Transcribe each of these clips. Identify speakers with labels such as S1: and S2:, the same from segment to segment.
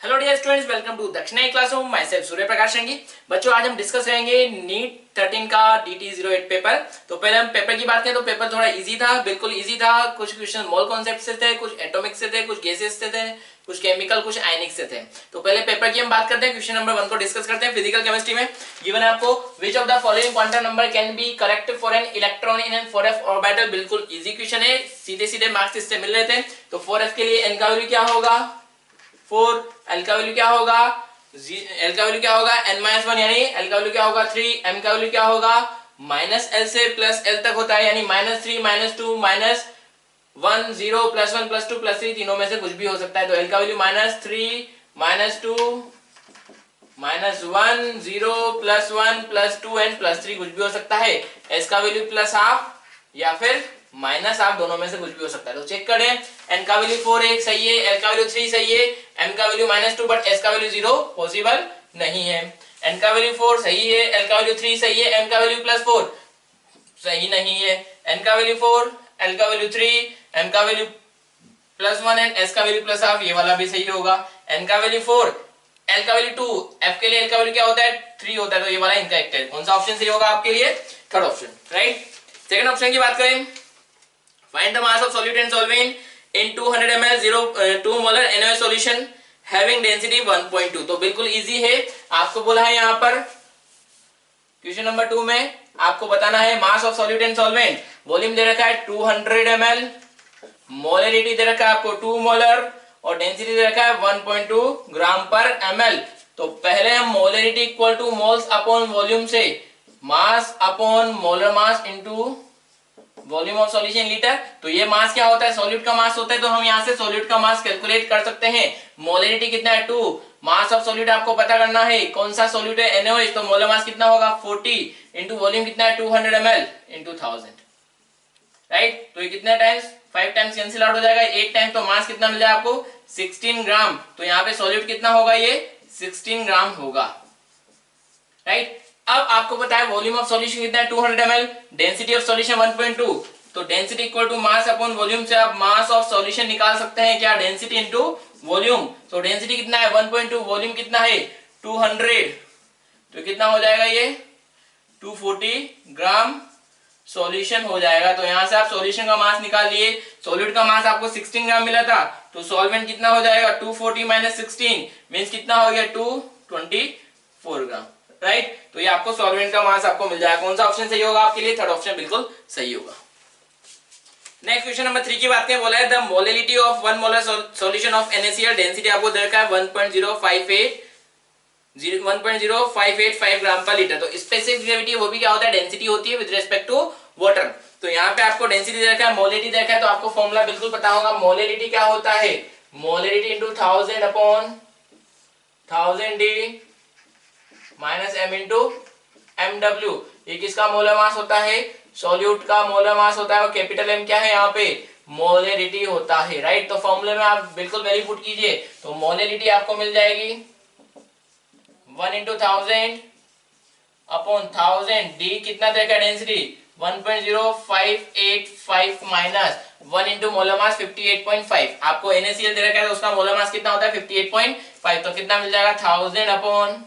S1: Hello dear students, welcome to Dakshinai classroom. Myself Surya Prakash Rangi. बच्चों, आज हम डिस्कस करेंगे नीट 13 का DT08 पेपर। तो पहले हम पेपर की बात करें तो पेपर थोड़ा इजी था, बिल्कुल इजी था। कुछ क्वेश्चन मोल कॉन्सेप्ट से थे, कुछ एटॉमिक से थे, कुछ गैसेस से थे, कुछ केमिकल, कुछ आयनिक से थे। तो पहले पेपर की हम बात करते हैं। क्वेश्चन नंबर 1 को डिस्कस करते हैं। फिजिकल केमिस्ट्री में गिवन है आपको, विच of the following quantum number can be correct for an electron in an 4f orbital. बिल्कुल इजी क्वेश्चन है, सीधे सीधे मार्क्स इससे मिल रहे थे। तो 4f के लिए n का वैल्यू क्या होगा 4, एल का वैल्यू क्या होगा n-1, यानी एल का वैल्यू क्या होगा 3, m का वैल्यू क्या होगा -l से +l तक होता है, यानी -3 -2 -1 0 +1 +2 +3 तीनों में से कुछ भी हो सकता है। तो एल का वैल्यू -3 -2 -1 0 +1 +2 एंड +3 कुछ भी हो सकता है। एस का वैल्यू +½ या फिर -½ दोनों में से कुछ भी हो सकता है। तो चेक करें, n का वैल्यू 4 एक सही है, l का वैल्यू 3 सही है, m का वैल्यू -2 बट s का वैल्यू 0 पॉसिबल नहीं है। n का वैल्यू 4 सही है, l का वैल्यू 3 सही है, m का वैल्यू +4 सही नहीं है। n का वैल्यू 4, l का वैल्यू 3, m का वैल्यू +1 एंड s का वैल्यू +½ ये वाला भी सही होगा। n का वैल्यू 4, l का वैल्यू 2, f के लिए l का वैल्यू क्या होता है 3 होता है, तो ये वाला इनकरेक्ट है। कौन सा ऑप्शन सही होगा आपके लिए? Third option, right. Second option की बात करें, find the mass of solute and solvent in 200 ml 2 molar NaOH solution having density 1.2। तो बिल्कुल इजी है। आपको बोला है यहाँ पर क्वेश्चन नंबर 2 में आपको बताना है mass of solute and solvent. Volume दे रखा है 200 ml, मोलरिटी दे रखा है आपको 2 मोलर और डेंसिटी दे रखा है 1.2 ग्राम पर ml। तो पहले हम molarity equal to moles upon volume से mass upon molar mass into volume of solution litre. तो ये मास क्या होता है? सॉल्यूट का मास होता है। तो हम यहाँ से सॉल्यूट का मास कैलकुलेट कर सकते हैं। मोलरिटी कितना है 2, मास ऑफ सॉल्यूट आपको पता करना है कौन सा सॉल्यूट है NaOH, तो मोलर मास कितना होगा 40 इंटू वॉल्यूम कितना है 200 ml इंटू 1000, राइट। तो ये कितने टाइम्स 5 टाइम्स कैंसिल आउट हो जाएगा, 8 टाइम, तो मास कितना मिल जाएगा आपको 16 ग्राम। तो यहाँ पे सॉल्यूट कितना होगा, ये 16 ग्राम होगा, राइट। अब आपको पता है वॉल्यूम ऑफ सॉल्यूशन कितना है 200 ml, डेंसिटी ऑफ सॉल्यूशन 1.2। तो density equal to mass upon volume से आप मास ऑफ सॉल्यूशन निकाल सकते हैं क्या, डेंसिटी इनटू वॉल्यूम। तो डेंसिटी कितना है 1.2, वॉल्यूम कितना है 200, तो कितना हो जाएगा ये 240 ग्राम सॉल्यूशन हो जाएगा। तो यहां से आप सॉल्यूशन का मास निकाल लिए। सॉल्यूट का मास आपको 16 ग्राम मिला था, तो सॉल्वेंट कितना हो जाएगा 240 - 16 मींस कितना हो गया 224 ग्राम, राइट। तो ये आपको सॉल्वेंट का मास आपको मिल जाएगा। कौन सा ऑप्शन सही होगा आपके लिए? थर्ड ऑप्शन बिल्कुल सही होगा। नेक्स्ट क्वेश्चन नंबर 3 की बात करें, बोला है the molarity of 1 molar solution of NaCl, density आपको दे रखा है 1.0585 ग्राम पर लीटर। तो स्पेसिफिक ग्रेविटी वो भी क्या होता है, डेंसिटी होती है विद रिस्पेक्ट टू वाटर। तो यहाँ पे आपको डेंसिटी दे रखा है, मोलरिटी दे रखा है, तो आपको फॉर्मूला बिल्कुल पता होगा। मोलरिटी क्या होता है, molarity into 1000 upon 1000D minus m into mw। ये किसका मोलर मास होता है? सॉल्यूट का मोलर मास होता है। और कैपिटल M क्या है यहाँ पे? मोलरिटी होता है, राइट। तो फॉर्मूले में आप बिल्कुल वैल्यू पुट कीजिए, तो मोलरिटी आपको मिल जाएगी 1 इंटू 1000 अपॉन 1000, D कितना देखा density 1.0585 minus 1 into molar mass 58.5। आपको NaCl दे रखा है तो उसका मोलर मास कितना होता है 58.5। तो कितना मिल जाएगा 1000 अपॉन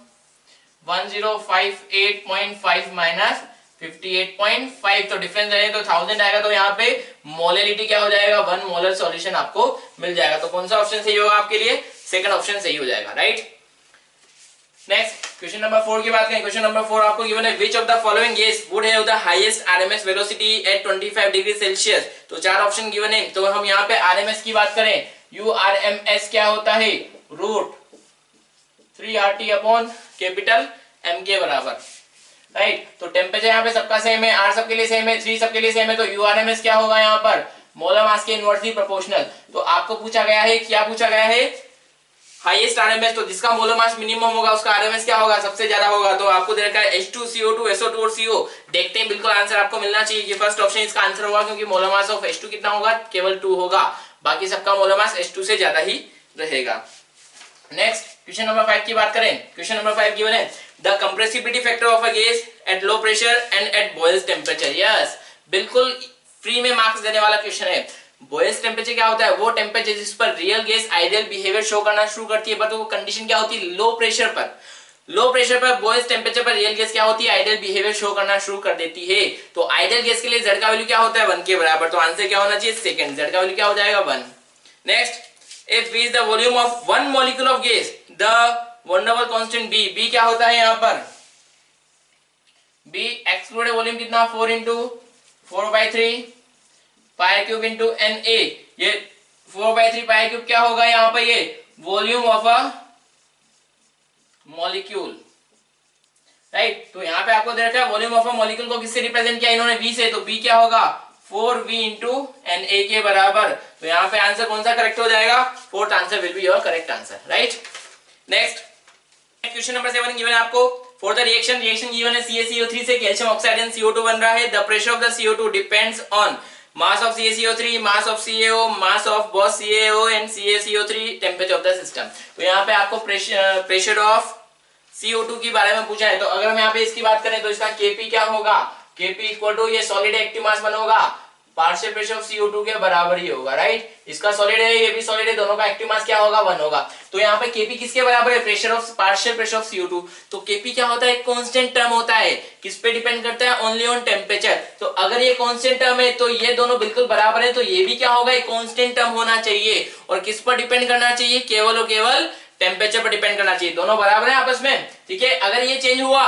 S1: 1058.5 माइनस 58.5। तो डिफरेंस रहेगा तो 1000 आएगा। तो यहाँ पे मोलरिटी क्या हो जाएगा 1 मोलर सॉल्यूशन आपको मिल जाएगा। तो कौन सा ऑप्शन सही होगा आपके लिए? सेकंड ऑप्शन सही हो जाएगा, राइट। नेक्स्ट क्वेश्चन नंबर 4 की बात करें। क्वेश्चन नंबर 4 आपको गिवन है विच of the following gas would have the highest RMS velocity at 25 degree Celsius. तो 4 ऑप्शन गिवन है। तो हम यहाँ पे RMS की बात करें, URMS क्या होता है √3RT अपॉन कैपिटल M के बराबर, राइट। तो टेम्परेचर यहाँ पे सबका सेम है, R सबके लिए सेम है, 3 सबके लिए सेम है। तो URMS क्या होगा यहाँ पर मोलर मास के इनवर्सली प्रोपोर्शनल। तो आपको पूछा गया है, क्या पूछा गया है, हाईएस्ट RMS। तो जिसका मोलर मास मिनिमम होगा उसका RMS क्या होगा, सबसे ज्यादा होगा। तो आपको दे रखा है H2CO2 SO2 और CO। देखते हैं, बिल्कुल आंसर आपको मिलना चाहिए। ये फर्स्ट ऑप्शन इसका आंसर होगा, क्योंकि मोलर मास ऑफ H2 कितना होगा, केवल 2 होगा, बाकी सबका मोलर मास H2 से ज्यादा ही रहेगा। नेक्स्ट क्वेश्चन नंबर 5 की बात करें। क्वेश्चन नंबर 5 गिवन है the compressibility factor of a gas at low pressure and at Boyle's temperature. Yes, बिल्कुल फ्री में मार्क्स देने वाला क्वेश्चन है। बॉयज टेम्परेचर क्या होता है, वो टेम्परेचर जिस पर real gas ideal behaviour show करना शुरू करती है, बट वो कंडीशन क्या होती है, लो प्रेशर पर। लो प्रेशर पर बॉयज टेम्परेचर पर रियल गैस क्या होती है, आइडियल बिहेवियर शो करना शुरू कर देती है। तो आइडियल गैस के लिए Z का वैल्यू क्या होता है, 1 के बराबर। तो आंसर क्या होना चाहिए, सेकंड, Z का वैल्यू क्या हो जाएगा, 1। Next, if V is the volume of one molecule of gas, the वंडरबल constant B, B क्या होता है यहाँ पर, B एक्सक्लूडेड वॉल्यूम कितना, 4 इंटू 4/3 पाई क्यूब इंटू Na। ये 4/3 पाई क्यूब क्या होगा यहाँ पर, ये volume of a molecule, right. तो यहाँ पे आपको दे रखा है वॉल्यूम ऑफ अ मॉलिक्यूल को किससे रिप्रेजेंट किया इन्होंने, V से। तो B क्या होगा, 4V इंटू Na के बराबर। तो यहाँ पे आंसर कौन सा करेक्ट हो जाएगा, fourth answer will be your correct answer, right. Next, question number 7 given है आपको। फॉर द रिएक्शन गिवन है CaCO3 से कैल्शियम ऑक्साइड एंड CO2 बन रहा है। The pressure of the CO2 depends on mass of CaCO3, mass of CaO, mass of both CaO and CaCO3, temperature of the system. तो यहाँ पे आपको pressure of CO2 के बारे में पूछा है। तो अगर हम यहाँ पे इसकी बात करें तो इसका Kp क्या होगा, Kp इक्वल टू ये सॉलिड एक्टिव मास वन होगा, पार्शियल प्रेशर ऑफ CO2 के बराबर ही होगा, राइट। इसका सॉलिड है, ये भी सॉलिड है, दोनों का एक्टिव मास क्या होगा, 1 होगा। तो यहाँ पे Kp किसके बराबर है, pressure of partial pressure of CO2। तो Kp क्या होता है, कांस्टेंट टर्म होता है, किस पे डिपेंड करता है, ओनली ऑन टेम्परेचर। तो अगर ये कांस्टेंट टर्म है तो ये दोनों बिल्कुल बराबर है, तो ये भी क्या होगा, एक कांस्टेंट टर्म होना चाहिए। और किस पर डिपेंड करना चाहिए, केवल और केवल टेम्परेचर पर डिपेंड करना चाहिए। दोनों बराबर है आपस में, ठीक है। अगर ये चेंज हुआ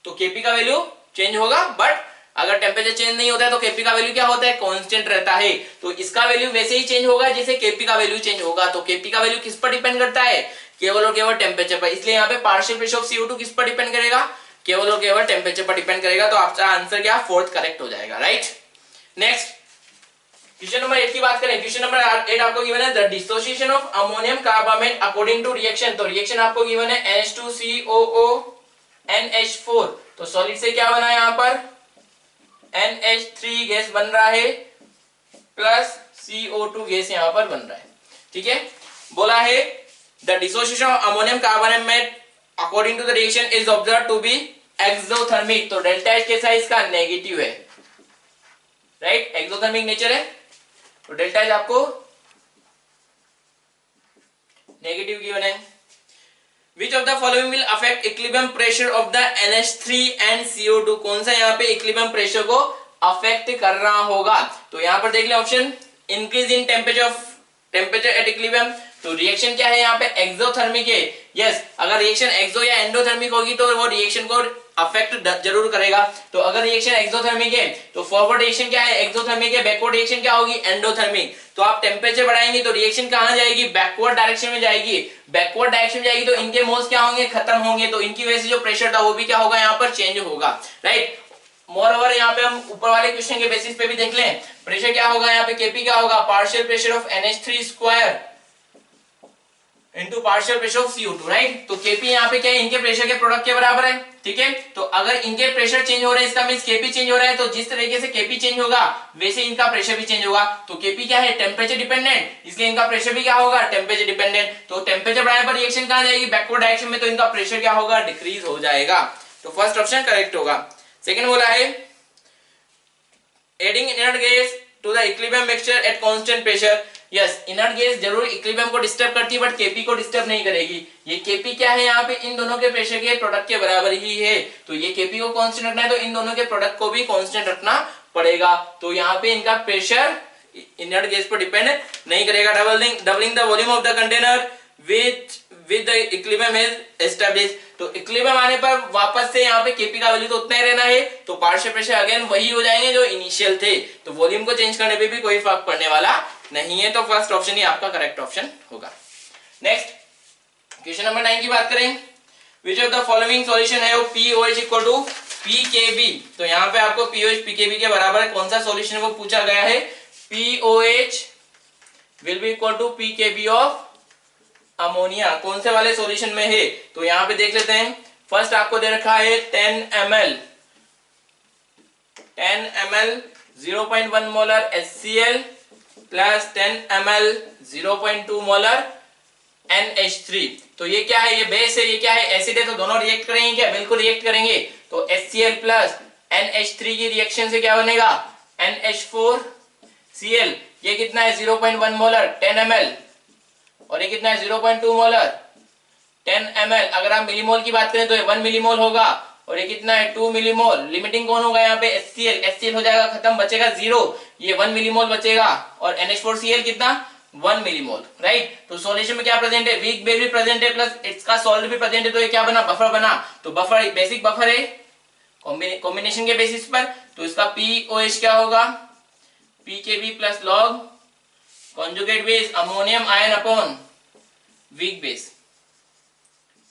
S1: तो Kp का वैल्यू चेंज होगा, बट अगर टेम्परेचर चेंज नहीं होता है तो Kp का वैल्यू क्या होता है, कांस्टेंट रहता है। तो इसका वैल्यू वैसे ही चेंज होगा जैसे Kp का वैल्यू चेंज होगा। तो Kp का वैल्यू किस पर डिपेंड करता है, केवल और केवल टेम्परेचर पर। इसलिए यहाँ पे पार्शियल प्रेशर ऑफ CO2 किस पर डिपेंड करेगा, केवल और केवल टेम्परेचर पर डिपेंड करेगा। तो आपका आंसर क्या, फोर्थ करेक्ट हो जाएगा, राइट। नेक्स्ट, क्वेश्चन नंबर 8 की बात करें। क्वेश्चन नंबर 8 आपको गिवन है, the dissociation of ammonium carbamate according to reaction. तो रिएक्शन आपको गिवन है NH2COO NH4। तो सॉलिड से क्या बना है यहाँ पर, NH3 गैस बन रहा है प्लस CO2 गैस यहाँ पर बन रहा है, ठीक है। बोला है the dissociation of ammonium carbonate according to the reaction is observe to be exothermic. तो डेल्टा H कैसा है, इसका नेगेटिव है, राइट, एक्सोथर्मिक नेचर है। तो डेल्टा H आपको नेगेटिव गिवन है। Which of the following will affect equilibrium pressure of the NH3 and CO2? कौन सा यहाँ पे equilibrium pressure को अफेक्ट कर रहा होगा। तो यहाँ पर देख ले option, increase in temperature at equilibrium. तो रिएक्शन क्या है यहाँ पे, एक्सोथर्मिक है। यस, अगर रिएक्शन एक्सो या एंडोथर्मिक होगी तो वो रिएक्शन को अफेक्ट जरूर करेगा। तो अगर रिएक्शन एक्सोथर्मिक है तो फॉरवर्ड रिएक्शन क्या है, एक्सोथर्मिक है। बैकवर्ड रिएक्शन क्या होगी, एंडोथर्मिक। तो आप टेम्परेचर बढ़ाएंगे तो रिएक्शन कहां जाएगी, बैकवर्ड डायरेक्शन में जाएगी। बैकवर्ड डायरेक्शन में जाएगी तो इनके मोल्स क्या होंगे, खत्म होंगे। तो इनकी वजह से जो प्रेशर था वो भी क्या होगा, यहाँ पर चेंज होगा, राइट। मोर ओवर यहाँ पे हम ऊपर वाले क्वेश्चन के बेसिस पे भी देख लें, प्रेशर क्या होगा यहाँ पे, Kp क्या होगा, partial pressure of NH3 square into partial pressure of CO2, right. तो Kp यहाँ पे क्या है, इनके प्रेशर के प्रोडक्ट के बराबर है, ठीक है। तो अगर इनके प्रेशर चेंज हो रहे हैं इसका मींस Kp चेंज हो रहा है। तो जिस तरीके से Kp चेंज होगा वैसे इनका प्रेशर भी चेंज होगा। तो Kp क्या है, टेम्परेचर डिपेंडेंट, इसलिए इनका प्रेशर भी क्या होगा, टेम्परेचर डिपेंडेंट। तो टेम्परेचर बढ़ाने पर रिएक्शन कहां जाएगी, बैकवर्ड डायरेक्शन में। तो इनका प्रेशर क्या होगा, डिक्रीज हो जाएगा। तो फर्स्ट ऑप्शन करेक्ट होगा। सेकंड बोला है adding inert gas to the equilibrium mixture at constant pressure. Yes, inert gas जरूर इक्विलिब्रियम को डिस्टर्ब करती है बट Kp को डिस्टर्ब नहीं करेगी। ये Kp क्या है यहाँ पे, इन दोनों के प्रेशर के प्रोडक्ट के बराबर ही है। तो ये Kp को कांस्टेंट रखना है तो इन दोनों के प्रोडक्ट को भी कांस्टेंट रखना पड़ेगा। तो यहाँ पे इनका प्रेशर इनर्ट गैस पर डिपेंड नहीं करेगा। Doubling the volume of the container with the equilibrium is established. तो इक्विलिब्रियम आने पर वापस से यहाँ पे Kp का वैल्यू तो उतना ही रहना है। तो पार्शियल प्रेशर अगेन वही हो जाएंगे जो इनिशियल थे। तो वॉल्यूम को चेंज करने पे भी कोई फर्क पड़ने वाला नहीं है। तो फर्स्ट ऑप्शन ही आपका करेक्ट ऑप्शन होगा। नेक्स्ट, क्वेश्चन नंबर 9 की बात करें। विच ऑफ द फॉलोइंग सॉल्यूशन है POH इक्वल टू PKB। तो यहाँ पे आपको POH PKB के बराबर कौन सा सॉल्यूशन वो पूछा गया है। POH will be equal to PKB of ammonia. कौन से वाले सॉल्यूशन में है, तो यहाँ पे देख लेते हैं। फर्स्ट आपको दे रखा है 10 ml 0.1 molar HCl plus 10 ml 0.2 molar NH3। तो ये क्या है, ये बेस है, ये क्या है, एसिड है। तो दोनों रिएक्ट करेंगे क्या, बिल्कुल रिएक्ट करेंगे। तो HCl प्लस NH3 की रिएक्शन से क्या बनेगा, NH4Cl। ये कितना है 0.1 मोलर 10 ml, और ये कितना है 0.2 मोलर 10 ml। अगर आप मिलीमोल की बात करें तो ये 1 मिलीमोल होगा, और ये कितना है 2 मिलीमोल। लिमिटिंग कौन होगा यहाँ पे HCl, HCl हो जाएगा खत्म, बचेगा 0, ये 1 मिलीमोल बचेगा, और NH4Cl कितना 1 मिलीमोल, राइट। तो सॉल्यूशन में क्या प्रेजेंट है, वीक बेस भी प्रेजेंट है प्लस इसका सॉल्ट भी प्रेजेंट है, तो ये क्या बना, बफर बना। तो बफर बेसिक बफर है कॉम्बिनेशन के बेसिस पर, तो इसका POH क्या होगा, PKB plus log conjugate base ammonium ion upon weak base,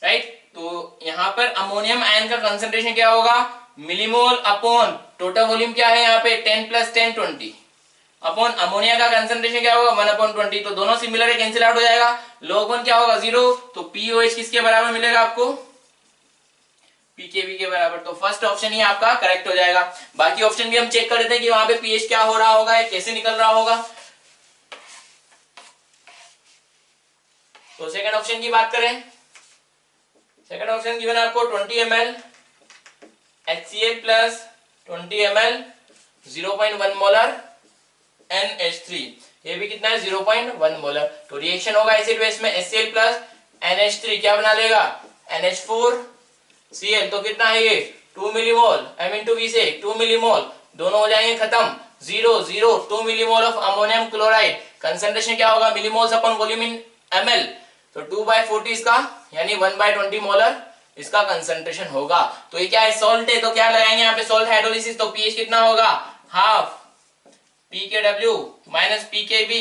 S1: right. तो यहां पर अमोनियम आयन का कंसंट्रेशन क्या होगा, मिलीमोल अपॉन टोटल वॉल्यूम क्या है यहाँ पे 10 प्लस 10 20 अपॉन अमोनिया का कंसंट्रेशन क्या होगा 1/20। तो दोनों सिमिलर है, कैंसिल आउट हो जाएगा, log 1 क्या होगा 0। तो POH किसके बराबर मिलेगा आपको, PKB के बराबर। तो फर्स्ट ऑप्शन ही आपका करेक्ट हो जाएगा। बाकी ऑप्शन भी हम चेक कर लेते हैं कि वहां पे pH क्या हो रहा होगा, कैसे निकल रहा होगा। तो सेकंड ऑप्शन की बात करें, सेकंड ऑप्शन गिवन आपको 20 ml HCl plus 20 ml 0.1 molar NH3, ये भी कितना है 0.1 मोलर। तो रिएक्शन होगा एसिड बेस में HCl प्लस NH3 क्या बना लेगा NH4Cl, तो कितना है ये 2 मिलीमोल, M इंटू V से 2 मिलीमोल, दोनों हो जाएंगे खत्म 0 0 2 millimole of ammonium chloride. Concentration क्या होगा मिलीमोल्स अपॉन वॉल्यूम इन ml, तो 2/40 इसका यानी 1/20 मोलर इसका कंसंट्रेशन होगा। तो ये क्या है सॉल्ट है, तो क्या लगाएंगे यहाँ पे सॉल्ट हाइड्रोलिसिस, तो pH कितना होगा half pKw minus pKb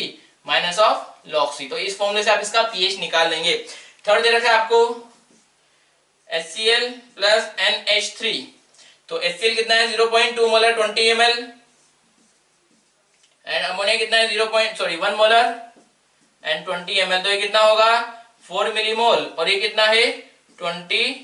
S1: minus of log C। तो इस फॉर्मूले से आप इसका pH निकाल लेंगे। थर्ड दे रखा है आपको HCl प्लस NH3, तो HCl कितना है 0.2 मोलर 20 ml एंड अमोनिया कितना है 1 मोलर एंड 20 ml, तो ये कितना होगा 4 मिलीमोल, और ये कितना है 20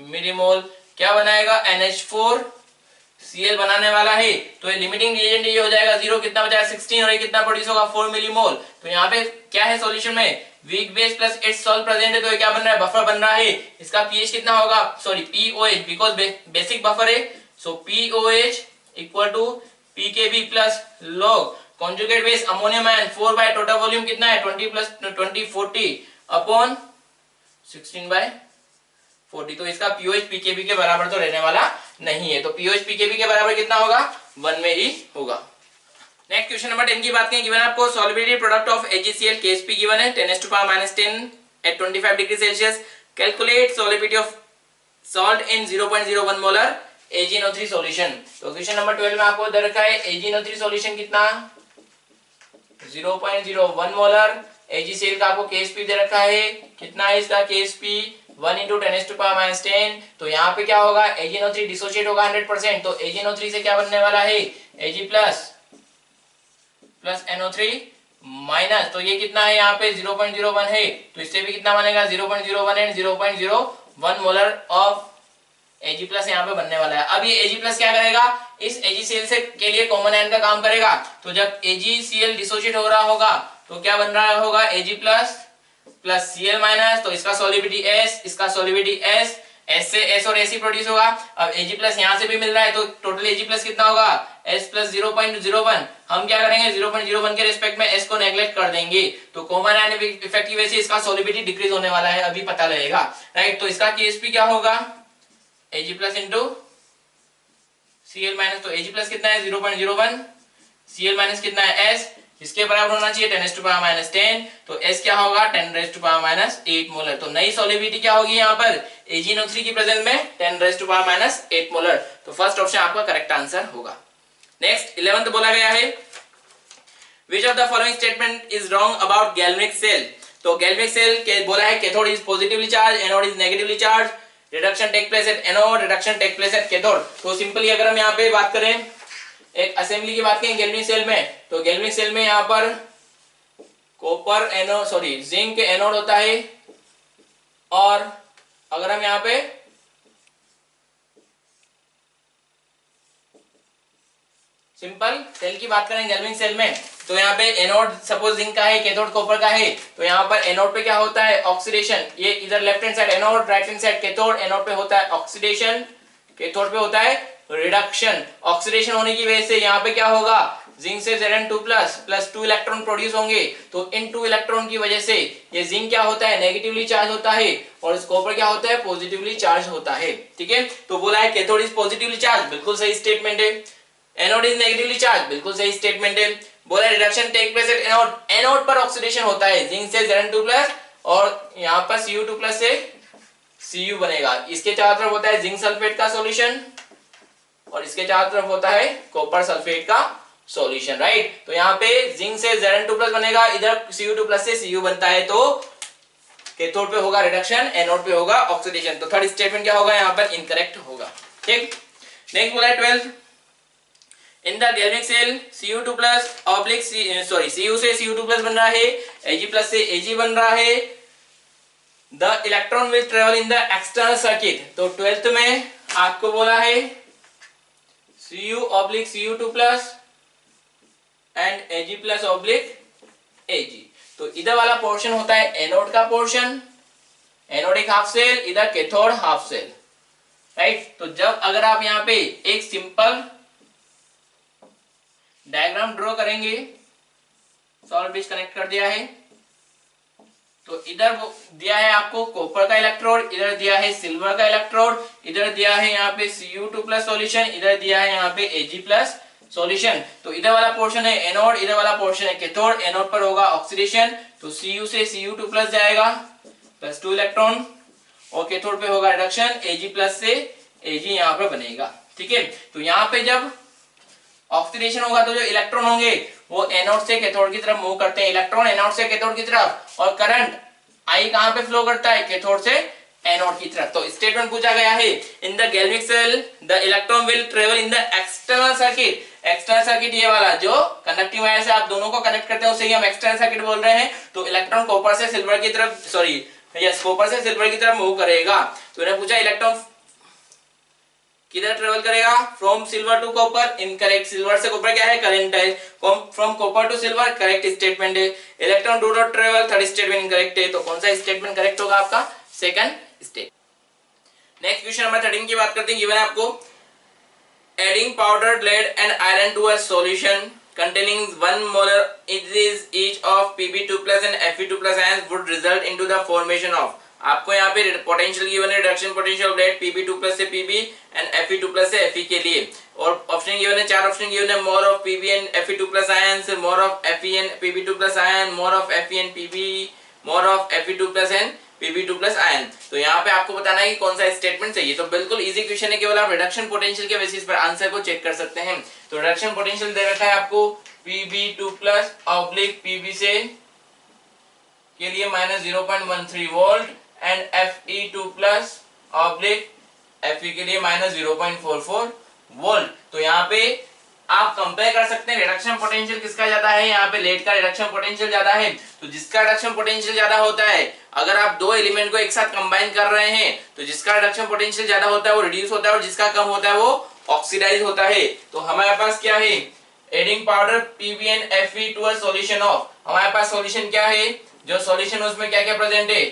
S1: मिलीमोल। क्या बनाएगा NH4Cl बनाने वाला है, तो ये लिमिटिंग रिएजेंट ये हो जाएगा 0, कितना बचा 16, और ये कितना प्रोड्यूस होगा 4 मिलीमोल। तो यहाँ पे क्या है सॉल्यूशन में weak base plus it's salt present है, तो ये क्या बन रहा है बफर बन रहा है। इसका pH कितना होगा POH बिकॉज बेसिक बफर है, so POH equal to PKB plus log conjugate base ammonium ion 4 by total volume कितना है 20 प्लस 20 40 अपॉन 16/40। तो इसका POH PKB के बराबर तो रहने वाला नहीं है, तो POH PKB के बराबर कितना होगा 1 में ही होगा। नेक्स्ट क्वेश्चन नंबर 10 की बात करें, गिवन आपको solubility product of AgCl KSP given है 10⁻⁻10 at 25 degree Celsius. Calculate solubility of salt in 0.01 molar AgNO3 solution. तो क्वेश्चन नंबर 12 में आपको दे रखा है AgNO3 सॉल्यूशन कितना 0.01 मोलर। AgCl का आपको KSP दे रखा है कितना है इसका KSP 1 × 10⁻⁻10। तो यहाँ पे क्या होगा AgNO3 डिसोशिएट होगा 100%, तो AgNO3 से क्या बनने वाला है Ag प्लस NO3 माइनस, तो ये कितना है यहाँ पे 0.01 है, तो इससे भी कितना बनेगा 0.01 and 0.01 molar of Ag plus यहाँ पे बनने वाला है। अब ये Ag प्लस क्या करेगा इस AgCl से के लिए कॉमन आयन का काम करेगा, तो जब AgCl डिसोशिएट हो रहा होगा तो क्या बन रहा होगा Ag plus plus Cl minus, तो इसका सॉल्युबिलिटी S, इसका सॉल्युबिलिटी S, S से S और AC प्रोड्यूस होगा। अब Ag प्लस यहाँ से भी मिल रहा है, तो टोटल Ag प्लस कितना होगा S प्लस 0.01। हम क्या करेंगे 0.01 के रिस्पेक्ट में S को नेग्लेक्ट कर देंगे, तो कॉमन आयन इफेक्ट की वजह से इसका सॉल्युबिलिटी डिक्रीज होने वाला है, अभी पता लगेगा, राइट। तो इसका KSP क्या होगा Ag plus into Cl minus, तो Ag प्लस कितना है 0.01, Cl माइनस कितना है S, इसके बराबर होना चाहिए 10⁻⁻10, तो S क्या होगा 10⁻⁸ मोलर। तो नई सॉल्युबिलिटी क्या होगी यहाँ पर AgNO3 की प्रेजेंस में 10⁻⁸ मोलर। तो फर्स्ट ऑप्शन आपका करेक्ट आंसर होगा। नेक्स्ट 11th बोला गया है which of the following statement is wrong about galvanic cell। तो galvanic cell के बोला है cathode is positively charge, anode is negatively charge, reduction take place at anode, reduction take place at cathode. तो simply अगर हम यहाँ पे बात करें एक असेंबली की बात करें गैल्वेनिक सेल में, तो गैल्वेनिक सेल में यहाँ पर कॉपर एनोड जिंक एनोड होता है, और अगर हम यहाँ पे सिंपल सेल की बात करें गैल्वेनिक सेल में, तो यहाँ पे एनोड सपोज जिंक का है, कैथोड कॉपर का है, तो यहाँ पर एनोड पे क्या होता है ऑक्सीडेशन, ये इधर left hand side anode, right hand side cathode, anode पे होता है ऑक्सीडेशन, कैथोड पे होता है रिडक्शन। ऑक्सीडेशन होने की वजह से यहाँ पे क्या होगा जिंक से Zn2+ प्लस 2 इलेक्ट्रॉन प्रोड्यूस होंगे, तो इन 2 इलेक्ट्रॉन की वजह से ये जिंक क्या होता है, नेगेटिवली चार्ज होता है, और इस कॉपर क्या होता है, पॉजिटिवली चार्ज होता है। ठीक है, तो बोला है कैथोड इज पॉजिटिवली चार्ज, बिल्कुल सही स्टेटमेंट है। एनोड इज नेगेटिवली चार्ज, बिल्कुल सही स्टेटमेंट है। बोला reduction take place at anode, anode पर ऑक्सीडेशन होता है जिंक से Zn2+ और यहाँ पर Cu2+ से Cu बनेगा। इसके चारों तरफ होता है जिंक सल्फेट का सॉल्यूशन और इसके चारों तरफ होता है कॉपर सल्फेट का सॉल्यूशन, राइट। तो यहाँ पे जिंक से Zn2+ बनेगा, इधर Cu2+ से Cu बनता है, तो कैथोड पे होगा रिडक्शन, एनोड पे होगा ऑक्सीडेशन। तो थर्ड स्टेटमेंट क्या होगा यहाँ पर, इनकरेक्ट होगा। ठीक, नेक्स्ट बोला है 12, in the galvanic cell Cu2+ oblique Cu से Cu2+ बन रहा है, Ag+ से Ag बन रहा है, the electron will travel in the external circuit. तो 12th में आपको बोला है Cu/Cu2+ एंड Ag+/Ag। तो इधर वाला पोर्शन होता है एनोड का पोर्शन, एनोड एक हाफ सेल, इधर कैथोड हाफ सेल, राइट। तो जब अगर आप यहाँ पे एक सिंपल डायग्राम ड्रॉ करेंगे, सॉल्व बीच कनेक्ट कर दिया है, तो इधर दिया है आपको कॉपर का इलेक्ट्रोड, इधर दिया है सिल्वर का इलेक्ट्रोड, इधर दिया है यहाँ पे Cu2+ सॉल्यूशन, इधर दिया है यहाँ पे Ag+ सॉल्यूशन। तो इधर वाला पोर्शन है एनोड, इधर वाला पोर्शन है कैथोड, एनोड पर होगा ऑक्सीडेशन, तो Cu से Cu2+ जाएगा प्लस 2 इलेक्ट्रॉन, और कैथोड पे होगा रिडक्शन, Ag+ से Ag यहाँ पर बनेगा। ठीक है, तो यहाँ पे जब ऑक्सीडेशन होगा तो जो इलेक्ट्रॉन होंगे वो एनोड से कैथोड की तरफ मूव करते हैं, इलेक्ट्रॉन एनोड से कैथोड की तरफ, और करंट आई कहां पे फ्लो करता है, कैथोड से एनोड की तरफ। तो स्टेटमेंट पूछा गया है, in the galvanic cell the electron will travel in the external circuit. External circuit ये वाला जो कंडक्टिंग वायर से आप दोनों को कनेक्ट करते हैं उसे ही हम एक्सटर्नल सर्किट बोल रहे हैं। तो इलेक्ट्रॉन कॉपर से सिल्वर की तरफ, सॉरी यस, कॉपर से सिल्वर की तरफ मूव करेगा। तो इन्हें पूछा इलेक्ट्रॉन किधर ट्रेवल करेगा, from silver to copper, incorrect. Silver से कॉपर क्या है, करंट है, from copper to silver, correct statement है। Electron do not travel, third statement incorrect है। तो कौन सा स्टेटमेंट करेक्ट होगा आपका, second statement. Next question number 13 की बात करते हैं। गिवन है आपको, adding powdered lead and iron to a solution containing 1 molar each of Pb2+ and Fe2+ ions would result into the formation of। आपको यहाँ पे पोटेंशियल गिवन है, reduction potential of lead Pb2+ से Pb एंड Fe2+ से Fe के लिए, और option given है, 4 ऑप्शन गिवन है, more of Pb and Fe2+ ions, more of Fe and Pb2+ ion, more of Fe and Pb, more of Fe2+ and Pb2+ ion. तो यहाँ पे आपको बताना है कि कौन सा स्टेटमेंट चाहिए। तो बिल्कुल इजी क्वेश्चन है, केवल आप रिडक्शन पोटेंशियल के बेसिस पर आंसर को चेक कर सकते हैं। तो रिडक्शन पोटेंशियल दे रखा है आपको Pb2+ ऑब्लिक Pb से के लिए -0.13 volt and Fe2+ oblique Fe के लिए -0.44 वोल्ट। तो यहाँ पे आप कंपेयर कर सकते हैं रिडक्शन पोटेंशियल किसका ज्यादा है। यहाँ पे लेड का रिडक्शन पोटेंशियल ज्यादा है, तो जिसका रिडक्शन पोटेंशियल ज्यादा होता है, अगर आप दो एलिमेंट को एक साथ कंबाइन कर रहे हैं तो जिसका रिडक्शन पोटेंशियल ज्यादा होता है वो रिड्यूस होता है, और जिसका कम होता है वो ऑक्सीडाइज होता है। तो हमारे पास क्या है, adding powder Pb and Fe to a solution of, हमारे पास सॉल्यूशन क्या है, जो सॉल्यूशन उसमें क्या क्या प्रेजेंट है,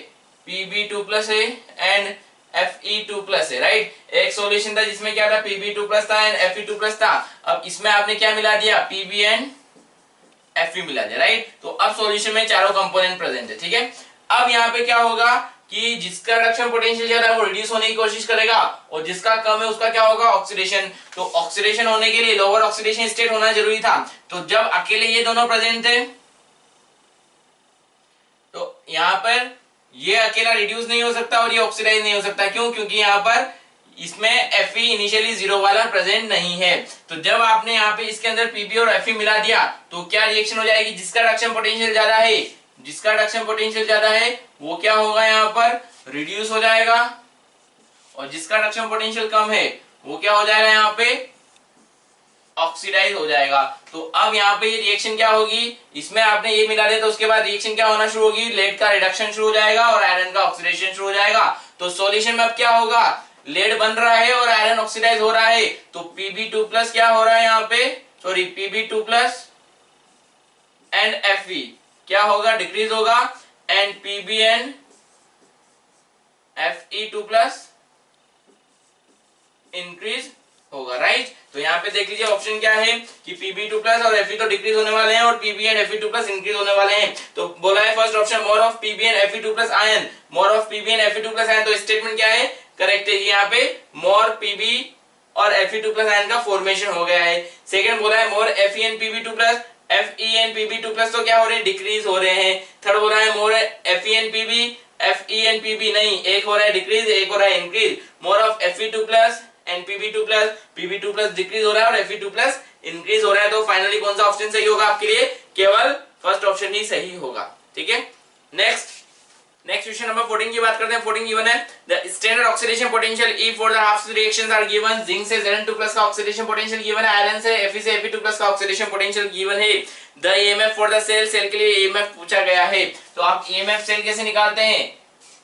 S1: Pb2+ है एंड Fe2+ है, राइट। एक सॉल्यूशन था जिसमें क्या था, Pb2+ था एंड Fe2+ था। अब इसमें आपने क्या मिला दिया, Pb एंड Fe मिला दिया, राइट। तो अब सॉल्यूशन में चारों कंपोनेंट प्रेजेंट है, ठीक है। अब यहाँ पे क्या होगा कि जिसका रिडक्शन पोटेंशियल ज्यादा है वो रिड्यूस होने की कोशिश करेगा, और जिसका कम है उसका क्या होगा, ऑक्सीडेशन। तो ऑक्सीडेशन होने के लिए लोअर ऑक्सीडेशन स्टेट होना जरूरी था। तो जब अकेले ये दोनों प्रेजेंट थे तो यहाँ पर ये अकेला रिड्यूस नहीं हो सकता और ये ऑक्सीडाइज नहीं हो सकता। क्यों, क्योंकि यहाँ पर इसमें Fe इनिशियली 0 वाला प्रेजेंट नहीं है। तो जब आपने यहाँ पे इसके अंदर Pb और Fe मिला दिया तो क्या रिएक्शन हो जाएगी, जिसका रिडक्शन पोटेंशियल ज्यादा है, जिसका रिडक्शन पोटेंशियल ज्यादा है वो क्या होगा, यहाँ पर रिड्यूस हो जाएगा, और जिसका रिडक्शन पोटेंशियल कम है वो क्या हो जाएगा, यहाँ पे ऑक्सीडाइज हो जाएगा। तो अब यहाँ पे ये रिएक्शन क्या होगी, इसमें आपने ये मिला दिया तो उसके बाद रिएक्शन क्या होना शुरू होगी, लेड का रिडक्शन शुरू हो जाएगा और आयरन का ऑक्सीडेशन शुरू हो जाएगा। तो सॉल्यूशन में अब क्या होगा, लेड बन रहा है और आयरन ऑक्सीडाइज हो रहा है, तो Pb2+ क्या हो रहा है यहाँ पे, सॉरी Pb2+ एंड Fe क्या होगा, डिक्रीज होगा, and Pb and Fe2+ increase होगा, राइट। तो यहाँ पे देख लीजिए ऑप्शन क्या है कि Pb2 प्लस और Fe तो डिक्रीज होने वाले हैं और Pb and Fe2 plus increase होने वाले हैं। तो बोला है first option more of Pb and Fe2 plus ion, more of Pb and Fe2 plus ion. तो स्टेटमेंट क्या है, करेक्ट है, यहाँ पे मोर Pb और Fe2 प्लस आयन का फॉर्मेशन हो गया है। सेकंड बोला है मोर Fe and Pb2 plus, Fe and Pb2 plus तो क्या हो रहे हैं, डिक्रीज हो रहे हैं। थर्ड बोला है मोर Fe and Pb, Fe and Pb नहीं, एक हो रहा है डिक्रीज, एक हो रहा है increase. More of Fe2 plus and Pb2 plus, Pb2 plus decrease हो रहा है और Fe2 प्लस इंक्रीज हो रहा है। तो फाइनली कौन सा ऑप्शन सही होगा आपके लिए, केवल फर्स्ट ऑप्शन ही सही होगा, ठीक है। नेक्स्ट क्वेश्चन नंबर 14 की बात करते हैं। 14 गिवन है the standard oxidation potential E for the half reactions are given. Zinc से Zn2 प्लस का ऑक्सीडेशन पोटेंशियल गिवन है, आयरन से Fe से Fe2 प्लस का ऑक्सीडेशन पोटेंशियल गिवन है। The EMF for the cell के लिए ईएमएफ पूछा गया है। तो आप ईएमएफ सेल कैसे निकालते हैं,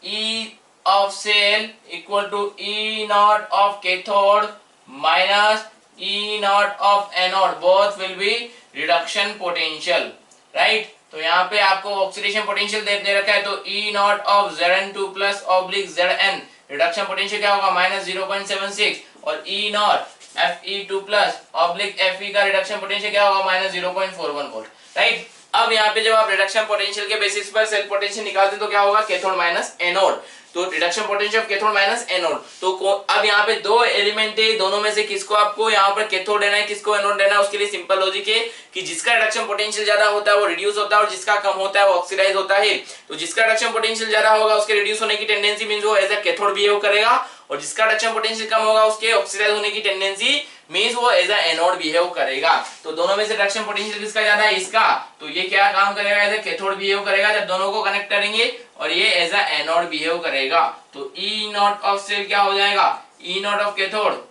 S1: E of cell equal to E naught of cathode minus E naught of anode, both will be reduction potential, right। तो यहाँ पे आपको ऑक्सीडेशन पोटेंशियल दे रखा है, तो E naught of Zn2 plus oblique Zn, reduction potential क्या होगा minus 0.76, और E naught Fe2 plus oblique Fe का रिडक्शन पोटेंशियल क्या होगा माइनस 0.41 वोल्ट, राइट। अब यहाँ पे जब आप रिडक्शन पोटेंशियल के बेसिस पर सेल पोटेंशियल निकालते हैं तो क्या होगा, कैथोड माइनस एनोड। तो reduction potential of cathode minus anode. तो अब यहाँ पे दो एलिमेंट है, दोनों में से किसको आपको यहाँ पर कैथोड लेना है, किसको एनोड लेना है। उसके लिए सिंपल लॉजिक है कि जिसका रिडक्शन पोटेंशियल ज्यादा होता है वो रिड्यूस होता है और जिसका कम होता है वो ऑक्सीडाइज होता है। तो जिसका रिडक्शन पोटेंशियल ज्यादा होगा उसके रिड्यूस होने की टेंडेंसी मींस वो एज अ कैथोड बिहेव करेगा, और जिसका रिडक्शन पोटेंशियल कम होगा उसके ऑक्सीडाइज होने की टेंडेंसी मींस वो एज अ एनोड बिहेव करेगा। तो दोनों में से रिडक्शन पोटेंशियल किसका ज्यादा है, इसका। तो ये क्या काम करेगा, एज अ कैथोड बिहेव करेगा जब दोनों को कनेक्ट करेंगे, और ये एज अ एनोड बिहेव करेगा। तो E नॉट ऑफ सेल क्या हो जाएगा, E not of cathode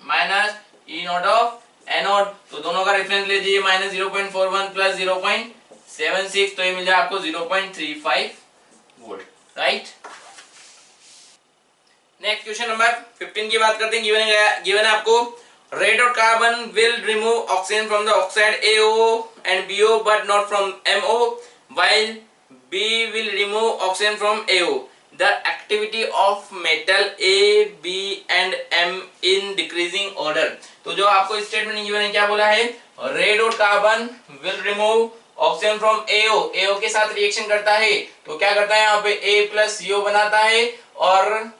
S1: minus E not of anode. तो दोनों का रेफरेंस ले लीजिए, माइनस 0.41 प्लस 0.76, तो ये मिल जाए आपको 0.35 volt, right. Next question number 15 की बात करते हैं। गिवन है आपको रेड और carbon will remove oxygen from the oxide AO and BO but not from MO while B will remove oxygen from AO. The activity of metal A, B and M in decreasing order. तो जो आपको statement given है क्या बोला है, red और carbon will remove oxygen from AO के साथ रिएक्शन करता है। तो क्या करता है यहाँ पे A प्लस CO बनाता है, और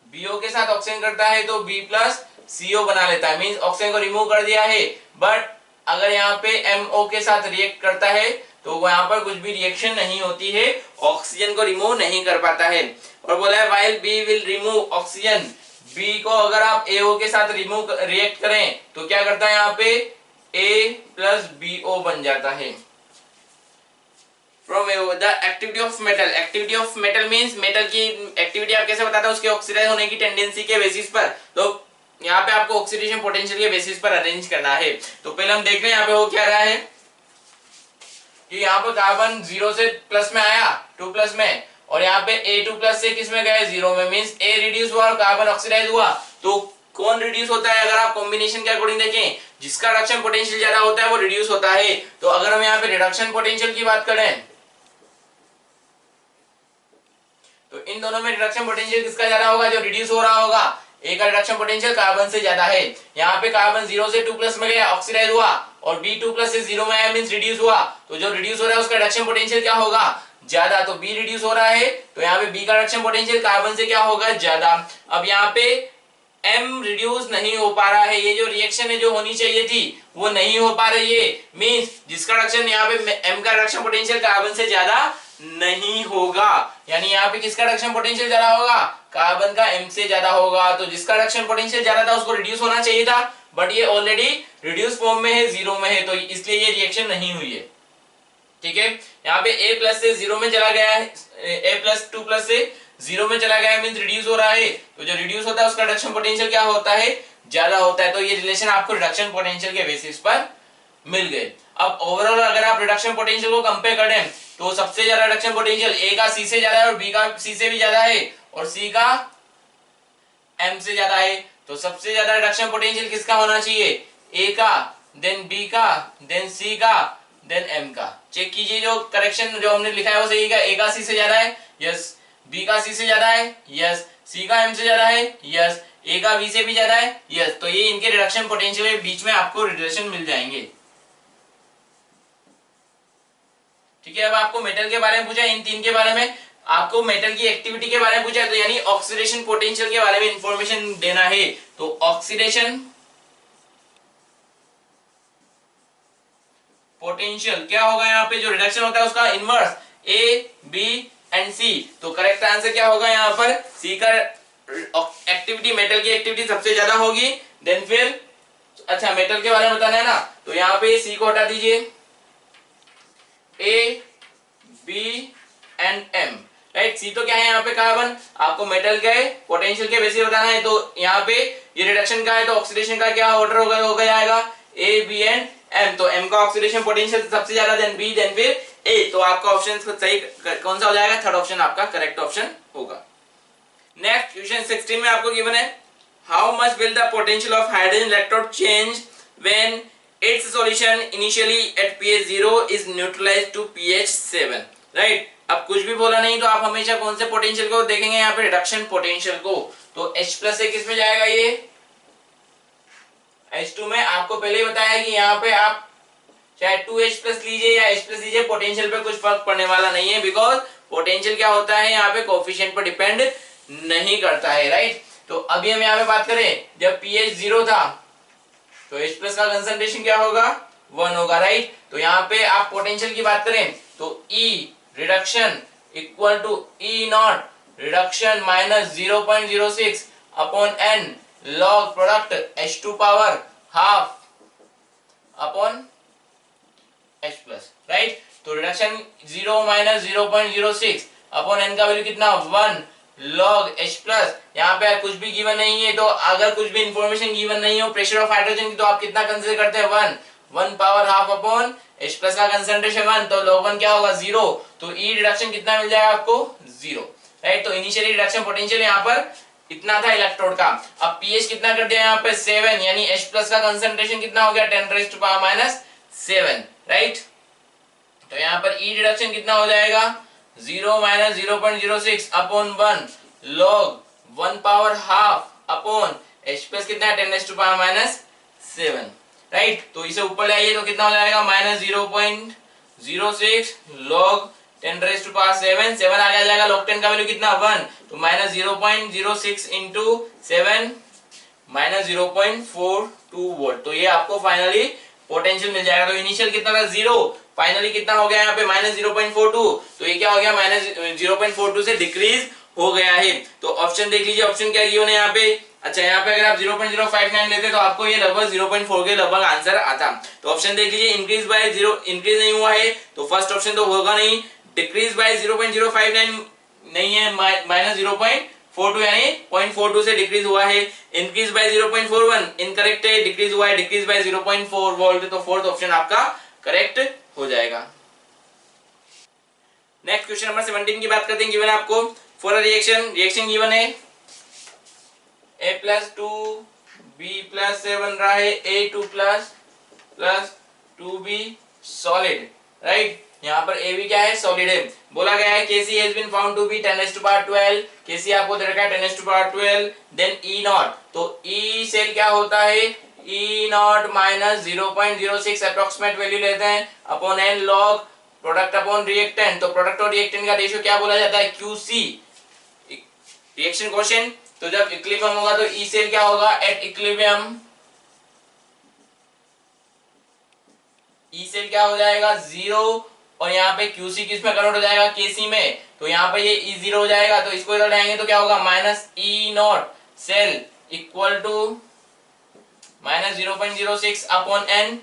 S1: BO के साथ ऑक्सीजन करता है तो B प्लस CO बना लेता है, मींस ऑक्सीजन को रिमूव कर दिया है। बट अगर यहाँ पे MO के साथ रिएक्ट करता है तो वहां पर कुछ भी रिएक्शन नहीं होती है, ऑक्सीजन को रिमूव नहीं कर पाता है। और बोला है while B will remove oxygen, B को अगर आप AO के साथ रिमूव रिएक्ट करें तो क्या करता है यहाँ पे A प्लस BO बन जाता है from AO। The activity of metal, activity of metal means metal की एक्टिविटी आप कैसे बताते हैं, उसके ऑक्सीडाइज होने की टेंडेंसी के बेसिस पर। तो यहाँ पे आपको ऑक्सीडेशन पोटेंशियल के बेसिस पर अरेंज करना है। तो पहले हम देख रहे हैं यहाँ पे हो क्या रहा है कि यहाँ पर कार्बन 0 से प्लस में आया 2 प्लस में, और यहाँ पे A2 प्लस से किस में गया 0 में, मींस A रिड्यूस हुआ और कार्बन ऑक्सीडाइज हुआ। तो कौन रिड्यूस होता है, अगर आप कॉम्बिनेशन के अकॉर्डिंग देखें जिसका रिडक्शन पोटेंशियल ज्यादा होता है वो रिड्यूस होता है। तो अगर हम यहाँ पे रिडक्शन पोटेंशियल की बात करें तो इन दोनों में रिडक्शन पोटेंशियल किसका ज्यादा होगा, जो रिड्यूस हो रहा होगा। ए का रिडक्शन पोटेंशियल कार्बन से ज्यादा है। यहाँ पे कार्बन 0 से 2 प्लस में गया ऑक्सीडाइज हुआ, और B 2 प्लस से 0 में आया मींस रिड्यूस हुआ। तो जो रिड्यूस हो रहा है उसका रिडक्शन पोटेंशियल क्या होगा, ज्यादा। तो B रिड्यूस हो रहा है तो यहाँ पे B का रिडक्शन पोटेंशियल कार्बन से क्या होगा, ज्यादा। अब यहाँ पे M रिड्यूस नहीं हो पा रहा है, ये जो रिएक्शन है जो होनी चाहिए थी वो नहीं हो पा रही है, मींस जिसका रिडक्शन यहाँ पे M का रिडक्शन पोटेंशियल कार्बन से ज्यादा नहीं होगा। यानी यहाँ पे किसका रिडक्शन पोटेंशियल ज्यादा होगा, कार्बन का M से ज्यादा होगा। तो जिसका रिडक्शन पोटेंशियल ज्यादा था उसको रिड्यूस होना चाहिए था, बट ये ऑलरेडी रिड्यूस फॉर्म में है, 0 में है, तो इसलिए ये रिएक्शन नहीं हुई है। ठीक है, यहाँ पे A प्लस से 0 में चला गया है, A प्लस 2 प्लस से 0 में चला गया है, मींस रिड्यूस हो रहा है। तो जो रिड्यूस होता है उसका रिडक्शन पोटेंशियल क्या होता है, ज्यादा होता है। तो ये रिलेशन आपको रिडक्शन पोटेंशियल के बेसिस पर मिल गए। अब ओवरऑल अगर आप रिडक्शन पोटेंशियल को कंपेयर करें तो सबसे ज्यादा रिडक्शन पोटेंशियल A का C से ज्यादा है, और B का C से भी ज्यादा है, और C का M से ज्यादा है। तो सबसे ज्यादा रिडक्शन पोटेंशियल किसका होना चाहिए, A का, देन B का, देन C का, देन M का। चेक कीजिए जो करेक्शन जो हमने लिखा है वो सही है। A का C से ज्यादा है, यस। B का C से ज्यादा है, यस। C का M से ज्यादा है, यस। ए का बी से भी ज्यादा है, यस, तो ये इनके रिडक्शन पोटेंशियल के बीच में आपको रिलेशन मिल जाएंगे। ठीक है, अब आपको मेटल के बारे में पूछा, इन तीन के बारे में आपको मेटल की एक्टिविटी के बारे में पूछा है, तो यानी ऑक्सीडेशन पोटेंशियल के बारे में इंफॉर्मेशन देना है। तो ऑक्सीडेशन पोटेंशियल क्या होगा, यहाँ पे जो रिडक्शन होता है उसका इनवर्स ए बी एंड सी। तो करेक्ट आंसर क्या होगा यहाँ पर, सी का एक्टिविटी, मेटल की एक्टिविटी सबसे ज्यादा होगी। देन फिर अच्छा मेटल के बारे में बताना है ना, तो यहाँ पे सी को हटा दीजिए, A B and M, right. C तो क्या है यहाँ पे कार्बन, आपको मेटल के पोटेंशियल के बेसिस बताना है, तो यहाँ पे ये रिडक्शन का है तो ऑक्सीडेशन का क्या ऑर्डर होगा जाएगा ए बी एंड एम। तो एम का ऑक्सीडेशन पोटेंशियल सबसे ज्यादा, देन बी, देन फिर ए। तो आपका ऑप्शन सही कौन सा हो जाएगा, थर्ड ऑप्शन आपका करेक्ट ऑप्शन होगा। नेक्स्ट क्वेश्चन 16 में आपको गिवन है, how much will the potential of hydrogen electrode change when its solution initially at pH 0 is neutralised to pH 7, right. अब कुछ भी बोला नहीं तो आप हमेशा कौन से पोटेंशियल को देखेंगे, यहाँ पे रिडक्शन पोटेंशियल को। तो H+ से किस में जाएगा, ये H2 में। आपको पहले ही बताया कि यहाँ पे आप चाहे 2H+ लीजिए या H+ लीजिए, पोटेंशियल पे कुछ फर्क पड़ने वाला नहीं है, बिकॉज पोटेंशियल क्या होता है यहाँ पे कोफिशिएंट पर डिपेंड नहीं करता है, राइट। तो अभी हम यहाँ पे बात करें, जब pH 0 था तो H+ का कंसंट्रेशन क्या होगा, 1 होगा, राइट। तो यहाँ पे आप पोटेंशियल की बात करें तो E reduction equal to E0 reduction minus 0.06 upon n log product H2 power half upon H+, right. तो रिडक्शन 0 माइनस 0.06 अपॉन n का वैल्यू कितना, 1 लॉग H+। यहाँ पे कुछ भी गिवन नहीं है, तो अगर कुछ भी इंफॉर्मेशन गिवन नहीं हो प्रेशर ऑफ हाइड्रोजन की, तो आप कितना कंसीडर करते हैं, 1 पावर हाफ अपॉन H+ का कंसंट्रेशन 1, तो log 1 क्या होगा, 0। तो E रिडक्शन कितना मिल जाएगा आपको, 0, राइट। तो इनिशियली रिडक्शन पोटेंशियल यहाँ पर इतना था इलेक्ट्रोड का। अब pH कितना कर दिया यहाँ पे 7, यानी H+ का कंसंट्रेशन कितना हो गया, 10⁻⁻�7, राइट। तो यहाँ पर E रिडक्शन कितना हो जाएगा, 0 minus 0.06 upon 1 log 1 power half upon H+ कितना है, 10⁻⁻7, राइट। तो इसे ऊपर ले आइए तो कितना हो जाएगा, माइनस 0.06 log 10⁻7, 7 आ जाएगा, log 10 का वैल्यू कितना, 1, तो माइनस 0.06 इंटू 7 माइनस 0.42 वोल्ट। तो ये आपको फाइनली पोटेंशियल मिल जाएगा। तो इनिशियल कितना था, 0, फाइनली कितना हो गया यहाँ पे, माइनस 0.42। तो ये क्या हो गया, माइनस 0.42 से डिक्रीज हो गया है। तो ऑप्शन देख लीजिए, ऑप्शन क्या गिवन है यहाँ पे। अच्छा, यहाँ पे अगर आप 0.059 लेते तो आपको ये लगभग 0.4 के लगभग आंसर आता। तो ऑप्शन देख लीजिए, इंक्रीज बाय 0, इंक्रीज नहीं हुआ है तो फर्स्ट ऑप्शन तो होगा नहीं। डिक्रीज बाय 0.059 नहीं है, माइनस 0.42 यानी 0.42 से डिक्रीज हुआ है। इंक्रीज बाय 0.41 इनकरेक्ट है, डिक्रीज हुआ है, डिक्रीज बाय 0.4 वोल्ट। तो फोर्थ ऑप्शन आपका करेक्ट हो जाएगा। नेक्स्ट क्वेश्चन नंबर 17 की बात करते हैं। गिवन आपको फॉर अ रिएक्शन गिवन है A+2 B+7 बन रहा है A2 plus 2B solid, right. यहाँ पर AB क्या है, सॉलिड है। बोला गया है Kc has been found to be 10⁻12, Kc आपको दे रखा है 10⁻12, देन E0। तो E सेल क्या होता है, E0 माइनस 0.06 अप्रोक्सीमेट वैल्यू लेते हैं upon n log product upon reactant. तो प्रोडक्ट और रिएक्टेंट का रेशियो क्या बोला जाता है, QC, रिएक्शन क्वोशिएंट। तो जब इक्विलिब्रियम होगा तो ई सेल क्या होगा, एट इक्विलिब्रियम ई सेल क्या हो जाएगा, 0, और यहाँ पे QC किस में कन्वर्ट हो जाएगा, KC में। तो यहाँ पे ये E0 हो जाएगा, तो इसको इधर लाएंगे तो क्या होगा, minus E0 cell equal to minus 0.06 upon n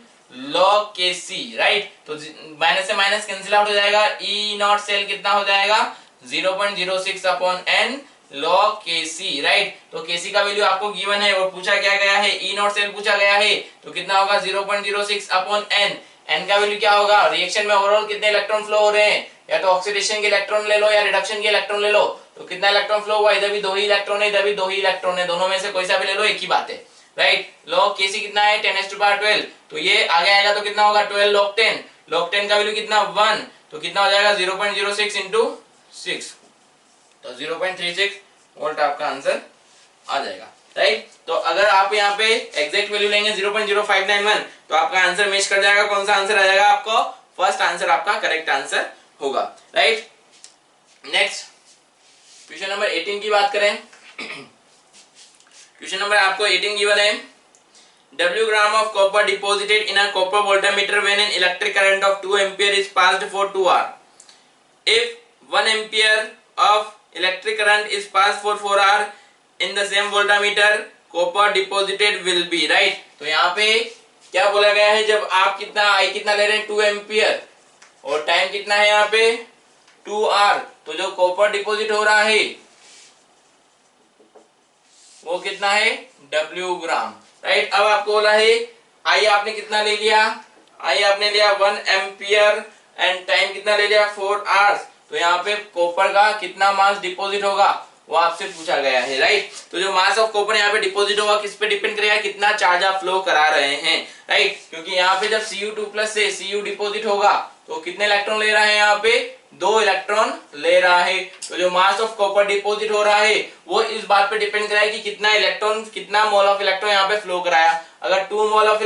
S1: log KC, right. तो माइनस से माइनस कैंसिल आउट हो जाएगा, E0 सेल कितना हो जाएगा, 0.06 upon n log KC, right. तो KC का वैल्यू आपको गिवन है और पूछा क्या गया है, E0 सेल पूछा गया है, तो कितना होगा 0.06 अपॉन n। n का वैल्यू क्या होगा, रिएक्शन में ओवरऑल कितने इलेक्ट्रॉन फ्लो हो रहे हैं, या तो ऑक्सीडेशन के इलेक्ट्रॉन ले लो या रिडक्शन के इलेक्ट्रॉन ले लो। तो कितना इलेक्ट्रॉन फ्लो हुआ, इधर भी 2 ही इलेक्ट्रॉन है, इधर भी 2 ही इलेक्ट्रॉन है, दोनों में से कोई सा भी ले लो एक ही बात है, राइट। log KC कितना है, 10⁻12, तो ये आगे आएगा तो कितना होगा, 12 log 10 का वैल्यू कितना 1, तो कितना हो जाएगा 0.06 इंटू 6, तो 0.36 वोल्ट आपका आंसर आ जाएगा। राइट। तो अगर आप यहाँ पे एग्जैक्ट वैल्यू लेंगे 0.0591 तो आपका आंसर मैच कर जाएगा। कौन सा आंसर आ जाएगा? आपको फर्स्ट आंसर आपका करेक्ट आंसर होगा, राइट। नेक्स्ट क्वेश्चन नंबर 18 की बात करें। क्वेश्चन नंबर आपको 18 गिवन है, W gram of copper deposited in a copper voltmeter when an electric current of 2 ampere is passed for 2 hours. If 1 ampere of electric current is passed for 4 hours in the same voltmeter, copper deposited will be, right? तो यहाँ पे क्या बोला गया है, जब आप कितना I कितना ले रहे हैं 2 एम्पियर और टाइम कितना है यहाँ पे 2 आवर, तो जो कॉपर डिपॉजिट हो रहा है वो कितना है W ग्राम, राइट। अब आपको बोला है आई आपने कितना ले लिया, आई आपने लिया 1 एम्पियर एंड टाइम कितना ले लिया 4 आवर्स, तो यहाँ पे कॉपर का कितना मास डिपॉजिट होगा वो आपसे पूछा गया है, राइट। तो जो मास ऑफ कॉपर यहाँ पे डिपॉजिट होगा किस पे डिपेंड करेगा, कितना चार्ज आप फ्लो करा रहे हैं, राइट। क्योंकि यहाँ पे जब Cu2+ से Cu डिपॉजिट होगा तो कितने इलेक्ट्रॉन ले रहा है, यहाँ पे 2 इलेक्ट्रॉन ले रहा है। तो जो मास ऑफ कॉपर डिपॉजिट हो रहा है वो इस बात पे डिपेंड करेगा कि कितना इलेक्ट्रॉन, कितना मोल ऑफ इलेक्ट्रॉन यहाँ पे फ्लो कराया। अगर 2 mole of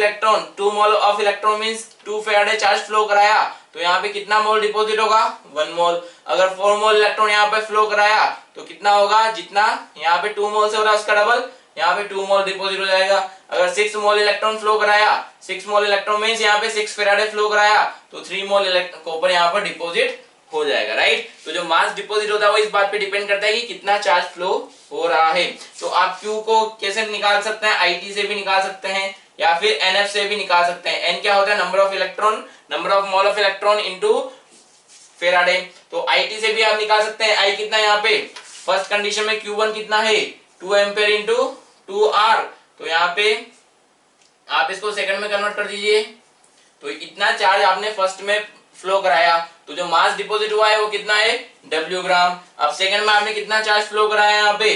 S1: electron means 2 Faraday charge flow कराया तो यहाँ पे कितना मोल डिपॉजिट होगा 1 मोल। अगर 4 मोल इलेक्ट्रॉन यहाँ पे फ्लो कराया तो कितना होगा, जितना यहाँ पे 2 मोल से हो रहा है उसका डबल यहाँ पे 2 मोल डिपॉजिट हो जाएगा। अगर 6 मोल इलेक्ट्रॉन फ्लो कराया, 6 मोल इलेक्ट्रॉन मींस यहाँ पे 6 फैराडे फ्लो कराया तो 3 मोल कॉपर यहाँ पर डिपॉजिट हो जाएगा, राइट। तो जो मास डिपॉजिट होता है वो इस बात पे डिपेंड करता है कि कितना चार्ज फ्लो हो रहा है। तो आप Q को कैसे निकाल सकते हैं, IT से भी निकाल सकते हैं या फिर NF से भी निकाल सकते हैं। N क्या होता है, number of electron, number of mole of electron into Faraday. तो IT से भी आप निकाल सकते हैं। I कितना यहाँ पे फर्स्ट कंडीशन में Q1 कितना है 2 एम्पियर इंटू 2 आर, तो यहाँ पे आप इसको सेकंड में कन्वर्ट कर दीजिए। तो इतना चार्ज आपने फर्स्ट में फ्लो कराया तो जो मास डिपॉजिट हुआ है वो कितना है W ग्राम। अब सेकंड में आपने कितना चार्ज फ्लो कराया यहाँ पे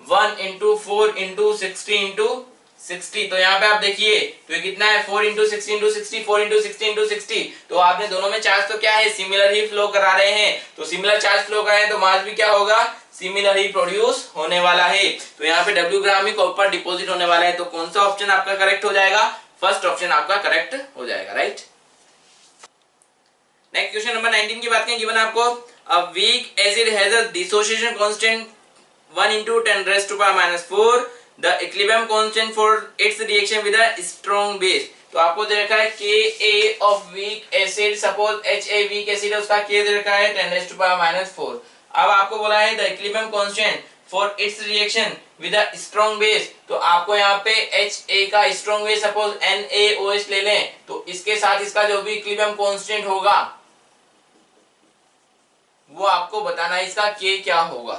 S1: 1 इंटू 4 इंटू 60 इंटू 60, तो यहाँ पे आप देखिए तो ये कितना है 4 इंटू 60 इंटू 60, 4 इंटू 60 इंटू 60। तो आपने दोनों में चार्ज तो क्या है सिमिलर ही फ्लो करा रहे हैं, तो सिमिलर चार्ज फ्लो कराए तो मास भी क्या होगा सिमिलर ही प्रोड्यूस होने वाला है। तो यहाँ पे W ग्राम ही कॉपर डिपॉजिट होने वाला है। तो कौन सा ऑप्शन आपका करेक्ट हो जाएगा, फर्स्ट ऑप्शन आपका करेक्ट हो जाएगा, राइट। नेक्स्ट क्वेश्चन नंबर 19 की बात करें, गिवन आपको a weak acid has a dissociation constant 1 into 10 raised to power minus 4, the equilibrium constant for its reaction with a strong base। तो आपको दे रखा है Ka of weak acid, suppose Ha weak acid है उसका K दे रखा है 10 raised to power minus 4। अब आपको बोला है the equilibrium constant for its reaction with a strong base, तो आपको यहाँ पे Ha का strong base सपोज NaOH ले लें तो इसके साथ इसका जो भी equilibrium constant होगा वो आपको बताना है इसका K क्या होगा,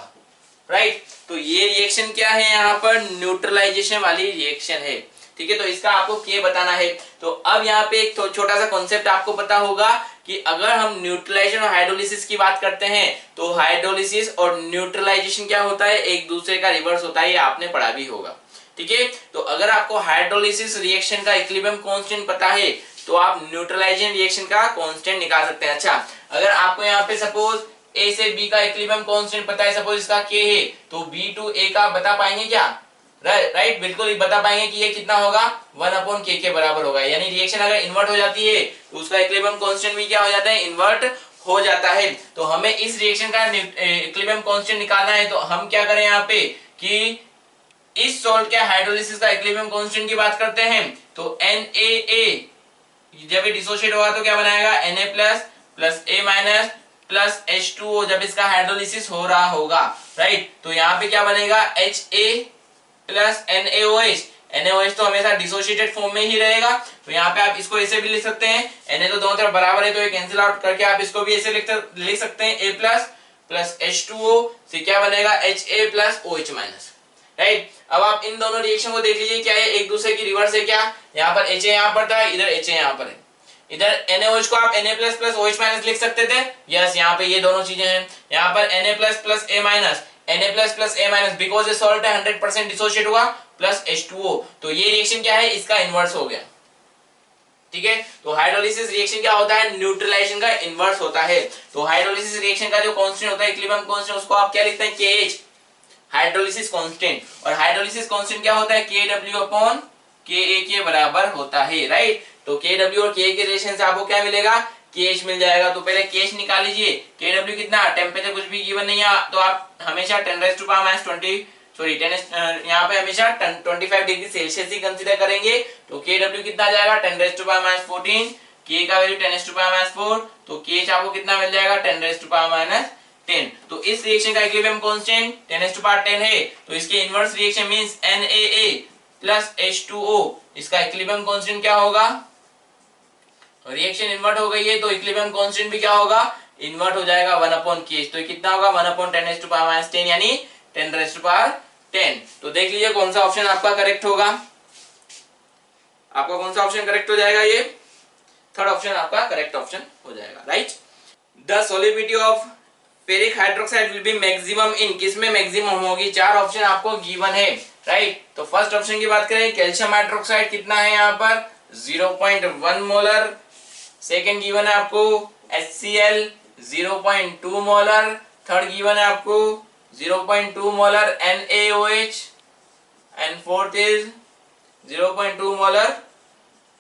S1: राइट। तो ये रिएक्शन क्या है, यहाँ पर न्यूट्रलाइजेशन वाली रिएक्शन है, ठीक है। तो इसका आपको K बताना है। तो अब यहाँ पे एक छोटा सा कॉन्सेप्ट आपको पता होगा कि अगर हम न्यूट्रलाइजेशन और हाइड्रोलिसिस की बात करते हैं तो हाइड्रोलिसिस और न्यूट्रलाइजेशन क्या होता है, एक दूसरे का रिवर्स होता है, ये आपने पढ़ा भी होगा, ठीक है। तो अगर आपको हाइड्रोलिसिस रिएक्शन का इक्विलिब्रियम कांस्टेंट पता है तो आप न्यूट्रलाइजेशन रिएक्शन का कांस्टेंट निकाल सकते हैं। अच्छा, अगर आपको यहाँ पे सपोज A से B का इक्विलिब्रियम कांस्टेंट पता है, सपोज इसका K है, तो B to A का बता पाएंगे क्या, राइट, बिल्कुल बता पाएंगे कि ये कितना होगा 1/K के बराबर होगा। यानी रिएक्शन अगर इन्वर्ट हो जाती है तो उसका इक्विलिब्रियम कांस्टेंट भी क्या हो जाता है, इन्वर्ट हो जाता है। तो हमें इस रिएक्शन का इक्विलिब्रियम कांस्टेंट निकालना है, तो हम क्या करें यहाँ पे कि इस सॉल्ट के हाइड्रोलिसिस का इक्विलिब्रियम कांस्टेंट की बात करते हैं तो NaA जब ये डिसोशिएट होगा तो क्या बनाएगा Na+ plus A- plus H2O जब इसका हाइड्रोलिसिस हो रहा होगा, राइट। तो यहाँ पे क्या बनेगा Ha प्लस NaOH तो हमेशा डिसोशिएटेड फॉर्म में ही रहेगा। तो यहाँ पे आप इसको ऐसे भी लिख सकते हैं, Na तो दोनों तरफ बराबर है तो ये कैंसिल आउट करके आप इसको भी ऐसे लिख सकते हैं A+ प्लस H2O से क्या बनेगा Ha plus OH minus, right. अब आप इन दोनों रिएक्शन को देख लीजिए, क्या है एक दूसरे की रिवर्स है क्या, यहाँ पर Ha यहाँ पर था, इधर Ha यहाँ पर है, इधर NaOH को आप Na+ प्लस OH माइनस लिख सकते थे, यस यहाँ पे ये दोनों चीजें हैं। यहाँ पर Na+ plus A minus, Na+ plus A minus because ये सॉल्ट है 100% डिसोशिएट हुआ प्लस H2O, तो ये रिएक्शन क्या है इसका इनवर्स हो गया, ठीक है। तो हाइड्रोलिसिस रिएक्शन क्या होता है, न्यूट्रलाइजेशन का इनवर्स होता है। तो हाइड्रोलिसिस रिएक्शन का जो कांस्टेंट होता है इक्विलिब्रियम कांस्टेंट उसको आप क्या लिखते हैं KH, हाइड्रोलिसिस कांस्टेंट, और हाइड्रोलिसिस कांस्टेंट क्या होता है, Kw अपॉन Ka के बराबर होता है, राइट। तो Kw और Ka के रिलेशन से आपको क्या मिलेगा, KH मिल जाएगा। तो पहले KH निकाल लीजिए। Kw कितना, टेम्परेचर कुछ भी गिवन नहीं है तो आप हमेशा 10⁻20 सॉरी 10 यहाँ पे हमेशा 25 डिग्री सेल्सियस ही कंसीडर करेंगे। तो Kw कितना आ जाएगा 10⁻14, K का वैल्यू 10⁻4, तो KH आपको कितना मिल जाएगा 10⁻10। तो इस रिएक्शन का इक्विलिब्रियम कांस्टेंट 10⁻10 है, तो इसके inverse reaction means NaA plus H2O, इसका इक्विलिब्रियम कांस्टेंट क्या होगा, रिएक्शन इन्वर्ट हो गई है तो इक्विलिब्रियम कांस्टेंट भी क्या होगा, इन्वर्ट हो जाएगा 1/KH। तो ये कितना होगा 1/10⁻10 यानी 10⁻10। तो देख लीजिए कौन सा ऑप्शन आपका करेक्ट होगा, आपका कौन सा ऑप्शन करेक्ट हो जाएगा, ये थर्ड ऑप्शन आपका करेक्ट ऑप्शन हो जाएगा, right. The solubility of ferric hydroxide will be maximum in, किसमें मैक्सिमम होगी, चार ऑप्शन आपको गिवन है, राइट। तो फर्स्ट ऑप्शन की बात करें, कैल्शियम हाइड्रोक्साइड कितना है यहाँ पर 0.1 मोलर, सेकेंड गिवन है आपको HCl 0.2 मोलर, थर्ड गिवन है आपको 0.2 molar NaOH, and fourth is 0.2 molar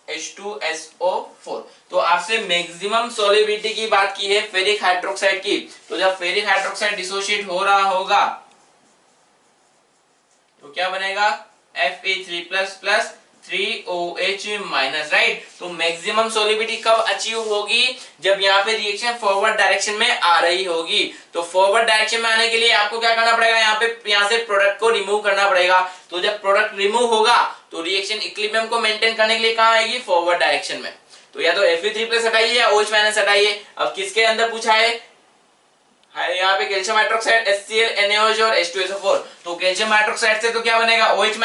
S1: H2SO4। तो आपसे मैक्सिमम सॉल्युबिलिटी की बात की है फेरिक हाइड्रोक्साइड की। तो जब फेरिक हाइड्रोक्साइड डिसोशिएट हो रहा होगा तो क्या बनेगा Fe3++ 3OH-, राइट। तो मैक्सिमम सॉल्युबिलिटी कब अचीव होगी, जब यहाँ पे रिएक्शन फॉरवर्ड डायरेक्शन में आ रही होगी। तो फॉरवर्ड डायरेक्शन में आने के लिए आपको क्या करना पड़ेगा, यहाँ से प्रोडक्ट को रिमूव करना पड़ेगा। तो जब प्रोडक्ट रिमूव होगा तो रिएक्शन इक्विलिब्रियम को मेंटेन करने के लिए कहाँ आएगी, फॉरवर्ड डायरेक्शन में। तो या तो Fe3+ हटाइए या OH- हटाइए। अब किसके अंदर पूछा है, यहाँ पे कैल्शियम हाइड्रोक्साइड HCl NaOH और H2SO4। तो कैल्शियम हाइड्रोक्साइड से तो क्या बनेगा OH-,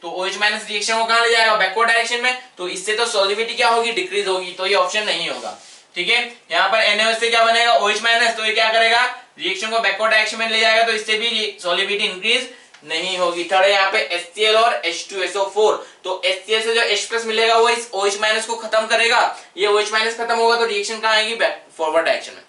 S1: तो OH- रिएक्शन को कहां ले जाएगा, बैकवर्ड डायरेक्शन में। तो इससे तो सॉल्युबिलिटी क्या होगी, डिक्रीज होगी। तो ये ऑप्शन नहीं होगा, ठीक है। यहाँ पर NaOH से क्या बनेगा OH-, तो ये क्या करेगा, रिएक्शन को बैकवर्ड डायरेक्शन में ले जाएगा, तो इससे भी सॉल्युबिलिटी इंक्रीज नहीं होगी। थर्ड है यहाँ पे HCl और H2SO4। तो HCl से जो H+ मिलेगा वो इस OH- को खत्म करेगा, ये OH- खत्म होगा तो रिएक्शन कहां आएगी, फॉरवर्ड डायरेक्शन में।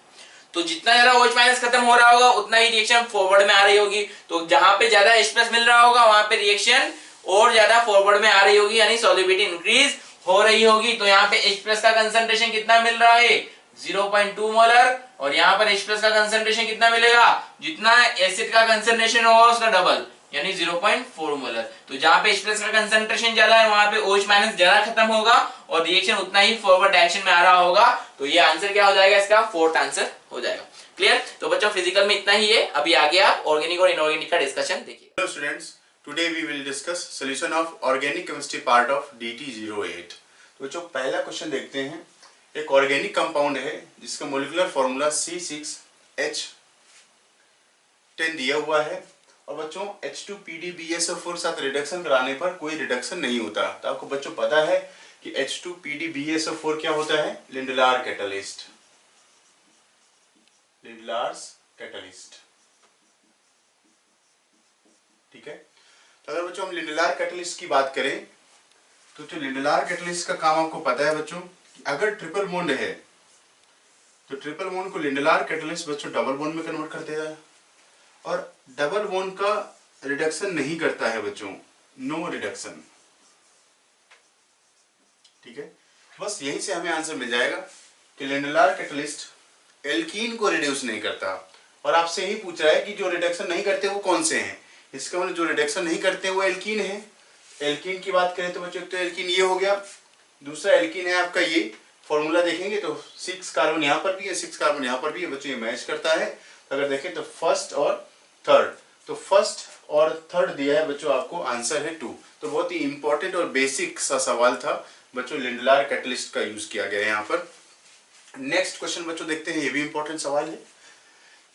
S1: तो जितना ज्यादा OH- खत्म हो रहा होगा उतना ही रिएक्शन फॉरवर्ड में आ रही होगी। तो जहां पे ज्यादा H+ मिल रहा होगा वहां पे रिएक्शन और ज्यादा फॉरवर्ड में आ रही होगी, यानी सॉल्युबिलिटी इंक्रीज हो रही होगी। तो यहाँ पे H+ का कंसंट्रेशन कितना मिल रहा है 0.2 मोलर, और यहाँ पर H+ का कंसंट्रेशन कितना मिलेगा, जितना एसिड का कंसंट्रेशन होगा उसका डबल यानी 0.4 मोलर। तो जहां पे H+ का कंसंट्रेशन ज्यादा है वहां पे OH- ज्यादा खत्म होगा और रिएक्शन उतना ही फॉरवर्ड डायरेक्शन में आ रहा होगा। तो ये आंसर क्या हो जाएगा, इसका फोर्थ आंसर हो जाएगा। क्लियर। तो बच्चों फिजिकल में इतना ही है। अभी आगे आप ऑर्गेनिक और इनऑर्गेनिक का डिस्कशन देखिए।
S2: Hello students, today we will discuss solution of organic chemistry part of DT08। तो बच्चों पहला क्वेश्चन देखते हैं। एक ऑर्गेनिक कंपाउंड है जिसका मोलिकुलर फॉर्मूला C6H10 दिया हुआ है, और बच्चों H2PDBSO4 साथ रिडक्शन कराने पर कोई रिडक्शन नहीं होता। तो आपको बच्चों पता है कि H2PDBSO4 क्या होता है, लिंडलार कैटलिस्ट, लिंडलार्स कैटलिस्ट, ठीक है। तो अगर बच्चों हम लिंडलार कैटलिस्ट की बात करें तो जो लिंडलार कैटलिस्ट का काम आपको पता है बच्चों, अगर ट्रिपल बॉन्ड है तो ट्रिपल बॉन्ड को लिंडलार कैटलिस्ट बच्चों डबल बॉन्ड में कन्वर्ट कर देता है, और डबल बॉन्ड का रिडक्शन नहीं करता है बच्चों, नो रिडक्शन, ठीक है। बस यहीं से हमें आंसर मिल जाएगा कि लिंडलार कैटलिस्ट एल्कीन को रिड्यूस नहीं करता। और आपसे यही पूछ रहा है कि जो रिडक्शन नहीं करते वो कौन से हैं, इसका मतलब जो रिडक्शन नहीं करते वो एल्कीन है। एल्कीन की बात करें तो बच्चों तो एल्कीन ये हो गया, दूसरा एल्कीन है आपका ये, फॉर्मूला देखेंगे तो 6 कार्बन यहाँ पर भी है, 6 कार्बन यहाँ पर भी है बच्चों, ये मैच करता है। तो अगर देखें तो फर्स्ट और थर्ड, तो फर्स्ट और थर्ड दिया है बच्चों, आपको आंसर है 2। तो बहुत ही इंपॉर्टेंट और बेसिक सा सवाल था बच्चों, लिंडलार कैटलिस्ट का यूज किया गया है यहाँ पर। नेक्स्ट क्वेश्चन बच्चों देखते हैं, ये भी इंपॉर्टेंट सवाल है।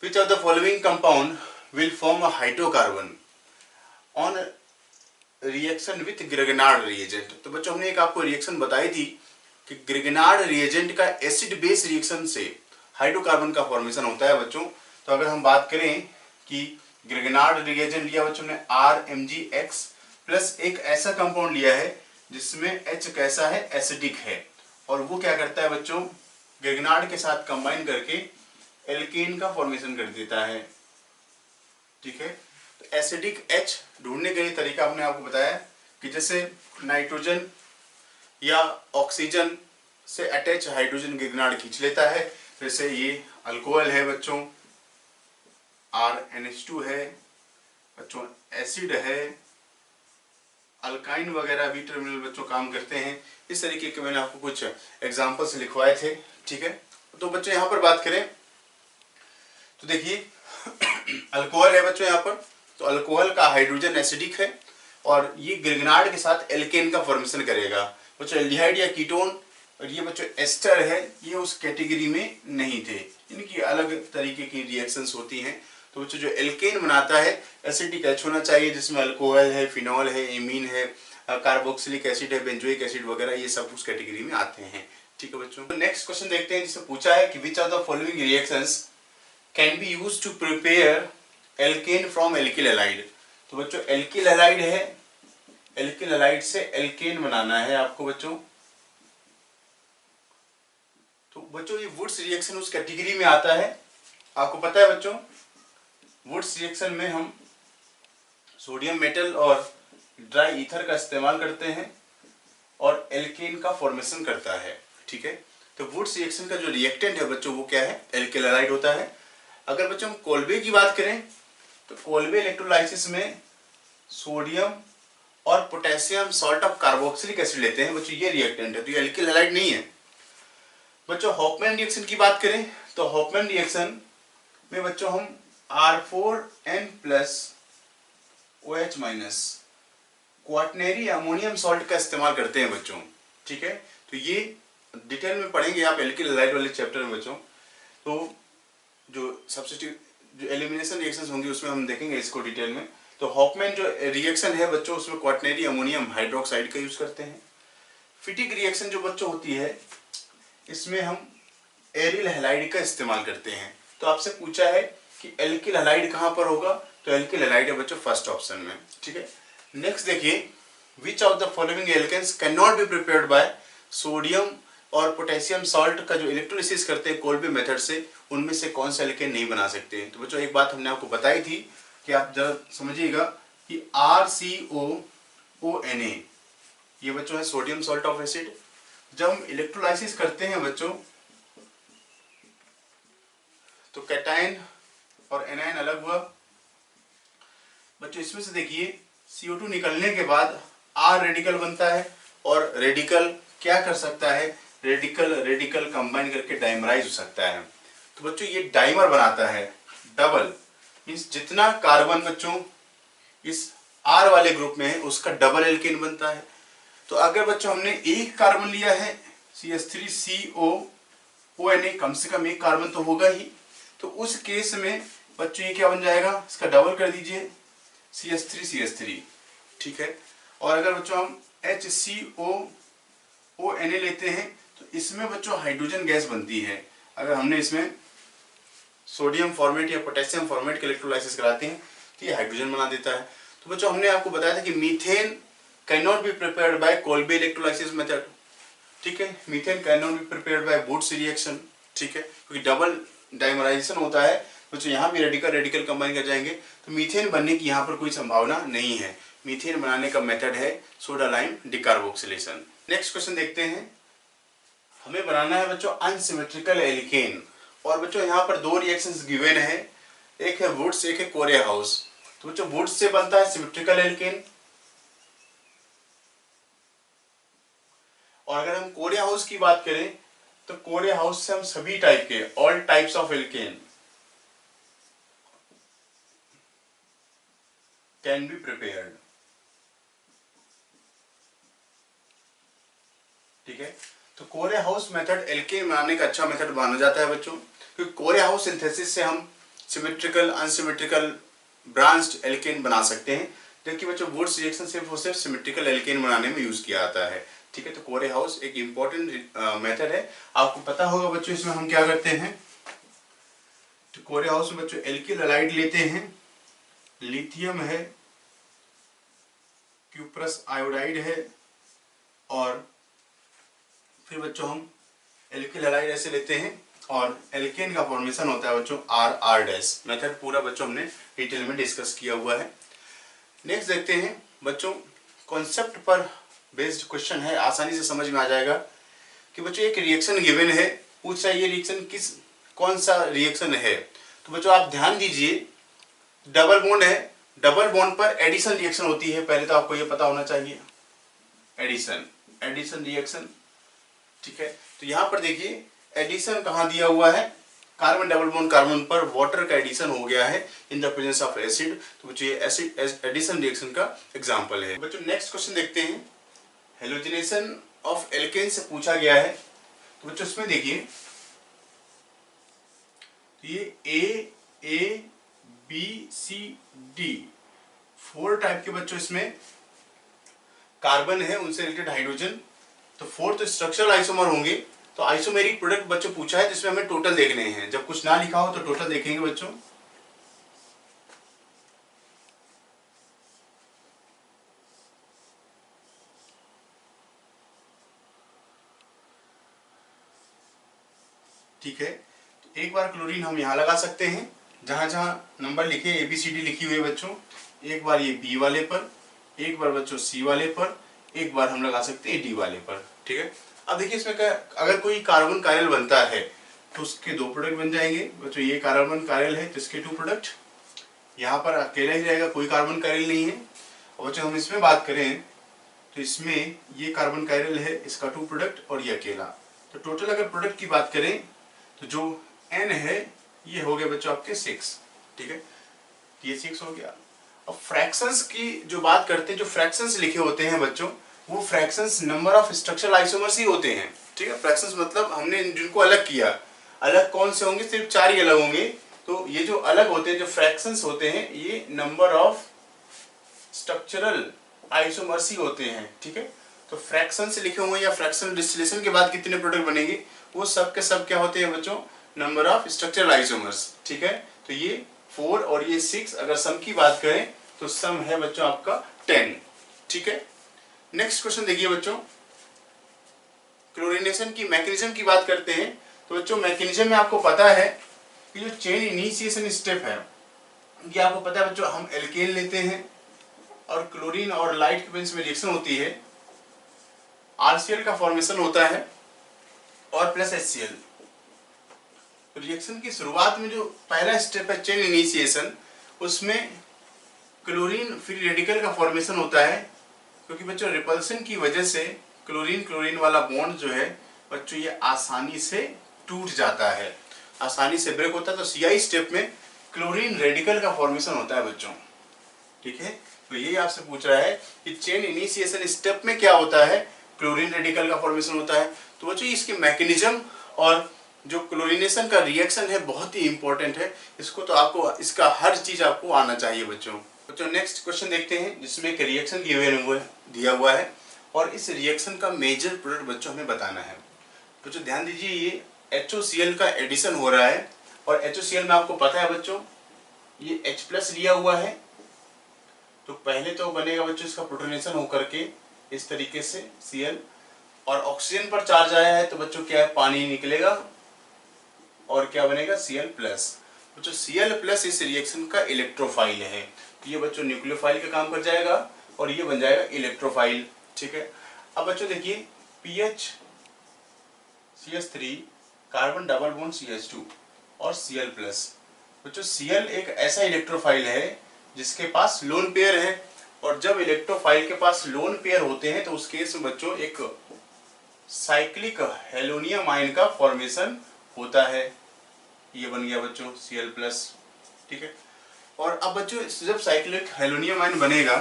S2: विच of the following compound will form a hydrocarbon on reaction with Grignard reagent. तो बच्चों हमने एक आपको रिएक्शन बताई थी कि ग्रेगनार्ड रिएजेंट का एसिड बेस रिएक्शन से हाइड्रोकार्बन का फॉर्मेशन होता है बच्चों। तो अगर हम बात करें कि ग्रेगनार्ड रिएजेंट लिया बच्चों ने RMgX प्लस एक ऐसा कंपाउंड लिया है जिसमें H कैसा है, एसिडिक है, और वो क्या करता है बच्चों, ग्रेगनार्ड के साथ कंबाइन करके एल्केन का फॉर्मेशन कर देता है, ठीक है। तो एसिडिक H ढूंढने के लिए तरीका हमने आपको बताया कि जैसे नाइट्रोजन या ऑक्सीजन से अटैच हाइड्रोजन गिरनार्ड खींच लेता है, जैसे ये अल्कोहल है बच्चों, RNH2 है बच्चों, एसिड है, अल्काइन वगैरह भी टर्मिनल बच्चों काम करते हैं। इस तरीके के मैंने आपको कुछ एग्जांपल्स लिखवाए थे, ठीक है। तो बच्चों यहाँ पर बात करें तो देखिए अल्कोहल है बच्चों यहाँ पर, तो अल्कोहल का हाइड्रोजन एसिडिक है और ये गिरगनार्ड के साथ एल्केन का फॉर्मेशन करेगा बच्चों। एल्डिहाइड या कीटोन और ये बच्चों एस्टर है, ये उस कैटेगरी में नहीं थे, इनकी अलग तरीके की रिएक्शंस होती हैं। तो बच्चों जो एल्केन बनाता है एसिडिक H होना चाहिए, जिसमें अल्कोहल है, फिनॉल है, एमीन है, कार्बोक्सिलिक एसिड है, बेंजोइक एसिड वगैरह, ये सब उस कैटेगरी में आते हैं, ठीक है बच्चों। तो नेक्स्ट क्वेश्चन देखते हैं, जिससे पूछा है कि which are the following reactions can be used to prepare alkane from alkyl halide. तो बच्चों एल्किल हैलाइड है, एल्किल हैलाइड से एल्केन बनाना है आपको बच्चों। तो बच्चों ये वुड्स रिएक्शन उस कैटेगरी में आता है। आपको पता है बच्चों वुड्स रिएक्शन में हम सोडियम मेटल और ड्राई ईथर का इस्तेमाल करते हैं और एल्केन का फॉर्मेशन करता है, ठीक है। तो वुड्स रिएक्शन का जो रिएक्टेंट है बच्चों वो क्या है, एल्किल हैलाइड होता है। अगर बच्चों हम कोल्बे की बात करें तो कोल्बे इलेक्ट्रोलाइसिस में सोडियम और potassium salt of carboxylic acid लेते हैं बच्चों, ये रिएक्टेंट है, तो ये एल्किल हैलाइड नहीं है बच्चों। हॉफमैन रिएक्शन की बात करें तो हॉफमैन रिएक्शन में बच्चों हम R4N plus OH minus quaternary ammonium salt का इस्तेमाल करते हैं बच्चों, ठीक है। तो ये डिटेल में पढ़ेंगे आप एल्किल हैलाइड वाले चैप्टर में बच्चों। तो जो सब्स्टिट्यूट जो एलिमिनेशन रिएक्शंस होंगी उसमें हम देखेंगे इसको डिटेल में। तो हॉफमैन जो रिएक्शन है बच्चों उसमें क्वाटरनरी अमोनियम हाइड्रोक्साइड का यूज करते हैं। फिटिक रिएक्शन जो बच्चों होती है इसमें हम एरिल हैलाइड का इस्तेमाल करते हैं। तो आपसे पूछा है कि एल्किल हैलाइड कहाँ पर होगा, तो एल्किल हैलाइड है बच्चों फर्स्ट ऑप्शन में, ठीक है। नेक्स्ट देखिए which of the following alkanes can not be prepared by sodium और पोटेशियम सॉल्ट का जो इलेक्ट्रोलिसिस करते हैं कोल्बे मेथड से, उनमें से कौन सा एल्केन नहीं बना सकते हैं। तो बच्चों एक बात हमने आपको बताई थी कि आप जरा समझिएगा कि RCOONA ये बच्चों है सोडियम सॉल्ट ऑफ एसिड। जब हम इलेक्ट्रोलाइसिस करते हैं बच्चों तो कैटायन और एनायन अलग हुआ बच्चों। इसमें से देखिए CO2 निकलने के बाद R रेडिकल बनता है और रेडिकल क्या कर सकता है, रेडिकल रेडिकल कंबाइन करके डाइमराइज हो सकता है। तो बच्चों ये डाइमर बनाता है, डबल मीन्स जितना कार्बन बच्चों इस R वाले ग्रुप में है उसका डबल एल्केन बनता है। तो अगर बच्चों हमने एक कार्बन लिया है CH3COONA, कम से कम एक कार्बन तो होगा ही, तो उस केस में बच्चों ये क्या बन जाएगा, इसका डबल कर दीजिए CH3CH3, ठीक है। और अगर बच्चों हम HCOONA लेते हैं तो इसमें बच्चों हाइड्रोजन गैस बनती है। अगर हमने इसमें सोडियम फॉर्मेट या पोटेशियम फॉर्मेट के इलेक्ट्रोलाइसिस कराते हैं तो ये हाइड्रोजन बना देता है। तो बच्चों हमने आपको बताया था कि methane can not be prepared bye Kolbe electrolysis method, ठीक है। Methane can not be prepared bye Wurtz reaction, ठीक है, क्योंकि डबल डाइमराइजेशन होता है बच्चों, यहाँ भी रेडिकल रेडिकल कंबाइन कर जाएंगे तो मीथेन बनने की यहाँ पर कोई संभावना नहीं है। मीथेन बनाने का मेथड है soda lime decarboxylation. Next question देखते हैं, हमें बनाना है बच्चों अनसिमेट्रिकल एल्केन और बच्चों यहाँ पर दो रिएक्शंस गिवन है, एक है वुड्स एक है कोरिया हाउस। तो बच्चों वुड्स से बनता है सिमेट्रिकल एल्केन और अगर हम कोरिया हाउस की बात करें तो कोरिया हाउस से हम सभी टाइप के all types of alkene can be prepared, ठीक है। तो कोरिया हाउस मेथड एल्केन बनाने का अच्छा मेथड माना जाता है बच्चों, क्योंकि कोरिया हाउस सिंथेसिस से हम सिमेट्रिकल अनसिमेट्रिकल ब्रांच्ड एल्केन बना सकते हैं, जबकि बच्चों वुड्स रिएक्शन सिर्फ और सिर्फ सिमेट्रिकल एल्केन बनाने में यूज किया जाता है, ठीक है। तो कोरिया हाउस एक इंपॉर्टेंट मेथड है, आपको पता होगा बच्चों इसमें हम क्या करते हैं। तो कोरिया हाउस में बच्चों एल्किल हैलाइड लेते हैं, लिथियम है, क्यूप्रस आयोडाइड है और फिर बच्चों हम एल्किल हैलाइड ऐसे लेते हैं और एल्केन का फॉर्मेशन होता है बच्चों R R डैश। मेथड पूरा बच्चों हमने डिटेल में डिस्कस किया हुआ है। नेक्स्ट देखते हैं बच्चों, कॉन्सेप्ट पर बेस्ड क्वेश्चन है, आसानी से समझ में आ जाएगा कि बच्चों एक रिएक्शन गिवन है, पूछ रहा है ये रिएक्शन कौन सा रिएक्शन है। तो बच्चों आप ध्यान दीजिए, डबल बॉन्ड है, डबल बॉन्ड पर एडिशन रिएक्शन होती है, पहले तो आपको ये पता होना चाहिए, एडिशन रिएक्शन, ठीक है। तो यहाँ पर देखिए एडिशन कहाँ दिया हुआ है, कार्बन डबल बॉन्ड कार्बन पर वाटर का एडिशन हो गया है in the presence of acid. तो बच्चों ये एसिड एडिशन रिएक्शन का एग्जांपल है। बच्चों नेक्स्ट क्वेश्चन देखते हैं, हेलोजिनेशन ऑफ एल्केन से पूछा गया है। तो बच्चों इसमें देखिए ये A B C D 4 type के बच्चों इसमें कार्बन है, उनसे रिलेटेड हाइड्रोजन, तो 4 तो स्ट्रक्चरल आइसोमर होंगे। तो आइसोमेरिक प्रोडक्ट बच्चों पूछा है, जिसमें हमें टोटल देखने हैं, जब कुछ ना लिखा हो तो टोटल देखेंगे बच्चों। ठीक है, तो एक बार क्लोरीन हम यहाँ लगा सकते हैं, जहां जहां नंबर लिखे ABCD लिखी हुई है बच्चों, एक बार ये B वाले पर, एक बार बच्चों C वाले पर, एक बार हम लगा सकते हैं D वाले पर, ठीक है। अब देखिए इसमें क्या, अगर कोई कार्बन कायरल बनता है तो उसके 2 प्रोडक्ट बन जाएंगे बच्चों। ये कार्बन कायरल है तो इसके 2 प्रोडक्ट, यहाँ पर अकेला ही रहेगा, कोई कार्बन कायरल नहीं है। और बच्चों हम इसमें बात करें तो इसमें ये कार्बन कायरल है, इसका 2 प्रोडक्ट और ये अकेला। तो टोटल अगर प्रोडक्ट की बात करें तो जो N है ये हो गया बच्चों आपके 6, ठीक है, ये 6 हो गया। अब फ्रैक्शंस की जो बात करते हैं, जो फ्रैक्शंस लिखे होते हैं बच्चों, वो fractions number of structural isomers ही होते हैं, ठीक है। फ्रैक्शंस मतलब हमने जिनको अलग किया, अलग कौन से होंगे, सिर्फ 4 ही अलग होंगे। तो ये जो अलग होते हैं, जो फ्रैक्शंस होते हैं, ये नंबर ऑफ स्ट्रक्चरल आइसोमर्स ही होते हैं, ठीक है। तो फ्रैक्शन से लिखे हुए या फ्रैक्शनल डिस्टिलेशन के बाद कितने प्रोडक्ट बनेंगे, वो सब के सब क्या होते हैं बच्चों, नंबर ऑफ स्ट्रक्चरल आइसोमर्स, ठीक है। तो ये 4 और ये 6, अगर सम की बात करें तो सम है बच्चों आपका 10, ठीक है। नेक्स्ट क्वेश्चन देखिए बच्चों, क्लोरीनेशन की मैकेनिज्म की बात करते हैं। तो बच्चों मैकेनिज्म में आपको पता है कि जो चेन इनिशिएशन स्टेप है, ये आपको पता है बच्चों, हम एल्केन लेते हैं और क्लोरीन और लाइट के प्रेजेंस में रिएक्शन होती है, RCl का फॉर्मेशन होता है और प्लस HCl। रिएक्शन की शुरुआत में जो पहला स्टेप है चेन इनिशिएशन, उसमें क्लोरीन फ्री रेडिकल का फॉर्मेशन होता है, क्योंकि बच्चों रिपल्सन की वजह से क्लोरीन क्लोरीन वाला बॉन्ड जो है बच्चों ये आसानी से टूट जाता है, आसानी से ब्रेक होता है। तो CI स्टेप में क्लोरीन रेडिकल का फॉर्मेशन होता है बच्चों, ठीक है। तो यही आपसे पूछ रहा है कि चेन इनिशिएशन स्टेप में क्या होता है, क्लोरीन रेडिकल का फॉर्मेशन होता है। तो बच्चों इसके मैकेनिज्म और जो क्लोरीनेशन का रिएक्शन है बहुत ही इंपॉर्टेंट है, इसको तो आपको, इसका हर चीज आपको आना चाहिए बच्चों। नेक्स्ट क्वेश्चन देखते हैं, जिसमें एक रिएक्शन दिया हुआ है और इस रिएक्शन का मेजर प्रोडक्ट बच्चों हमें बताना है। बच्चों ध्यान दीजिए, ये HOCl का एडिशन हो रहा है और HOCl में आपको पता है बच्चों ये H+ लिया हुआ है। तो पहले तो बनेगा बच्चों इसका प्रोटोनेशन होकर के इस तरीके से Cl, और ऑक्सीजन पर चार्ज आया है तो बच्चों क्या है, पानी निकलेगा और क्या बनेगा Cl+। बच्चों Cl+ इस रिएक्शन का इलेक्ट्रोफाइल है, तो ये बच्चों न्यूक्लियोफाइल का काम कर जाएगा और ये बन जाएगा इलेक्ट्रोफाइल, ठीक है। अब बच्चों देखिए PH CH3 carbon double bond CH2 और Cl+। बच्चों Cl एक ऐसा इलेक्ट्रोफाइल है जिसके पास लोन पेयर है, और जब इलेक्ट्रोफाइल के पास लोन पेयर होते हैं तो उस केस में बच्चों एक साइक्लिक हेलोनियम आयन का फॉर्मेशन होता है। ये बन गया बच्चों Cl+, ठीक है। और अब बच्चों जब साइक्लिक हेलोनियम आयन बनेगा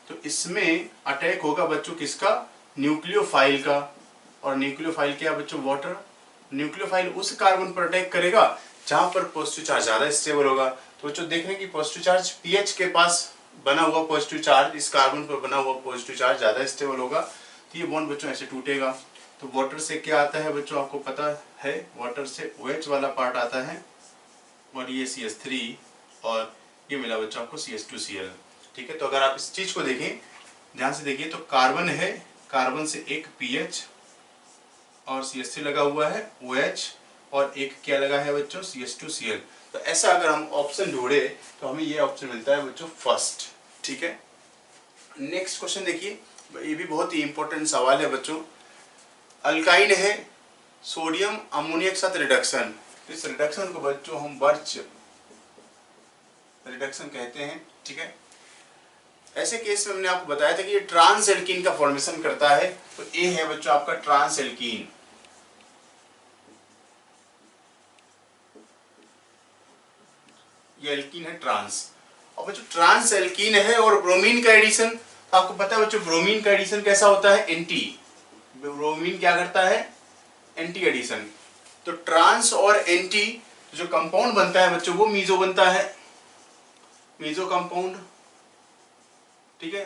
S2: तो इसमें अटैक होगा बच्चों किसका, न्यूक्लियोफाइल का। और न्यूक्लियोफाइल क्या बच्चों, वाटर। न्यूक्लियोफाइल उस कार्बन पर अटैक करेगा जहां पर पॉजिटिव चार्ज ज्यादा स्टेबल होगा। तो बच्चों देख रहे हैं कि पॉजिटिव चार्ज पीएच के पास बना हुआ पॉजिटिव चार्ज, इस कार्बन पर बना हुआ पॉजिटिव चार्ज ज्यादा स्टेबल होगा, तो ये बॉन्ड बच्चों ऐसे टूटेगा। तो वाटर से क्या आता है बच्चों, आपको पता है, वाटर से OH वाला पार्ट आता है और ये CH3 और ये मिला बच्चों आपको CH2Cl, ठीक है। तो अगर आप इस चीज को देखें, ध्यान से देखिए, तो कार्बन है, कार्बन से एक PH और CH3 लगा हुआ है OH, और एक क्या लगा है बच्चों CH2Cl। तो ऐसा अगर हम ऑप्शन ढूंढे तो हमें ये ऑप्शन मिलता है बच्चों फर्स्ट। ठीक है, नेक्स्ट क्वेश्चन देखिए, ये भी बहुत ही इंपॉर्टेंट सवाल है बच्चों। अल्काइन है, सोडियम अमोनिया के साथ रिडक्शन, इस रिडक्शन को बच्चों हम बर्च रिडक्शन कहते हैं। ठीक है, ऐसे केस में हमने आपको बताया था कि ये ट्रांस एल्कीन का फॉर्मेशन करता है। तो ए है बच्चों आपका ट्रांस एल्कीन। ये एल्कीन है ट्रांस। और बच्चों ट्रांस एल्कीन है और ब्रोमीन का एडिशन, तो आपको पता है बच्चों ब्रोमीन का एडिशन कैसा होता है, एंटी। ब्रोमीन क्या करता है, एंटी एडिशन। तो ट्रांस और एंटी जो कंपाउंड बनता है बच्चों वो मीजो बनता है, मीजो कंपाउंड। ठीक है,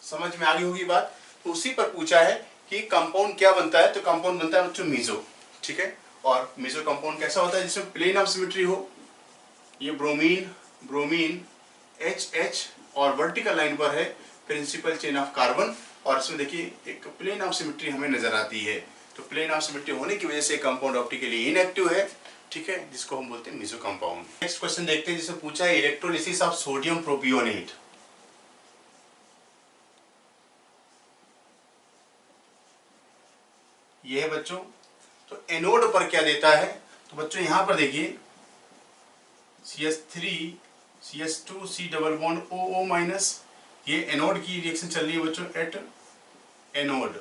S2: समझ में आ गई होगी बात। तो उसी पर पूछा है कि कंपाउंड क्या बनता है, तो कंपाउंड बनता है बच्चों मीजो। ठीक है, और मीजो कंपाउंड कैसा होता है, जिसमें प्लेन ऑफ सिमेट्री हो। ये ब्रोमीन ब्रोमीन HH और वर्टिकल लाइन पर है प्रिंसिपल चेन ऑफ कार्बन, और इसमें देखिए एक प्लेन ऑफ सिमेट्री हमें नजर आती है। तो प्लेन ऑफ सिमेट्री होने की वजह से कंपाउंड ऑप्टिकली इनएक्टिव है। ठीक है, जिसको हम बोलते हैं मीजो कंपाउंड। नेक्स्ट क्वेश्चन देखते हैं, जिसमें पूछा है इलेक्ट्रोलिसिस ऑफ सोडियम प्रोपियोनेट। ये है बच्चों, तो एनोड पर क्या देता है, तो बच्चों यहां पर देखिए CH3 CH2 C double bond OO minus, ये एनोड की रिएक्शन चल रही है बच्चों एट एनोड,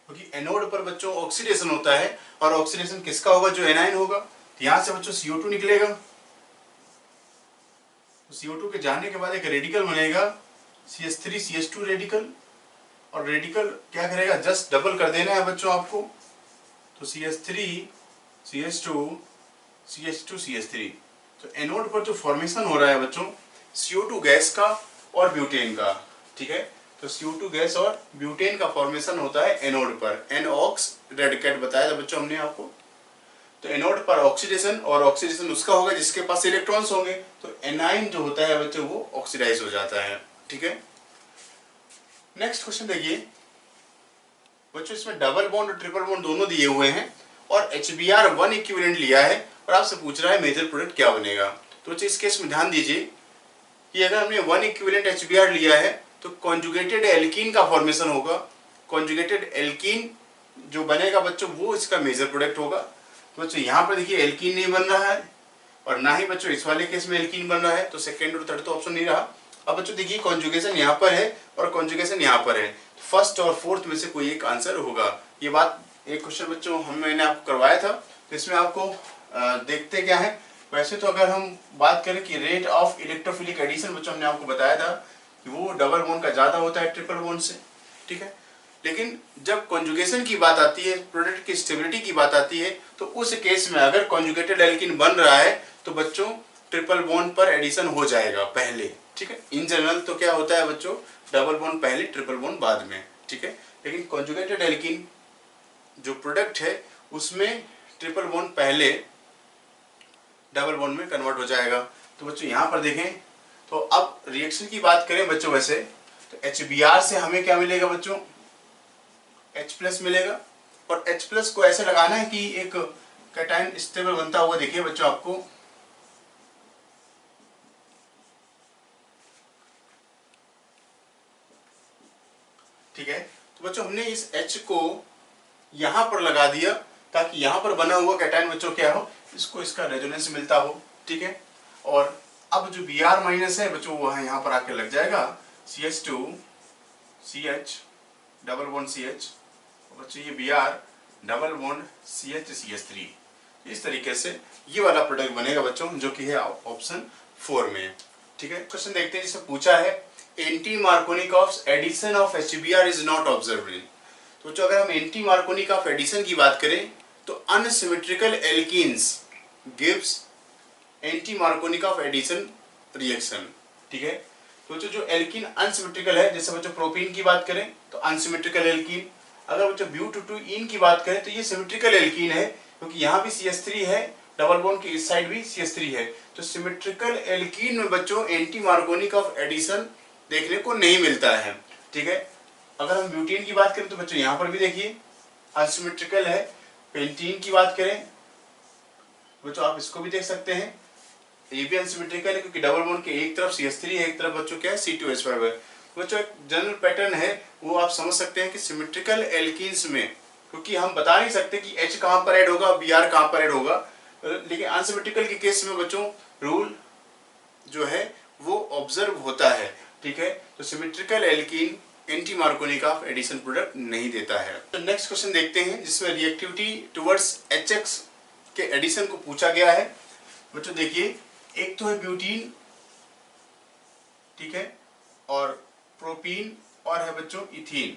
S2: क्योंकि एनोड पर बच्चों ऑक्सीडेशन होता है। और ऑक्सीडेशन किसका होगा, जो एनायन होगा। तो यहां से बच्चों CO2 निकलेगा, तो CO2 के जाने के बाद एक रेडिकल बनेगा CH3 CH2 रेडिकल, और रेडिकल क्या करेगा, जस्ट डबल कर देना है बच्चों आपको। तो CH3 CH2 CH2 CH3, तो एनोड पर जो फॉर्मेशन हो रहा है बच्चों CO2 गैस का और ब्यूटेन का। ठीक है, तो CO2 गैस और ब्यूटेन का फॉर्मेशन होता है एनोड पर। एनऑक्स रेडिकेट बताया था बच्चों हमने आपको। तो एनोड पर ऑक्सीडेशन, और ऑक्सीडेशन उसका होगा जिसके पास इलेक्ट्रॉन्स होंगे। तो एनाइन जो होता है बच्चों वो ऑक्सीडाइज हो जाता है। ठीक है, नेक्स्ट क्वेश्चन देखिए बच्चों, इसमें डबल बॉन्ड और ट्रिपल बॉन्ड दोनों दिए हुए हैं और HBr 1 इक्विवेलेंट लिया है, और आपसे पूछ रहा है मेजर प्रोडक्ट क्या बनेगा। तो बच्चों इस केस में ध्यान दीजिए कि अगर हमने 1 इक्विवेलेंट HBr लिया है तो कॉन्जुगेटेड एल्कीन का फॉर्मेशन होगा। कॉन्जुगेटेड एल्कीन जो बनेगा बच्चों वो इसका मेजर प्रोडक्ट होगा। तो बच्चों यहाँ पर देखिए एल्कीन नहीं बन रहा है, और ना ही बच्चों इस वाले केस में एल्कीन बन रहा है, तो सेकेंड और थर्ड तो ऑप्शन नहीं रहा। अब बच्चों देखिए कॉन्जुगेशन यहाँ पर है और कॉन्जुगेशन यहाँ पर है, फर्स्ट और फोर्थ में से कोई एक आंसर होगा। ये बात एक क्वेश्चन बच्चों मैंने आपको करवाया था, तो इसमें आपको देखते क्या है। वैसे तो अगर हम बात करें कि रेट ऑफ इलेक्ट्रोफिलिक एडिशन बच्चों हमने आपको बताया था कि वो डबल बॉन्ड का ज्यादा होता है ट्रिपल बॉन्ड से। ठीक है, लेकिन जब कॉन्जुगेशन की बात आती है, प्रोडक्ट की स्टेबिलिटी की बात आती है, तो उस केस में अगर कॉन्जुगेटेड एल्कीन बन रहा है तो बच्चों ट्रिपल बॉन्ड पर एडिशन हो जाएगा पहले। ठीक है, इन जनरल तो क्या होता है बच्चों, डबल बॉन्ड पहले ट्रिपल बॉन्ड बाद में। ठीक है, लेकिन कॉन्जुगेटेड एल्कीन जो प्रोडक्ट है उसमें ट्रिपल बॉन्ड पहले डबल बॉन्ड में कन्वर्ट हो जाएगा। तो बच्चों यहाँ पर देखें, तो अब रिएक्शन की बात करें बच्चों, वैसे तो HBr से हमें क्या मिलेगा बच्चों, H+ मिलेगा। और H+ को ऐसे लगाना है कि एक कैटायन स्टेबल बनता हुआ देखिए बच्चों आपको। ठीक है, तो बच्चों हमने इस H को यहां पर लगा दिया ताकि यहां पर बना हुआ कैटायन बच्चों क्या हो, इसको इसका रेजोनेंस मिलता हो। ठीक है, और अब जो Br- है बच्चों वो यहाँ पर आके लग जाएगा CH2 CH double bond CH, बच्चों ये Br double bond CH CH3। इस तरीके से ये वाला प्रोडक्ट बनेगा बच्चों, जो कि है ऑप्शन 4 में। ठीक है, क्वेश्चन देखते हैं जिसमें पूछा है anti Markovnikov addition of HBr is not observed. तो बच्चों अगर हम एंटी मार्कोनिकॉफ एडिशन की बात करें तो unsymmetrical alkenes gives anti Markovnikov addition reaction. ठीक है, तो जो एल्कीन अनसिमेट्रिकल है, जैसे बच्चों प्रोपीन की बात करें तो अनसिमेट्रिकल एल्कीन, अगर बच्चों ब्यूटेन की बात करें तो ये सिमेट्रिकल एल्कीन है, क्योंकि यहाँ भी CH3 है, डबल बॉन्ड की इस साइड भी CH3 है। तो सिमेट्रिकल एल्कीन में बच्चों एंटी मार्कोनिकॉफ एडिशन देखने को नहीं मिलता है। ठीक है, अगर हम ब्यूटेन की बात करें तो बच्चों यहाँ पर भी देखिए अनसिमेट्रिकल है। पेंटीन की बात करें बच्चों आप इसको भी देख सकते हैं, ये भी अनसिमेट्रिकल है क्योंकि डबल बॉन्ड के एक तरफ CH3 है, एक तरफ बच्चों क्या है C2H5 है। बच्चों एक जनरल पैटर्न है वो आप समझ सकते हैं कि सिमेट्रिकल एल्कीन्स में, क्योंकि हम बता नहीं सकते कि H कहाँ पर ऐड होगा, Br कहाँ पर ऐड होगा, लेकिन अनसिमेट्रिकल के केस में बच्चों रूल जो है वो ऑब्जर्व होता है, ठीक है। तो सिमेट्रिकल एल्कीन एंटी मार्कोनी का एडिशन प्रोडक्ट नहीं देता है। तो नेक्स्ट क्वेश्चन देखते हैं जिसमें रिएक्टिविटी टुवर्ड्स HX के एडिशन को पूछा गया है। बच्चों देखिए, एक तो है ब्यूटीन, ठीक है, और प्रोपीन, और है बच्चों इथीन।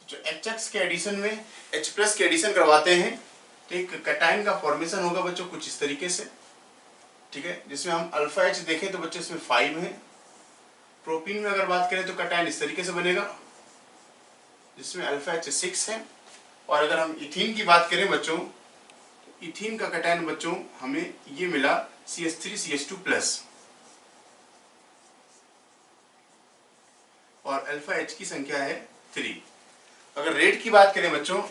S2: जो HX के एडिशन में H+ के एडिशन करवाते हैं तो एक कैटायन का फॉर्मेशन होगा बच्चों कुछ इस तरीके से, ठीक है, जिसमें हम अल्फा H देखें तो बच्चों इसमें 5 है। प्रोपीन में अगर बात करें तो कैटायन इस तरीके से बनेगा जिसमें अल्फा H 6 है। और अगर हम इथीन की बात करें बच्चों, तो इथीन का कैटायन बच्चों हमें ये मिला CH3CH2+, और अल्फा H की संख्या है 3। अगर रेट की बात करें बच्चों,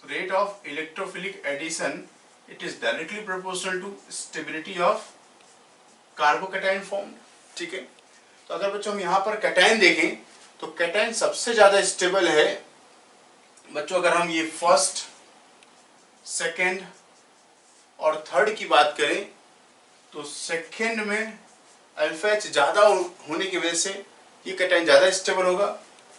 S2: rate of electrophilic addition it is directly proportional to stability of carbocation form, ठीक है। तो अगर बच्चों हम यहाँ पर कैटायन देखें तो कैटायन सबसे ज्यादा स्टेबल है बच्चों। अगर हम ये फर्स्ट, सेकंड और थर्ड की बात करें तो सेकंड में अल्फा H ज्यादा होने की वजह से ये कैटायन ज्यादा स्टेबल होगा।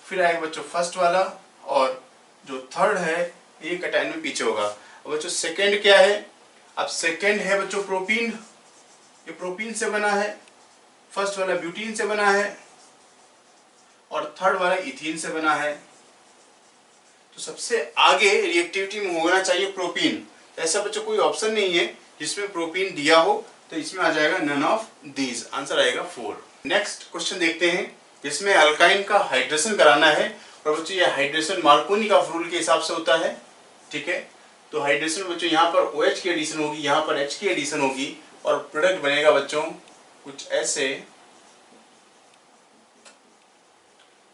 S2: फिर आएगा बच्चों फर्स्ट वाला, और जो थर्ड है ये कैटायन में पीछे होगा। अब बच्चों सेकंड क्या है, अब सेकंड है बच्चों प्रोपीन, ये प्रोपीन से बना है, फर्स्ट वाला ब्यूटीन से बना है, और थर्ड वाला इथीन से बना है। तो सबसे आगे रिएक्टिविटी में होना चाहिए प्रोपीन। ऐसा बच्चों कोई ऑप्शन नहीं है जिसमें प्रोपीन दिया हो, तो इसमें आ जाएगा नन ऑफ दीज, आंसर आएगा 4। नेक्स्ट क्वेश्चन देखते हैं जिसमें अल्काइन का हाइड्रेशन कराना है, और बच्चों ये हाइड्रेशन मार्कोनी का रूल के हिसाब से होता है, ठीक है। तो हाइड्रेशन में बच्चों यहाँ पर OH की एडिशन होगी, यहाँ पर H की एडिशन होगी, और प्रोडक्ट बनेगा बच्चों कुछ ऐसे।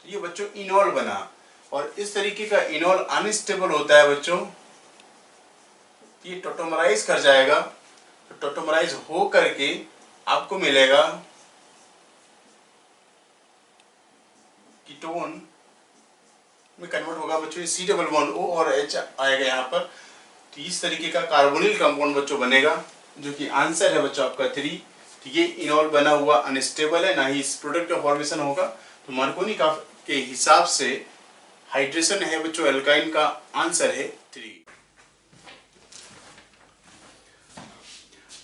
S2: तो ये बच्चों इनॉल बना, और इस तरीके का इनॉल अनस्टेबल होता है बच्चों, ये टोटोमराइज कर जाएगा। तो टोटोमराइज हो करके आपको मिलेगा कीटोन में कन्वर्ट होगा बच्चों, C डबल बॉन्ड O और H आएगा यहाँ पर। तो इस तरीके का कार्बोनिल कंपाउंड बच्चों बनेगा, जो कि आंसर है बच्चों आपका 3। तो ये इनॉल बना हुआ अनस्टेबल है, ना ही इस प्रोडक्ट का फॉर्मेशन होगा। तो मार्कोनी का के हिसाब से हाइड्रेशन है बच्चों एल्काइन का, आंसर है 3।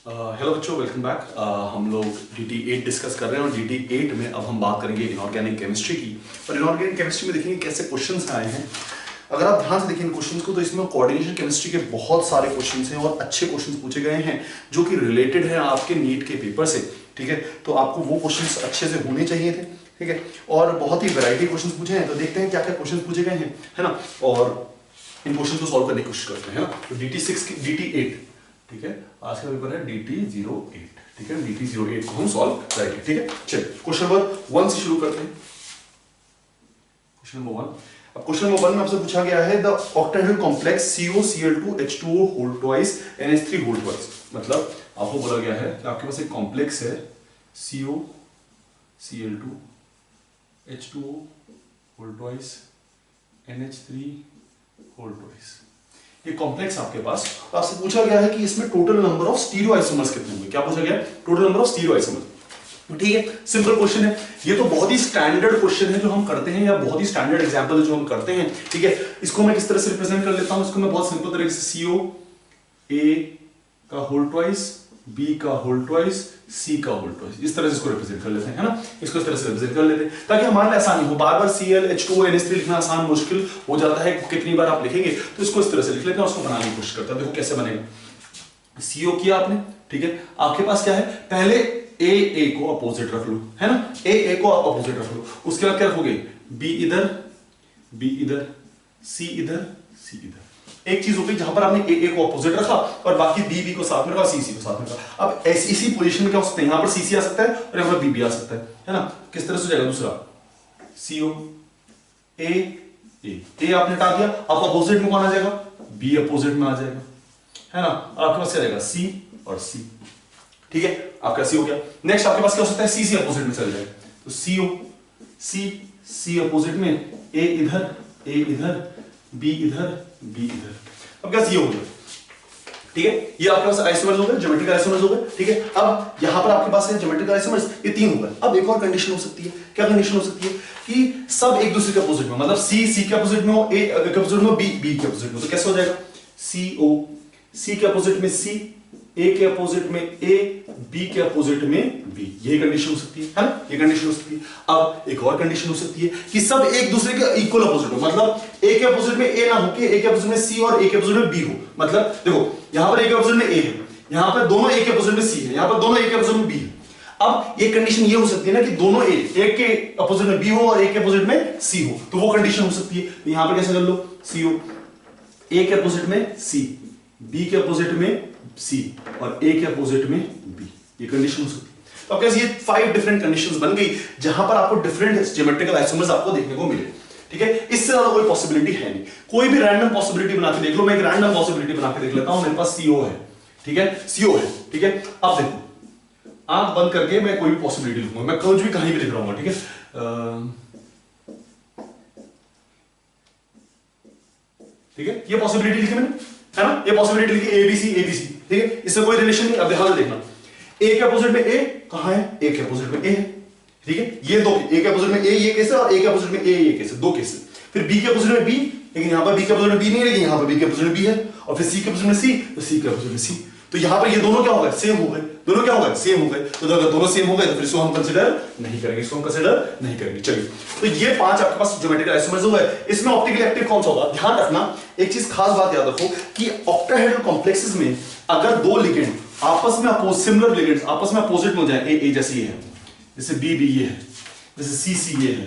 S3: हेलो बच्चों, वेलकम बैक। हम लोग DT8 डिस्कस कर रहे हैं, और DT8 में अब हम बात करेंगे इनऑर्गेनिक केमिस्ट्री की। और इनऑर्गेनिक केमिस्ट्री में देखेंगे कैसे क्वेश्चंस आए हैं। अगर आप ध्यान से देखेंगे क्वेश्चंस को, तो इसमें कोऑर्डिनेशन केमिस्ट्री के बहुत सारे क्वेश्चंस हैं, और अच्छे क्वेश्चंस पूछे गए हैं जो कि रिलेटेड है आपके नीट के पेपर से, ठीक है। तो आपको वो क्वेश्चंस अच्छे से होने चाहिए थे, ठीक है। और बहुत ही वैरायटी क्वेश्चंस पूछे हैं, तो देखते हैं क्या क्या क्वेश्चंस पूछे गए हैं, है ना। और इन क्वेश्चन को सॉल्व करने की कोशिश करते हैं, है ना। तो DT8, ठीक है, आज का पेपर है DT08, ठीक है। DT08 को हम सॉल्व करेंगे, ठीक है। चलिए क्वेश्चन नंबर 1 से शुरू करते हैं। क्वेश्चन नंबर 1, अब क्वेश्चन नंबर 1 में आपसे पूछा गया है the octahedral complex COCl2H2O whole twice NH3 whole twice. मतलब आपको बोला गया है कि आपके पास एक कॉम्प्लेक्स है COCl2H2O whole twice NH3 whole twice. ये कॉम्प्लेक्स आपके पास, आपसे पूछा गया है कि इसमें टोटल नंबर ऑफ स्टीरियोआइसोमर्स कितने होंगे। क्या पूछा गया है? टोटल नंबर ऑफ स्टीरियोआइसोमर्स, ठीक है। सिंपल क्वेश्चन है, ये तो बहुत ही स्टैंडर्ड क्वेश्चन है जो हम करते हैं, या बहुत ही स्टैंडर्ड एग्जांपल है जो हम करते हैं, ठीक है। इसको मैं किस तरह से रिप्रेजेंट कर लेता हूं, इसको मैं बहुत सिंपल तरीके से CO A का होल ट्वाइस, B का होल ट्वाइस, C का होल ट्वाइस, इस तरह से इसको रिप्रेजेंट कर लेते हैं, है ना। इसको इस तरह से रिप्रेजेंट कर लेते हैं ताकि हमारे लिए आसानी हो। बार बार Cl H2O NH3 लिखना आसान मुश्किल हो जाता है, कितनी बार आप लिखेंगे, तो इसको इस तरह से लिख लेते हैं, उसको बनाने की कोशिश करते हैं। देखो कैसे बनेगा। CO किया आपने, ठीक है। आपके पास क्या है, पहले A को अपोजिट रख लो, है ना। A को आप अपोजिट रख लो, उसके बाद क्या रखोगे, B इधर, C इधर, C इधर। एक चीज हो गई जहां पर आपने A को अपोजिट रखा और बाकी B को साथ में रखा, C को साथ में रखा। अब इसी पोजीशन में क्या हो सकता है, यहां पर C आ सकता है और यहां पर B आ सकता है ना। किस तरह से हो जाएगा, दूसरा CO A ए आपने हटा दिया, आप अपोजिट में कौन आ जाएगा, बी अपोजिट में आ जाएगा, है ना। आपके पास क्या रहेगा, सी और सी, ठीक है, आपका सी हो गया। नेक्स्ट आपके पास क्या हो सकता है, सी अपोजिट में चल जाएगा, तो सी हो, सी अपोजिट में, ए इधर बी इधर, बी इधर, अब क्या सी हो गया, ठीक है। ये आपके पास आइसोमर्स हो गए, ज्योमेट्रिकल आइसोमर्स हो गए, ठीक है। अब यहां पर आपके पास है ज्योमेट्रिकल आइसोमर्स, ये 3 हो गए। अब एक और कंडीशन हो सकती है, क्या कंडीशन हो सकती है कि सब एक दूसरे के अपोजिट में, मतलब सी के अपोजिट में हो, ए के अपोजिट में हो, बी के अपोजिट में हो, तो कैसे हो जाएगा, सी के अपोजिट में सी, ए के अपोजिट में ए, बी के अपोजिट में बी, यही कंडीशन हो सकती है ना, ये कंडीशन हो सकती है। अब एक और कंडीशन हो सकती है कि सब एक दूसरे के इक्वल अपोजिट हो, मतलब ए के अपोजिट में ए ना हो के ए के अपोजिट में सी और ए के अपोजिट में बी हो, मतलब देखो यहां पर ए के अपोजिट में ए है, यहां पर दोनों ए के अपोजिट में सी है, यहां पर दोनों ए के अपोजिट में बी है। अब ये कंडीशन ये हो सकती है ना कि दोनों ए के अपोजिट में बी हो और ए के अपोजिट में सी हो, तो वो कंडीशन हो सकती है। तो यहां पर कैसे कर लो, सी हो, ए के अपोजिट में सी, बी के अपोजिट में सी और ए के अपोजिट में बी, ये कंडीशन हो सकती है। तो आपके ये 5 डिफरेंट कंडीशंस बन गई जहां पर आपको डिफरेंट ज्योमेट्रिकल आइसोमर्स आपको देखने को मिले, ठीक है। इससे ज्यादा कोई पॉसिबिलिटी है नहीं, कोई भी रैंडम पॉसिबिलिटी बना के देख लो, मैं एक रैंडम पॉसिबिलिटी बना के देख लेता हूं, मेरे पास सीओ है, ठीक है, सीओ है, ठीक है। अब देखो आंख बंद करके मैं कोई भी पॉसिबिलिटी लिखूंगा, मैं कुछ भी कहीं भी लिख रहा हूं, ठीक है, ठीक है, ये पॉसिबिलिटी लिखी मैंने, है ना, ये पॉसिबिलिटी लिखी एबीसी, ठीक है, इससे कोई रिलेशन नहीं। अब ध्यान देखना, ए के अपोजिट में ए कहां है, ए के अपोजिट में ए है, ठीक है, ये दो, ए के अपोजिट में ए ये केस है और ए के अपोजिट में ए ये केस है, दो केस है। फिर बी के अपोजिट में बी, लेकिन यहां पर बी के अपोजिट में बी नहीं है, लेकिन यहां पर बी के अपोजिट में बी है, और फिर सी के अपोजिट में सी, तो सी के अपोजिट में सी, तो यहां पर ये दोनों क्या हो गए, सेम हो गए, दोनों क्या हो गए, सेम हो गए। तो अगर दोनों सेम हो गए तो फिर इसको हम कंसीडर नहीं करेंगे, इसको हम कंसीडर नहीं करेंगे। चलिए, तो ये 5 आपके पास ज्योमेट्रिकल आइसोमर्स हो गए। इसमें ऑप्टिकली एक्टिव कौन सा होगा, ध्यान रखना एक चीज खास बात याद रखो कि ऑक्टाहेड्रल कॉम्प्लेक्सेस में अगर दो लिगेंड आपस में सिमिलर लिगेंड्स आपस में अपोजिट में हो जाए, ए जैसे ये है, जैसे बी ये है, जैसे सी ये है,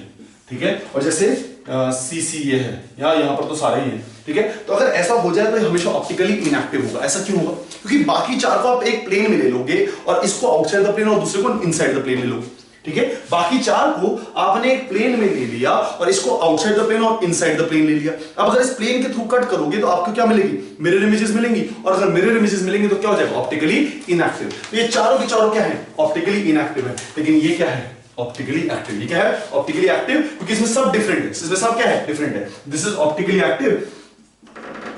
S3: ठीक है, और जैसे सी ये है, यहां पर तो सारे ही हैं, ठीक है। तो अगर ऐसा हो जाए तो ये हमेशा ऑप्टिकली इनएक्टिव होगा। ऐसा क्यों होगा, क्योंकि बाकी 4 को आप एक प्लेन में ले लोगे और इसको आउटसाइड द प्लेन और दूसरे को इनसाइड द प्लेन ले लोगे, ठीक है। बाकी 4 को आपने एक प्लेन में ले लिया और इसको आउटसाइड द प्लेन और इनसाइड द प्लेन ले लिया। अब अगर इस प्लेन के थ्रू कट करोगे तो आपको क्या मिलेगी, मिरर इमेजेस मिलेंगी, और अगर मिरर इमेजेस मिलेंगी तो क्या हो जाएगा, ऑप्टिकली इनएक्टिव। तो ये चारों के चारों क्या है, ऑप्टिकली इनएक्टिव है, लेकिन ये क्या है, ऑप्टिकली एक्टिव। ये क्या है, ऑप्टिकली एक्टिव, क्योंकि इसमें सब डिफरेंट है, इसमें सब क्या है, डिफरेंट है। This is optically active.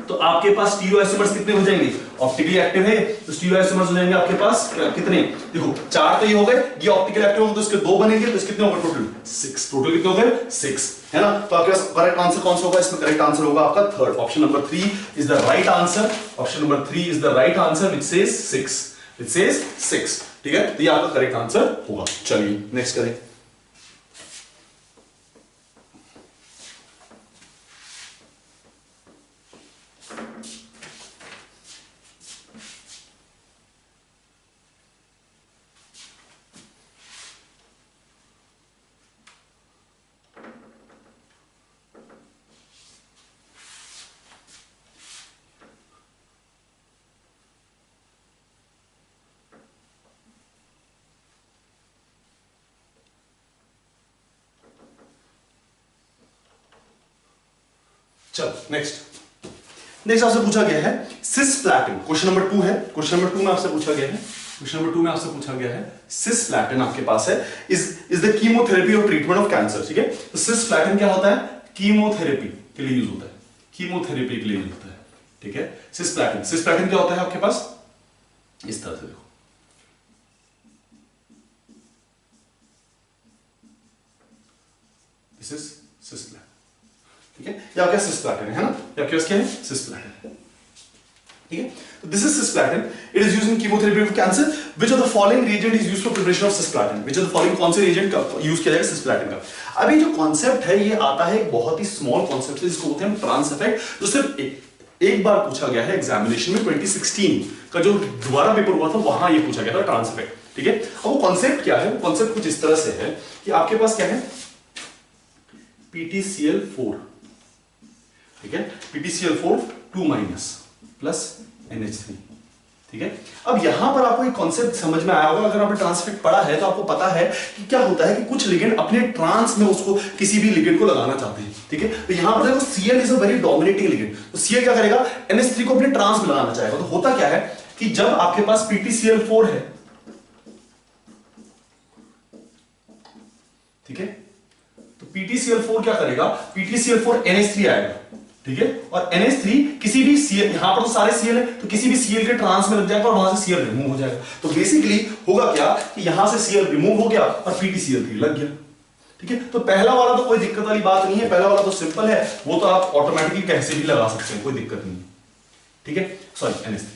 S3: तो आपके पास स्टीरियोआइसोमर्स कितने हो जाएंगे, ऑप्टिकली एक्टिव है तो स्टीरियोआइसोमर्स हो जाएंगे आपके पास कितने, देखो 4 तो ये हो गए, ये ऑप्टिकली एक्टिव होंगे तो इसके 2 बनेंगे, तो इसके कितने हो गए टोटल 6, टोटल कितने हो गए 6, है ना। तो आपके पास करेक्ट आंसर कौन सा होगा, इसमें करेक्ट आंसर होगा आपका third, option number 3 is the right answer, option number 3 is the right answer which says 6, which says 6, ठीक है। तो ये आपका करेक्ट आंसर होगा। चलिए नेक्स्ट करें। चलो नेक्स्ट आपसे पूछा गया है सिस्प्लैटिन, क्वेश्चन नंबर 2 है, क्वेश्चन नंबर 2 में आपसे पूछा गया है, क्वेश्चन नंबर 2 में आपसे पूछा गया है सिस्प्लैटिन आपके पास है, इज द कीमोथेरेपी और ट्रीटमेंट ऑफ कैंसर, ठीक है। तो सिस्प्लैटिन क्या होता है, कीमोथेरेपी के लिए यूज होता है, कीमोथेरेपी के लिए यूज होता है, ठीक है। सिस्प्लैटिन क्या होता है आपके पास, इस तरह से देखो, दिस इज सिस्प्लैटिन, ठीक है, या क्या सिस्प्लैटिन है ना, या क्या क्या है सिस्प्लैटिन, ठीक है। तो this is cisplatin, it is used in chemotherapy of cancer, which of the following reagent is used for preparation of cisplatin, which of the following कौन से रिएजेंट का यूज किया जाएगा सिस्प्लैटिन का। अभी जो कॉन्सेप्ट है ये आता है एक बहुत ही स्मॉल कॉन्सेप्ट से, जिसको बोलते हैं ट्रांस इफेक्ट, जो सिर्फ एक बार पूछा गया है एग्जामिनेशन में, 2016 का जो दोबारा पेपर हुआ था वहां ये पूछा गया था ट्रांस इफेक्ट, ठीक है। अब वो कॉन्सेप्ट क्या है, वो कॉन्सेप्ट कुछ इस तरह से है कि आपके पास क्या है, PTCl4, ठीक है, PTCl4 2- प्लस NH3, ठीक है। अब यहां पर आपको एक कॉन्सेप्ट समझ में आया होगा, अगर आपने ट्रांस इफेक्ट पढ़ा है तो आपको पता है कि क्या होता है कि कुछ लिगेंड अपने ट्रांस में उसको किसी भी लिगेंड को लगाना चाहते हैं, ठीक है। तो यहां पर देखो Cl is a very dominating ligand, तो Cl क्या करेगा, NH3 को अपने ट्रांस में लगाना चाहेगा। तो होता क्या है कि जब आपके पास PtCl4 है, ठीक है, तो PtCl4 क्या करेगा, PtCl4 NH3 आएगा, ठीक है, और NH3 किसी भी Cl, यहां पर तो सारे Cl है, तो किसी भी Cl के ट्रांस में लग जाएगा और वहां से Cl रिमूव हो जाएगा। तो बेसिकली होगा क्या कि यहां से Cl रिमूव हो गया और PtCl3 लग गया, ठीक है। तो पहला वाला तो कोई दिक्कत वाली बात नहीं है, पहला वाला तो सिंपल है, वो तो आप ऑटोमेटिकली कैसे भी लगा सकते हैं, कोई दिक्कत नहीं, ठीक है, सॉरी NH3,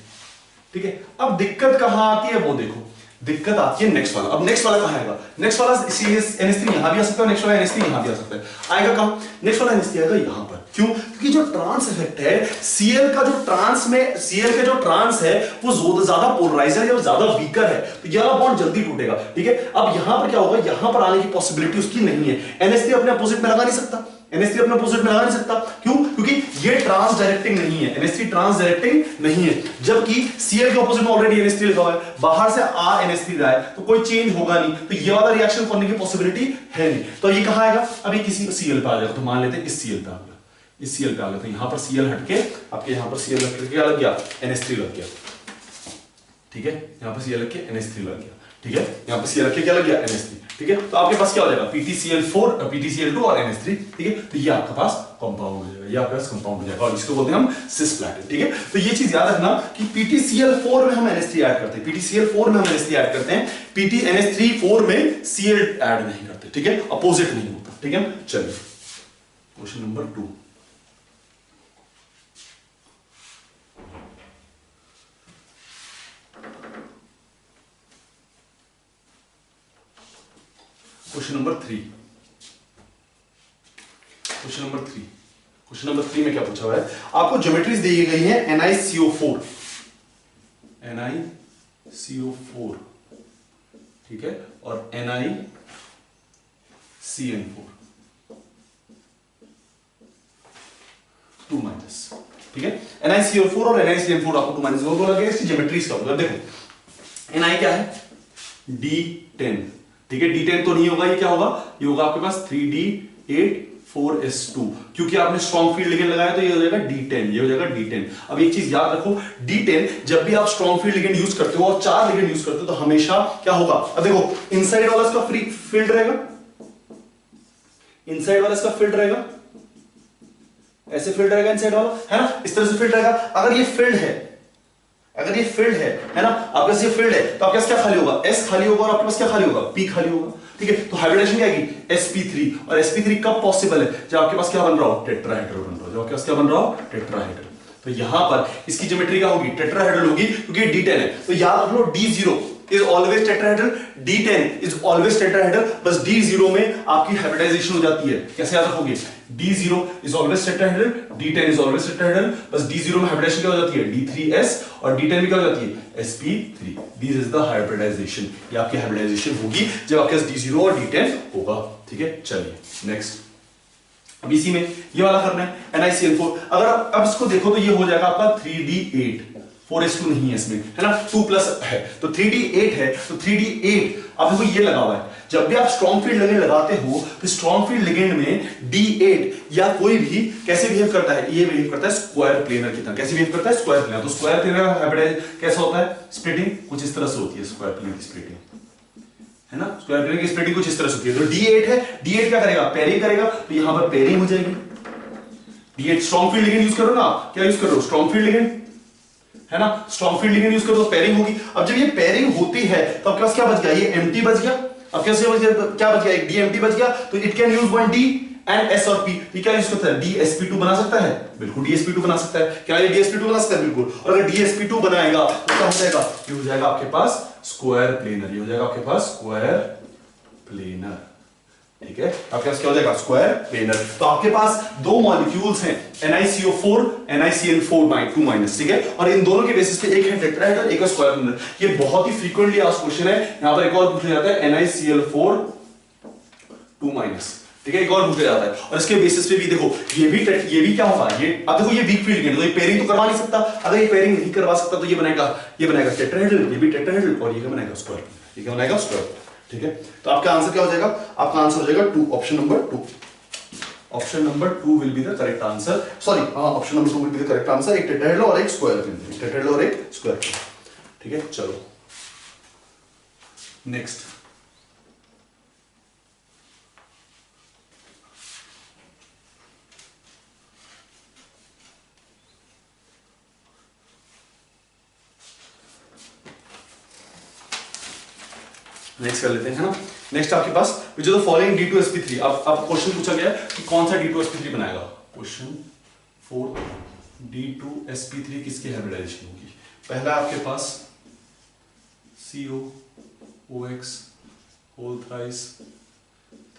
S3: ठीक है। अब दिक्कत कहां आती है वो देखो, दिक्कत आती है नेक्स्ट वाला। अब नेक्स्ट वाला कहां आएगा, नेक्स्ट वाला NH3 यहां भी आ सकता है, नेक्स्ट वाला NH3 यहां भी आ सकता है, आएगा कहां, नेक्स्ट वाला NH3 आएगा यहां पर। क्यों, क्योंकि जो ट्रांस इफेक्ट है Cl का, जो ट्रांस में Cl का जो ट्रांस है वो ज्यादा पोलराइजर है और ज्यादा वीकर है, तो ये वाला बॉन्ड जल्दी टूटेगा, ठीक है। अब यहां पर क्या होगा, यहां पर आने की पॉसिबिलिटी उसकी नहीं है, NH3 अपने अपोजिट में लगा नहीं सकता, NH3 अपने अपोजिट में लगा नहीं सकता, क्यों, क्योंकि ये ट्रांस डायरेक्टिंग नहीं है, NH3 ट्रांस डायरेक्टिंग नहीं है, जबकि Cl के अपोजिट में ऑलरेडी NH3 लगा हुआ है, बाहर से आ NH3 रहा है, तो कोई चेंज होगा नहीं, तो ये वाला रिएक्शन करने की पॉसिबिलिटी है नहीं। तो ये कहां आएगा, अभी किसी Cl पे आ जाएगा, तो मान लेते हैं इस Cl पे आ गया, इस Cl पे आ गया, तो यहां पर Cl हटके आपके यहां पर Cl लग क्या लग गया, NH3 लग गया, ठीक है, यहां पर Cl लग के NH3 लग गया, ठीक है, यहां पर Cl लग के क्या लग गया, NH3, ठीक है। तो आपके पास क्या हो जाएगा, PtCl4, PtCl2 और NH3, ठीक है। तो ये आपके पास कंपाउंड हो जाएगा, ये आपके पास कंपाउंड हो जाएगा, और इसको बोलते हैं हम सिस्प्लैटिन, ठीक है। तो ये चीज याद रखना कि PtCl4 में हम NH3 ऐड करते हैं, PtCl4 में हम NH3 ऐड करते हैं, NH3 में Cl ऐड नहीं करते, ठीक है, अपोजिट नहीं होता, ठीक है। चलिए question number 2, question number 3, question number 3, question number 3 में क्या पूछा हुआ है, आपको ज्योमेट्रीज दी गई है NiCO4, NiCO4, ठीक है, और NiCN4, 2 माइनस, ठीक है। NiCO4 और NiCN4 आपको 2 माइनस बोला गया, इसकी ज्योमेट्रीज का मतलब देखो, Ni क्या है, D10, ठीक है, D10 तो नहीं होगा, ये क्या होगा, ये होगा आपके पास 3D8 4S2, क्योंकि आपने स्ट्रॉन्ग फील्ड लिगेंड लगाया तो ये हो जाएगा D10, ये हो जाएगा D10। अब एक चीज याद रखो, D10 जब भी आप स्ट्रॉन्ग फील्ड लिगेंड यूज करते हो और 4 लिगेंड यूज करते हो तो हमेशा क्या होगा, अब देखो इनसाइड वाला इसका फ्री फील्ड रहेगा, इनसाइड वाला इसका फील्ड रहेगा, ऐसे फील्ड रहेगा इनसाइड वाला, है ना, इस तरह से फील्ड रहेगा। अगर ये फील्ड है, अगर ये फील्ड है ना, आपके पास ये फील्ड है, तो आपके पास क्या खाली होगा, S खाली होगा, और आपके पास क्या खाली होगा, P खाली होगा, ठीक है। तो हाइब्रिडेशन क्या आएगी, sp3, और sp3 कब पॉसिबल है, जब आपके पास क्या बन रहा हो, टेट्राहेड्रल बन रहा हो, जब आपके पास क्या बन रहा हो, टेट्राहेड्रल। तो यहां पर इसकी ज्योमेट्री क्या होगी, टेट्राहेड्रल होगी, क्योंकि D10 है, तो याद रख लो D0 is always tetrahedral, D10 is always tetrahedral, बस D0 में आपकी हाइब्रिडाइजेशन हो जाती है, कैसे याद रखोगे, D0 is always tetrahedral, D10 is always tetrahedral, बस D0 में हाइब्रिडाइजेशन क्या हो जाती है, D3S, और D10 में क्या हो जाती है, sp3, this is the hybridization, ये आपकी हाइब्रिडाइजेशन होगी जब आपके पास D0 और D10 होगा, ठीक है। चलिए नेक्स्ट, अब इसी में ये वाला करना है NiCN4, अगर अब इसको देखो तो ये हो जाएगा आपका 3D8, 4S2 नहीं है इसमें, है ना, 2 प्लस है, तो 3D8 है, तो 3D8, अब देखो ये लगा हुआ है, जब भी आप स्ट्रॉन्ग फील्ड लिगेंड लगाते हो तो स्ट्रॉन्ग फील्ड लिगेंड में D8 या कोई भी कैसे बिहेव करता है, ये बिहेव करता है स्क्वायर प्लेनर की तरह, कैसे बिहेव करता है, स्क्वायर प्लेनर। तो स्क्वायर प्लेनर का हाइब्रिडाइज कैसा होता है, स्प्लिटिंग कुछ इस तरह से होती है, स्क्वायर प्लेनर की स्प्लिटिंग, है ना, स्क्वायर प्लेनर की स्प्लिटिंग कुछ इस तरह से होती है। तो D8 है, D8 क्या करेगा, पेयरिंग करेगा, तो यहां पर पेयरिंग हो जाएगी, D8 strong field ligand use करो ना, क्या यूज कर रहे हो, स्ट्रॉन्ग फील्ड लिगेंड, है ना, स्ट्रॉन्ग फील्ड लिगेंड यूज करो तो पेयरिंग होगी। अब जब ये पेयरिंग होती है तो आपके पास क्या बच गया, ये एम्प्टी बच गया, अब कैसे बच गया, क्या बच गया, एक D एम्प्टी बच गया, तो it can use one D and S और P, ये क्या यूज करता है, DsP2 बना सकता है, बिल्कुल DsP2 बना सकता है, क्या ये DsP2 बना सकता है, बिल्कुल। और अगर DsP2 बनाएगा तो क्या हो जाएगा, ये हो जाएगा आपके पास स्क्वायर प्लेनर, ये हो जाएगा आपके पास स्क्वायर प्लेनर, ठीक है, आपके पास क्या हो जाएगा, स्क्वायर प्लेनर। तो आपके पास दो मॉलिक्यूल्स हैं NiCO4, NiCN4 2 माइनस, ठीक है, और इन दोनों के बेसिस पे एक है टेट्राहेड्रल, एक है स्क्वायर प्लेनर। ये बहुत ही फ्रीक्वेंटली आस्क्ड क्वेश्चन है, यहां पर एक और पूछा जाता है NiCl4 2 माइनस, ठीक है, एक और पूछा जाता है। और इसके बेसिस पे भी देखो ये भी क्या होगा, ये अब देखो ये वीक फील्ड लिगेंड, तो ये पेयरिंग तो करवा नहीं सकता। अगर ये पेयरिंग नहीं करवा सकता तो ये बनाएगा टेट्राहेड्रल, ये भी टेट्राहेड्रल, और ये क्या बनाएगा स्क्वायर, ये क्या बनाएगा स्क्वायर। ठीक है, तो आपका आंसर क्या हो जाएगा, आपका आंसर हो जाएगा 2, option number 2। Option number 2 will be the correct answer, sorry option number 2 will be the correct answer. एक टेट्राहेड्रल और एक स्क्वायर, टेट्राहेड्रल और एक स्क्वायर। ठीक है, चलो नेक्स्ट। नेक्स्ट कर लेते हैं, है ना। नेक्स्ट आपके पास which is the following D2sp3। अब क्वेश्चन पूछा गया है कि कौन सा D2sp3 बनाएगा। क्वेश्चन 4, D2sp3 किसकी हाइब्रिडाइजेशन होगी। पहला आपके पास COOX होल थ्राइस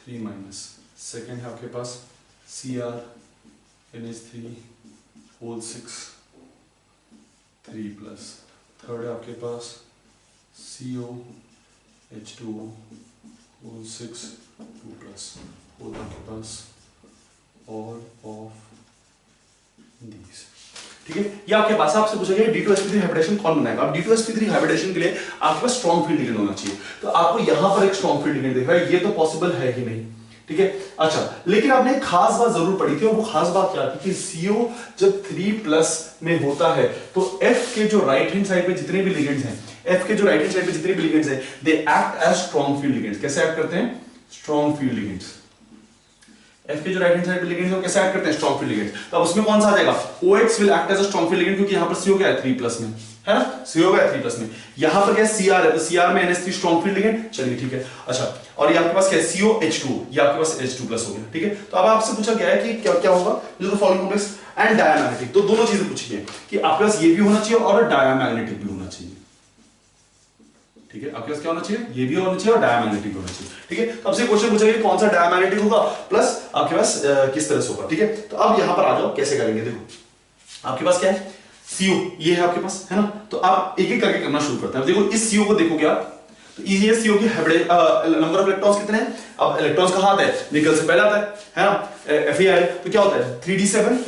S3: 3-, सेकेंड है आपके पास CrNH3 होल 6 3+, थर्ड है आपके पास COH2O होल 6 2+, होल आपके पास ऑल ऑफ दीज। ठीक है, ये आपके पास आपसे पूछा गया D2sp3 हाइब्रिडेशन कौन बनाएगा। अब D2sp3 हाइब्रिडेशन के लिए आपके पास स्ट्रॉन्ग फील्ड लिगेंड होना चाहिए, तो आपको यहां पर एक स्ट्रॉन्ग फील्ड लिगेंड दिख रहा है, ये तो पॉसिबल है ही नहीं। ठीक है, अच्छा, लेकिन आपने एक खास बात जरूर पढ़ी थी, और वो खास बात क्या थी कि CO जब 3+ में होता है तो F के जो राइट हैंड साइड पे जितने भी लिगेंड्स हैं, F के जो राइट हैंड साइड पे जितने भी लिगेंड्स हैं, they act as strong field ligands. कैसे एक्ट करते हैं, स्ट्रॉन्ग फील्ड लिगेंड्स। F के जो राइट हैंड साइड पे लिगेंड्स हैं कैसे एक्ट करते हैं, स्ट्रॉन्ग फील्ड लिगेंड्स। तो अब उसमें कौन सा आ जाएगा, OX will act as a strong field ligand, क्योंकि यहां पर CO क्या है 3+ में, है ना, CO क्या है 3+ में। यहां पर क्या है CR है, तो CR में NH3 स्ट्रॉन्ग फील्ड लिगेंड। चलिए ठीक है, अच्छा, और ये आपके पास क्या है COH2, ये आपके पास H2+ हो गया। ठीक है, तो अब आपसे पूछा गया है कि क्या क्या होगा, जो फॉलोइंग कॉम्प्लेक्स एंड डायमैग्नेटिक, तो दोनों चीजें पूछी है कि आपके पास ये भी होना चाहिए और डायमैग्नेटिक भी होना चाहिए। ठीक है, आपके पास क्या होना चाहिए, ये भी होना चाहिए और डायमैग्नेटिक होना चाहिए। ठीक है, तो आपसे क्वेश्चन पूछा गया कौन सा डायमैग्नेटिक होगा प्लस आपके पास किस तरह से होगा। ठीक है, तो अब यहां पर आ जाओ, कैसे करेंगे। देखो आपके पास क्या है, CO ये है आपके पास, है ना, तो आप एक एक करके करना शुरू करते हैं। देखो इस CO को देखोगे आप, तो ये CO की नंबर ऑफ इलेक्ट्रॉन्स कितने हैं। अब इलेक्ट्रॉन्स कहां आते हैं, निकल से पहले आता है ना, Fe, तो क्या होता है 3d7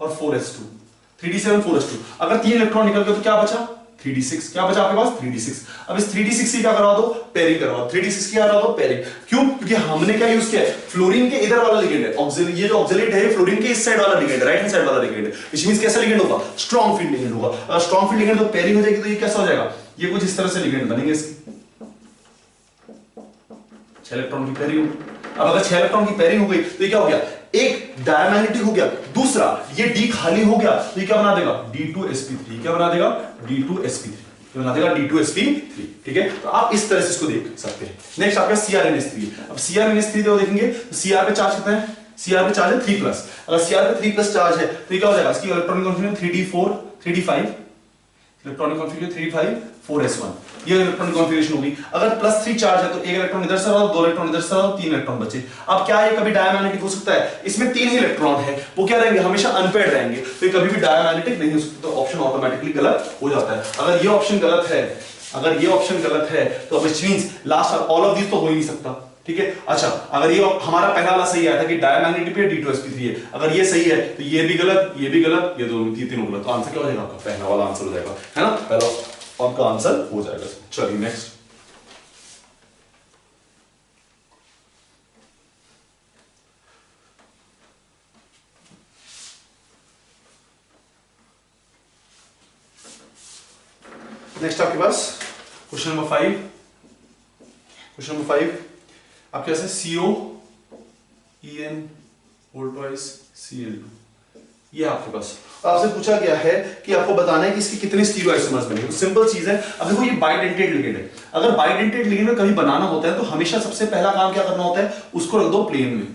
S3: और 4s2, 3d7 4s2। अगर 3 इलेक्ट्रॉन निकल गए तो क्या बचा 3d6, क्या बचा आपके पास 3d6। अब इस 3d6 से क्या करवा दो, पेयरिंग करवाओ, 3d6 की करवा दो पेयरिंग। क्यों, क्योंकि हमने क्या यूज किया है, फ्लोरीन के इधर वाला लिगेंड है, ऑक्सिलेट, ये जो ऑक्सिलेट है फ्लोरीन के इस साइड वाला लिगेंड है, राइट हैंड साइड वाला लिगेंड है, व्हिच मींस कैसा लिगेंड होगा, स्ट्रॉन्ग फील्ड लिगेंड होगा। अगर स्ट्रॉन्ग फील्ड लिगेंड तो पेयरिंग हो जाएगी, तो ये कैसा हो जाएगा, ये कुछ इस तरह से लिगेंड बनेंगे इसके 6 इलेक्ट्रॉन की पेयरिंग। अब अगर 6 इलेक्ट्रॉन की पेयरिंग हो गई तो ये क्या हो गया, एक डायमैग्नेटिक हो गया, दूसरा ये D खाली हो गया, तो ये क्या बना देगा D2sp3, क्या बना देगा D2sp3, बना देगा D2sp3। ठीक है, तो आप इस तरह से इसको देख सकते हैं। नेक्स्ट आपका CrNH3। अब CrNH3 जो देखेंगे तो Cr पे चार्ज कितना है, Cr पे चार्ज है 3+। अगर Cr पे 3+ चार्ज है तो ये क्या हो जाएगा, इसकी electronic configuration 3d4 3d5, electronic configuration 3d5 4s1, ये इलेक्ट्रॉनिक कॉन्फिगरेशन होगी। अगर +3 चार्ज है तो एक इलेक्ट्रॉन इधर से रहा, 2 इलेक्ट्रॉन इधर से रहा, 3 इलेक्ट्रॉन बचे। अब क्या ये कभी डायमैग्नेटिक हो सकता है, इसमें 3 ही इलेक्ट्रॉन है, वो क्या रहेंगे, हमेशा अनपेयर्ड रहेंगे, तो ये कभी भी डायमैग्नेटिक नहीं हो सकता, तो ऑप्शन ऑटोमेटिकली गलत हो जाता है। अगर ये ऑप्शन गलत है, अगर ये ऑप्शन गलत है तो which means last all of this तो हो ही नहीं सकता। ठीक है, अच्छा, अगर ये हमारा पहला वाला सही आया था कि डायमैग्नेटिक पे D2sp3 है, अगर ये सही है तो ये भी गलत, ये भी गलत, ये दोनों तीनों गलत, तो आंसर क्या हो जाएगा आपका, पहला वाला आंसर हो जाएगा, है ना, पहला आपका आंसर हो जाएगा। चलिए नेक्स्ट। नेक्स्ट आपके पास क्वेश्चन नंबर 5। क्वेश्चन नंबर 5 आपके पास है COEN होल ट्वाइस Cl2, ये आपके पास आपसे पूछा गया है कि आपको बताना है कि इसके कितने स्टीरियोआइसोमर्स बनेंगे। तो सिंपल चीज है, अब देखो ये बाइडेंटेड लिगेंड है, अगर बाइडेंटेड लिगेंड कभी बनाना होता है तो हमेशा सबसे पहला काम क्या करना होता है, उसको रख दो प्लेन में,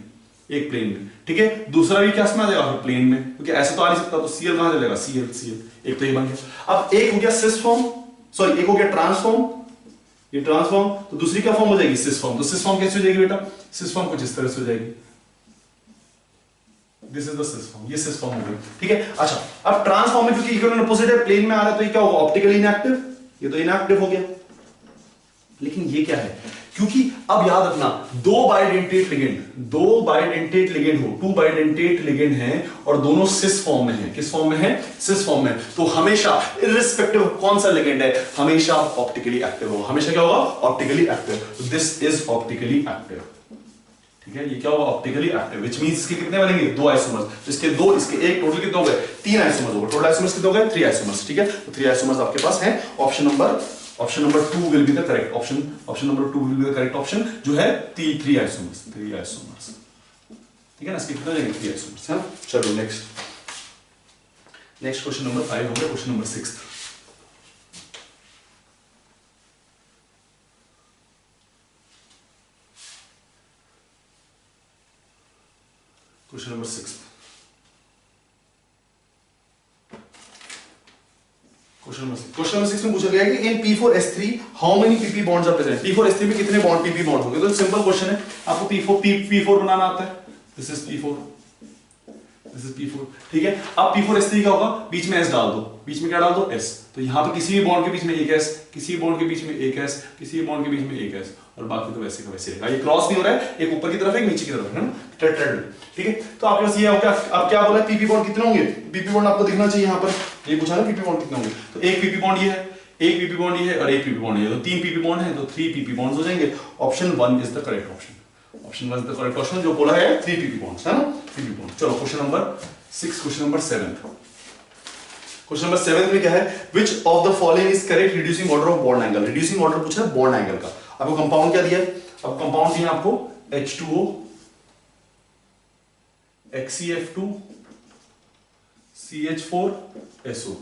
S3: एक प्लेन में। ठीक है, दूसरा भी क्या में आ जाएगा प्लेन में, क्योंकि ऐसे तो आ नहीं सकता, तो Cl कहां चलेगा, Cl, एक तो ये बन गया। अब एक हो गया सिस फॉर्म, सॉरी एक हो गया ट्रांसफॉर्म, ये ट्रांसफॉर्म, तो दूसरी क्या फॉर्म हो जाएगी सिस फॉर्म। तो सिस फॉर्म कैसे हो जाएगी बेटा, सिस फॉर्म कुछ इस तरह से हो जाएगी, this is the cis form, ये सिस फॉर्म हो गई। ठीक है, अच्छा, अब ट्रांसफॉर्म में क्योंकि इक्विवेलेंट अपोजिट है, प्लेन में आ रहा है, तो ये क्या होगा ऑप्टिकली इनएक्टिव, ये तो इनएक्टिव हो गया, लेकिन ये क्या है, क्योंकि अब याद रखना दो बाइडेंटेट लिगेंड हो, टू बाइडेंटेट लिगेंड हैं और दोनों सिस फॉर्म में हैं। किस फॉर्म में है? सिस फॉर्म में। तो हमेशा इर्रिस्पेक्टिव कौन सा लिगेंड है, हमेशा ऑप्टिकली एक्टिव होगा। हमेशा क्या होगा? Optically active. This is optically active. ठीक है, ये क्या होगा? ऑप्टिकली एक्टिव, व्हिच मींस इसके कितने बनेंगे? दो आइसोमर्स। इसके दो, इसके एक, टोटल कितने हो गए? तीन आइसोमर्स हो गए। टोटल आइसोमर्स कितने हो गए? 3 आइसोमर्स। ठीक है, तो 3 आइसोमर्स आपके पास हैं। Option number 2 will be the correct option. Option number 2 will be the correct option, जो है 3 आइसोमर्स। 3 आइसोमर्स। ठीक है ना, इसके कितने हो जाएंगे? 3 आइसोमर्स है ना। चलो नेक्स्ट क्वेश्चन नंबर 5 हो गया। Question number 6, question number 6। Question number 6 में पूछा गया है कि in P4S3 how many PP bonds are present. P4S3 में कितने बॉन्ड PP बॉन्ड होंगे? तो सिंपल क्वेश्चन है, आपको P4 बनाना आता है। This is P4, this is P4। ठीक है, अब P4S3 क्या होगा? बीच में S डाल दो। बीच में क्या डाल दो? S। तो यहां पे किसी भी बॉन्ड के बीच में एक S, किसी भी बॉन्ड के बीच में एक S, किसी भी बॉन्ड के बीच में एक S, और बाकी तो वैसे का वैसे रहेगा। ये क्रॉस नहीं हो रहा है, एक ऊपर की तरफ है, एक नीचे की तरफ है ना, टेट्राहेड्रल। ठीक है, तो आपके पास ये हो गया। अब क्या बोला? PP बॉन्ड कितने होंगे? PP बॉन्ड आपको दिखना चाहिए यहां पर। ये पूछा ना PP बॉन्ड कितने होंगे, तो एक PP बॉन्ड ये है, एक PP बॉन्ड ये है और एक PP बॉन्ड ये है। तो 3 PP बॉन्ड है, तो 3 PP बॉन्ड्स हो जाएंगे। Option 1 is the correct option. Option 1 is the correct option, जो बोला है 3 PP बॉन्ड्स है ना, 3 PP बॉन्ड। चलो question number 6, question number 7। Question number 7 में क्या है? Which of the following is correct reducing order of bond angle? reducing order पूछा है बॉन्ड एंगल का। आपको कंपाउंड क्या दिया है? अब कंपाउंड दिया आपको H2O, HCF2, CH4, SO2।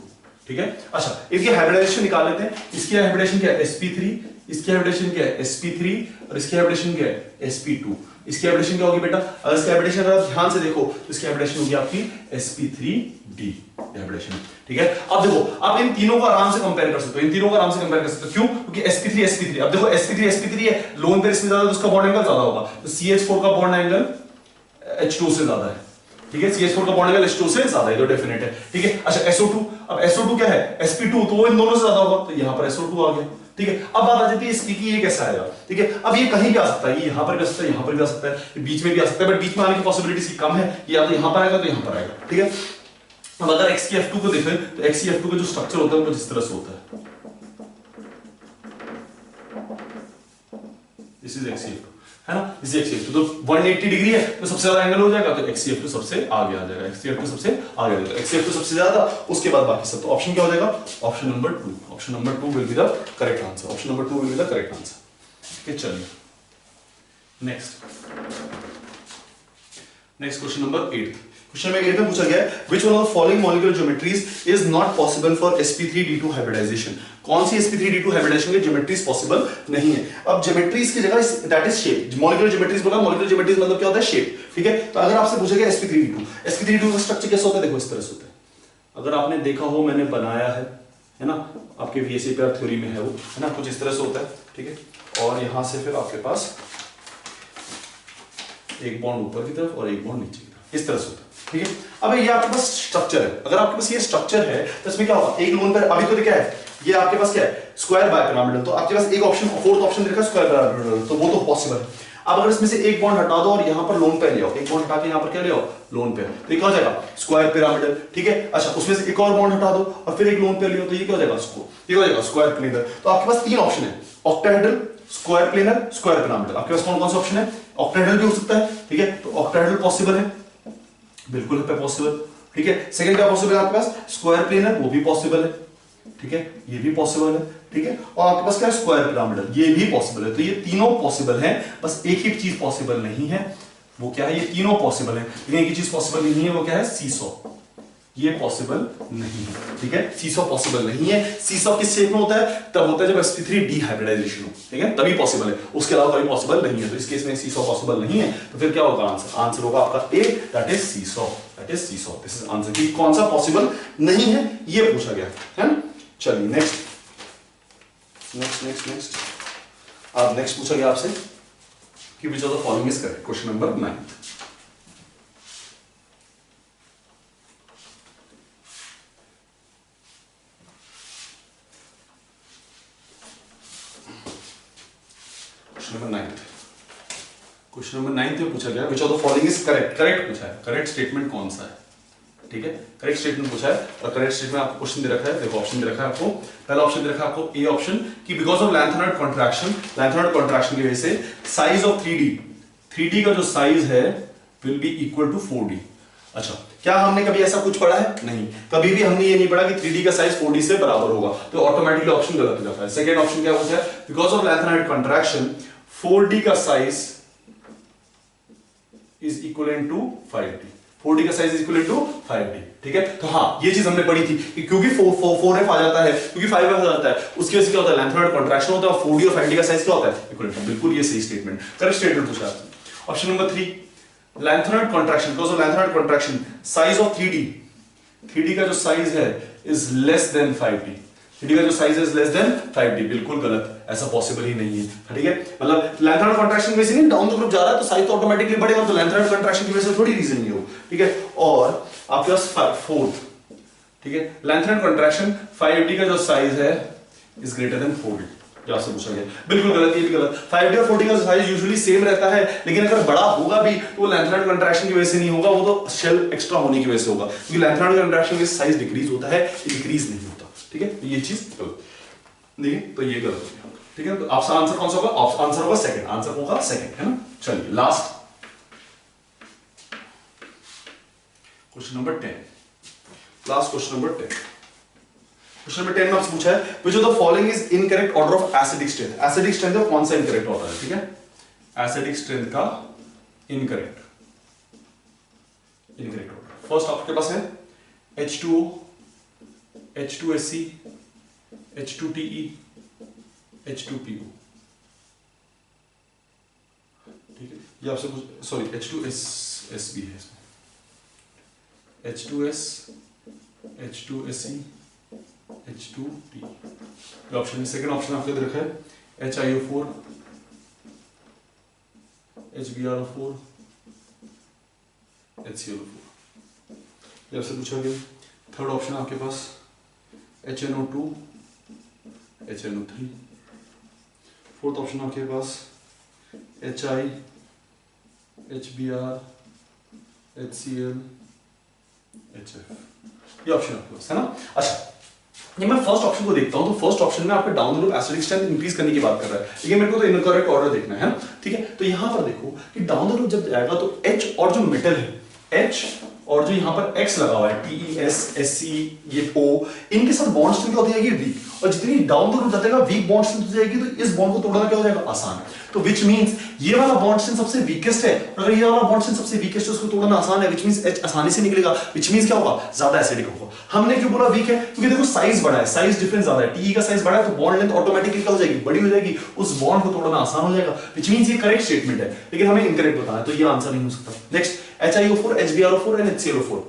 S3: ठीक है, अच्छा इसकी हाइब्रिडाइजेशन निकाल लेते हैं। इसकी हाइब्रिडाइजेशन क्या है? sp3, इसकी हाइब्रिडाइजेशन क्या है? sp3, और इसकी हाइब्रिडाइजेशन क्या है? sp2। इसकी हाइब्रिडेशन क्या होगी बेटा? अगर इसकी हाइब्रिडेशन अगर आप ध्यान से देखो तो इसकी हाइब्रिडेशन होगी आपकी sp3d हाइब्रिडेशन। ठीक है, अब देखो आप इन तीनों को आराम से कंपेयर कर सकते हो। इन तीनों को आराम से कंपेयर कर सकते हो। क्यों? क्योंकि sp3 अब देखो sp3 है, लोन पेयर इसमें ज्यादा तो उसका बॉन्ड एंगल ज्यादा होगा, तो CH4 का बॉन्ड एंगल H2 से ज्यादा है। ठीक है, CH4 का बॉन्ड एंगल H2 से ज्यादा है, तो डेफिनेट है। ठीक है, अच्छा SO2, अब SO2 क्या है? sp2, तो वो इन दोनों से ज्यादा होगा, तो यहां पर SO2 आ गया। ठीक है, अब बात आ जाती है इसकी कि ये कैसा आएगा। ठीक है, अब ये कहीं भी आ सकता है, ये यहां पर भी आ सकता है, यहां पर भी आ सकता है, ये बीच में भी आ सकता है, बट बीच में आने की पॉसिबिलिटी इसकी कम है। ये या तो यहां पर आएगा तो यहां पर आएगा। ठीक है, अब अगर XCF2 को देखें तो XCF2 का जो स्ट्रक्चर होता है वो इस तरह से होता है। दिस इज XCF2 है ना, दिस इज XCF2। तो 180 डिग्री है तो सबसे ज्यादा एंगल हो जाएगा, तो XCF2 सबसे आगे आ जाएगा। XCF2 सबसे आगे आ जाएगा, XCF2 सबसे ज्यादा, उसके बाद बाकी सब। तो ऑप्शन क्या हो जाएगा? Option number 2। Option number 2 will be the correct answer. Option number 2 will be the correct answer. ठीक है, चलिए next question number 8। Question number 8 में पूछा गया है which one of the following molecular geometries is not possible for sp3d2 hybridization? कौन सी sp3d2 hybridization की geometries possible नहीं है? अब ज्योमेट्रीज की जगह that is shape. Molecular geometries बोला, मॉलिक्यूलर ज्योमेट्रीज मतलब क्या होता है? शेप। ठीक है, तो अगर आपसे पूछा गया sp3d2 का स्ट्रक्चर कैसा होता है? देखो इस तरह से होता है। अगर आपने देखा हो, मैंने बनाया है ना, आपके VSAPR थ्योरी में है वो, है ना, कुछ इस तरह से होता है। ठीक है, और यहां से फिर आपके पास एक बॉन्ड ऊपर की तरफ और एक बॉन्ड नीचे की तरफ, इस तरह से होता है। ठीक है, अब ये आपके पास स्ट्रक्चर है। अगर आपके पास ये स्ट्रक्चर है तो इसमें क्या होगा? एक लोन पर अभी तो क्या है, ये आपके पास क्या है? Square bipyramidal. तो आपके पास एक ऑप्शन, फोर्थ ऑप्शन देखा स्क्वायर बाइपिरामिडल, तो वो तो पॉसिबल है। अब अगर इसमें से एक बॉन्ड हटा दो और यहां पर लोन पे ले आओ, एक बॉन्ड हटा के यहां पर क्या ले आओ? लोन पे, तो ये क्या हो जाएगा? Square pyramidal. ठीक है, अच्छा उसमें से एक और बॉन्ड हटा दो और फिर एक लोन पे ले आओ, तो ये क्या हो जाएगा? ये हो जाएगा स्क्वायर प्लेनर। तो आपके पास 3 ऑप्शन है, octahedral, square planar, square pyramidal. आपके पास कौन कौन सा ऑप्शन है? ऑक्टाहेड्रल भी हो सकता है। ठीक है, तो ऑक्टाहेड्रल पॉसिबल है, बिल्कुल है पॉसिबल। ठीक है, सेकंड क्या पॉसिबल है आपके पास? स्क्वायर प्लेनर, वो भी पॉसिबल है। ठीक है, ये भी पॉसिबल है। ठीक है, और आपके पास क्या है? स्क्वायर पिरामिडल, ये भी पॉसिबल है। तो ये तीनों पॉसिबल है, बस एक ही चीज पॉसिबल नहीं है, वो क्या है? ये तीनों पॉसिबल है, लेकिन एक ही चीज पॉसिबल नहीं है, वो क्या है? सीसॉ। ये पॉसिबल नहीं है। ठीक है, सीसॉ पॉसिबल नहीं है। सीसॉ किस शेप में होता है? तब होता है जब sp3d हाइब्रिडाइजेशन हो। ठीक है, तभी पॉसिबल है, उसके अलावा कभी पॉसिबल नहीं है। तो इस केस में सीसॉ पॉसिबल नहीं है, तो फिर क्या होगा आंसर? आंसर होगा आपका A, that is seesaw. That is seesaw, this is answer. कि कौन सा पॉसिबल नहीं है ये पूछा गया है ना। चलिए नेक्स्ट अब नेक्स्ट पूछा गया आपसे कि विच of the following is correct. Question number 9। Question number 9 में पूछा गया विच of the following is correct. Correct पूछा है, करेक्ट स्टेटमेंट कौन सा है, ठीक है, करेक्ट स्टेटमेंट पूछा है। और करेक्ट स्टेटमेंट आपको क्वेश्चन दे रखा है, देखो ऑप्शन दे रखा है आपको। पहला ऑप्शन दे रखा है आपको ए ऑप्शन कि बिकॉज ऑफ लैंथेनॉइड कॉन्ट्रैक्शन की वजह से साइज ऑफ 3D का जो साइज है will be equal to 4D। अच्छा, क्या हमने कभी ऐसा कुछ पढ़ा है? नहीं, कभी भी हमने ये नहीं पढ़ा कि 3D का साइज 4D से बराबर होगा, तो ऑटोमेटिकली ऑप्शन गलत हो जाता है। सेकंड ऑप्शन क्या होता है? Because of lanthanoid contraction 4D का size is equivalent to 5D। 4D का size is equivalent to 5D, ठीक है। तो हाँ, ये चीज हमने पढ़ी थी कि क्योंकि 4F आ जाता है, क्योंकि 5F आ जाता है, उसकी वजह से क्या होता है, लैंथेनॉइड कॉन्ट्रैक्शन होता है, 4D और 5D का साइज क्या होता है, इक्विवेलेंट। बिल्कुल ये सही स्टेटमेंट, करेक्ट स्टेटमेंट पूछा है। Option number 3, lanthanoid contraction, because of lanthanoid contraction size of 3D का जो साइज है is less than 5D। 3D का जो साइज है इज लेस देन 5D। बिल्कुल गलत, ऐसा पॉसिबल ही नहीं है, ठीक है। मतलब लैंथेनॉइड कॉन्ट्रैक्शन की वजह से नहीं, डाउन द ग्रुप जा रहा है तो साइज तो ऑटोमेटिकली बढ़ेगा, तो लैंथेनॉइड कॉन्ट्रैक्शन की वजह से थोड़ी रीजन नहीं हो, ठीक है। और आपके पास फोर्थ, ठीक है, लैंथेनॉइड कॉन्ट्रैक्शन 5D का जो साइज है इज ग्रेटर देन 4D। यहां से पूछा गया, बिल्कुल गलत, ये भी गलत। 5D और 4D का साइज यूजुअली सेम रहता है, लेकिन अगर बड़ा होगा भी तो लैंथेनॉइड कॉन्ट्रैक्शन की वजह से नहीं होगा, वो तो शेल एक्स्ट्रा होने की वजह से होगा, क्योंकि लैंथेनॉइड कॉन्ट्रैक्शन में साइज डिक्रीज होता है, इंक्रीज नहीं होता, ठीक है। ये चीज गलत, देखिए तो ये गलत हो गया, ठीक है। तो आपका आंसर कौन सा होगा? आंसर होगा सेकंड, आंसर होगा सेकंड, है ना। चलिए last question number 10, last question number 10। Question number 10 में आपसे पूछा है which of the following is incorrect order of acidic strength। Acidic strength का कौन सा इनकरेक्ट ऑर्डर है, ठीक है। एसिडिक स्ट्रेंथ का इनकरेक्ट ऑर्डर। फर्स्ट आपके पास है H2O, H2SC, H2TE, H2PO, ठीक है। ये आपसे सॉरी H2S भी है इसमें, H2S, H2SE, H2T। Option second option आपके दे रखा है HiO4, HbRO4, HClO4। ये आपसे पूछा गया। थर्ड ऑप्शन आपके पास HNO2, HNO3। फोर्थ ऑप्शन आपके पास HI, HBr, HCl, HF। ये ऑप्शन आपके पास है ना। अच्छा, ये मैं फर्स्ट ऑप्शन को देखता हूं तो फर्स्ट ऑप्शन में आपके down the group acidic strength increase करने की बात कर रहा है, लेकिन मेरे को तो इनकरेक्ट ऑर्डर देखना है ना, ठीक है। तो यहां पर देखो कि डाउन द ग्रुप जब जाएगा तो H और जो मेटल है H और जो यहां पर X लगा हुआ है TeS, SC, ये O, इनके साथ बॉन्ड स्ट्रेंथ क्या होती जाएगी, वीक। और जितनी डाउन द ग्रुप जाएगा वीक बॉन्ड स्ट्रेंथ हो जाएगी, तो इस बॉन्ड को तोड़ना क्या हो जाएगा, आसान। तो विच मींस ये वाला बॉन्ड स्ट्रेंथ सबसे वीकेस्ट है, अगर ये वाला बॉन्ड स्ट्रेंथ सबसे वीकेस्ट है उसको तोड़ना आसान है, विच मींस H आसानी से निकलेगा, विच मींस क्या होगा, ज्यादा एसिडिक होगा। हमने क्यों बोला वीक है, क्योंकि देखो साइज बड़ा है, साइज डिफरेंस ज्यादा है, TE का साइज बड़ा है तो बॉन्ड लेंथ ऑटोमेटिकली क्या हो जाएगी, बड़ी हो जाएगी, उस बॉन्ड को तोड़ना आसान हो जाएगा, विच मींस ये करेक्ट स्टेटमेंट है, लेकिन हमें इनकरेक्ट बताना है, तो ये आंसर नहीं हो सकता। Next HiO4, HbRO4 and HClO4।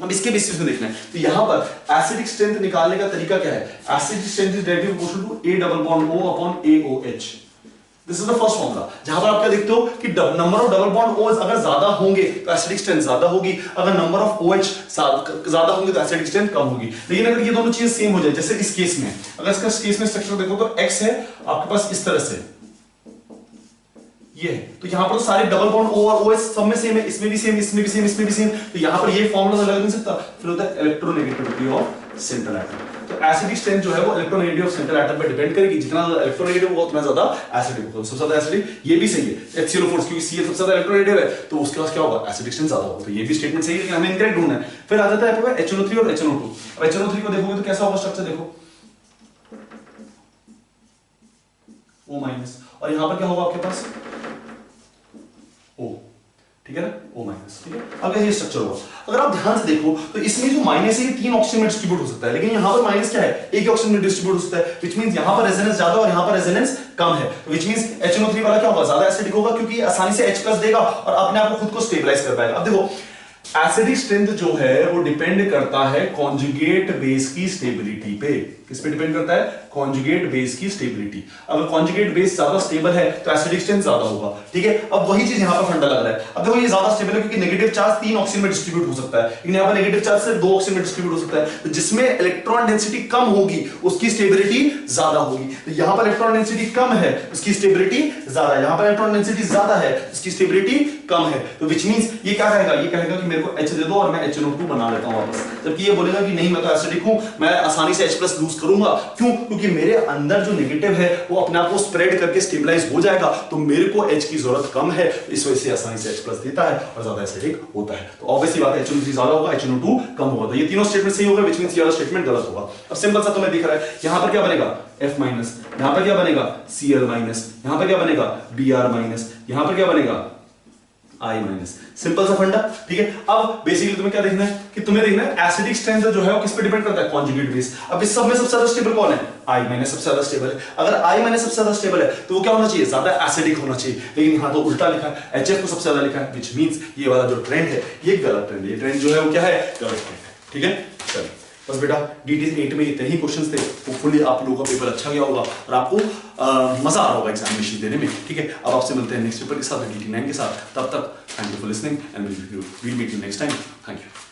S3: अब इसके बेसिस में देखना है, तो यहां पर एसिडिक स्ट्रेंथ निकालने का तरीका क्या है, acidic strength is directly proportional to A double bond O upon AOH। This is the first formula, जहां पर आप क्या देखते हो कि number of double bond OH अगर ज्यादा होंगे तो एसिडिक स्ट्रेंथ ज्यादा होगी, अगर नंबर ऑफ OH ज्यादा होंगे तो एसिडिक स्ट्रेंथ कम होगी। लेकिन अगर ये दोनों चीजें सेम हो जाए, जैसे इस केस में, अगर इसका केस में स्ट्रक्चर देखो तो X है आपके पास इस तरह से, ये तो यहां पर तो सारे डबल बॉन्ड O और OH सब में सेम है, इसमें भी सेम, इसमें भी सेम, इसमें भी सेम, तो यहां पर ये फॉर्मूला लगा नहीं सकता। फिर होता है इलेक्ट्रोनेगेटिविटी ऑफ सेंट्रल एटम। तो एसिडिक स्ट्रेंथ जो है वो इलेक्ट्रोनेगेटिविटी ऑफ सेंट्रल एटम पे डिपेंड करेगी, जितना ज्यादा इलेक्ट्रोनेगेटिव होगा उतना ज्यादा एसिडिक होगा। सबसे ज्यादा एसिडिक ये भी सही है HClO4, क्योंकि C सबसे ज्यादा इलेक्ट्रोनेगेटिव है, तो उसके पास क्या होगा, एसिडिक स्ट्रेंथ ज्यादा होगा। तो ये भी स्टेटमेंट सही है, लेकिन हमें इनकरेक्ट ढूंढना है। फिर आ जाता है आपके पास HNO3 और HNO2। अब HNO3 को देखोगे तो कैसा होगा स्ट्रक्चर, देखो O- और यहां पर क्या होगा आपके पास O, ठीक है ना, O-, ठीक है। अब ये स्ट्रक्चर होगा, अगर आप ध्यान से देखो तो इसमें जो माइनस है ये 3 ऑक्सीजन में डिस्ट्रीब्यूट हो सकता है, लेकिन यहां पर माइनस क्या है, एक ही ऑक्सीजन में डिस्ट्रीब्यूट हो सकता है, व्हिच मींस यहां पर रेजोनेंस ज्यादा और यहां पर रेजोनेंस कम है, व्हिच मींस HNO3 वाला क्या होगा, ज्यादा एसिडिक होगा, क्योंकि आसानी से H+ देगा और अपने आप को खुद को स्टेबलाइज कर पाएगा। अब देखो एसिडिक स्ट्रेंथ जो है वो डिपेंड करता है कॉन्जुगेट बेस की स्टेबिलिटी पे। किस पे डिपेंड करता है? कॉन्जुगेट बेस की स्टेबिलिटी। अगर कॉन्जुगेट बेस ज्यादा स्टेबल है तो एसिडिक स्ट्रेंथ ज्यादा होगा, ठीक है। अब वही चीज यहां पर फंडा लग रहा है। अब देखो ये ज्यादा स्टेबल है क्योंकि नेगेटिव चार्ज 3 ऑक्सीजन में डिस्ट्रीब्यूट हो सकता है, लेकिन यहां पर नेगेटिव चार्ज सिर्फ 2 ऑक्सीजन में डिस्ट्रीब्यूट हो सकता है। तो जिसमें इलेक्ट्रॉन डेंसिटी कम होगी उसकी स्टेबिलिटी ज्यादा होगी। तो यहां पर इलेक्ट्रॉन डेंसिटी कम है उसकी स्टेबिलिटी ज्यादा है, यहां पर इलेक्ट्रॉन डेंसिटी ज्यादा है उसकी स्टेबिलिटी कम है। तो विच मींस ये क्या कहेगा? ये कहेगा कि मेरे को H दे दो और मैं HNO2 बना लेता हूं वापस। जबकि ये बोलेगा कि नहीं मैं तो एसिडिक हूं, मैं आसानी से H+ लूज करूंगा। क्यों? क्योंकि मेरे अंदर जो नेगेटिव है वो अपने आप को स्प्रेड करके स्टेबलाइज हो जाएगा, तो मेरे को H की जरूरत कम है, इस वजह से आसानी से H+ देता है और ज्यादा एसिडिक होता है। तो ऑब्वियसली बात है HNO3 ज्यादा होगा, HNO2 कम होगा। तो ये तीनों स्टेटमेंट सही होगा, विच मींस ये वाला स्टेटमेंट गलत होगा। अब सिंपल सा तुम्हें दिख रहा है, यहां पर क्या बनेगा? F-, यहां पर क्या बनेगा? Cl-, यहां पर क्या बनेगा? Br-, यहां पर क्या बनेगा? I-। सिंपल सा फंडा, ठीक है। अब बेसिकली तुम्हें क्या देखना है कि तुम्हें देखना है एसिडिक स्ट्रेंथ जो है वो किस पे डिपेंड करता है? Conjugate base. अब इस सब में सबसे ज्यादा स्टेबल कौन है? I- सबसे ज्यादा स्टेबल है। अगर I- सबसे ज्यादा स्टेबल है तो वो क्या होना चाहिए? ज्यादा एसिडिक होना चाहिए, लेकिन यहां तो उल्टा लिखा है, HF को सबसे ज्यादा लिखा है, विच मींस ये वाला जो ट्रेंड है ये गलत ट्रेंड है। ये ट्रेंड जो है वो क्या है? गलत ट्रेंड है, ठीक है। चलिए बस बेटा DT 8 में इतने ही क्वेश्चंस थे। होपफुली आप लोगों का पेपर अच्छा गया होगा और आपको मजा आ रहा होगा एग्जामिनेशन देने में, ठीक है। अब आपसे मिलते हैं नेक्स्ट पेपर के साथ, DT 9 के साथ। तब तक thank you for listening and we'll meet you next time. Thank you.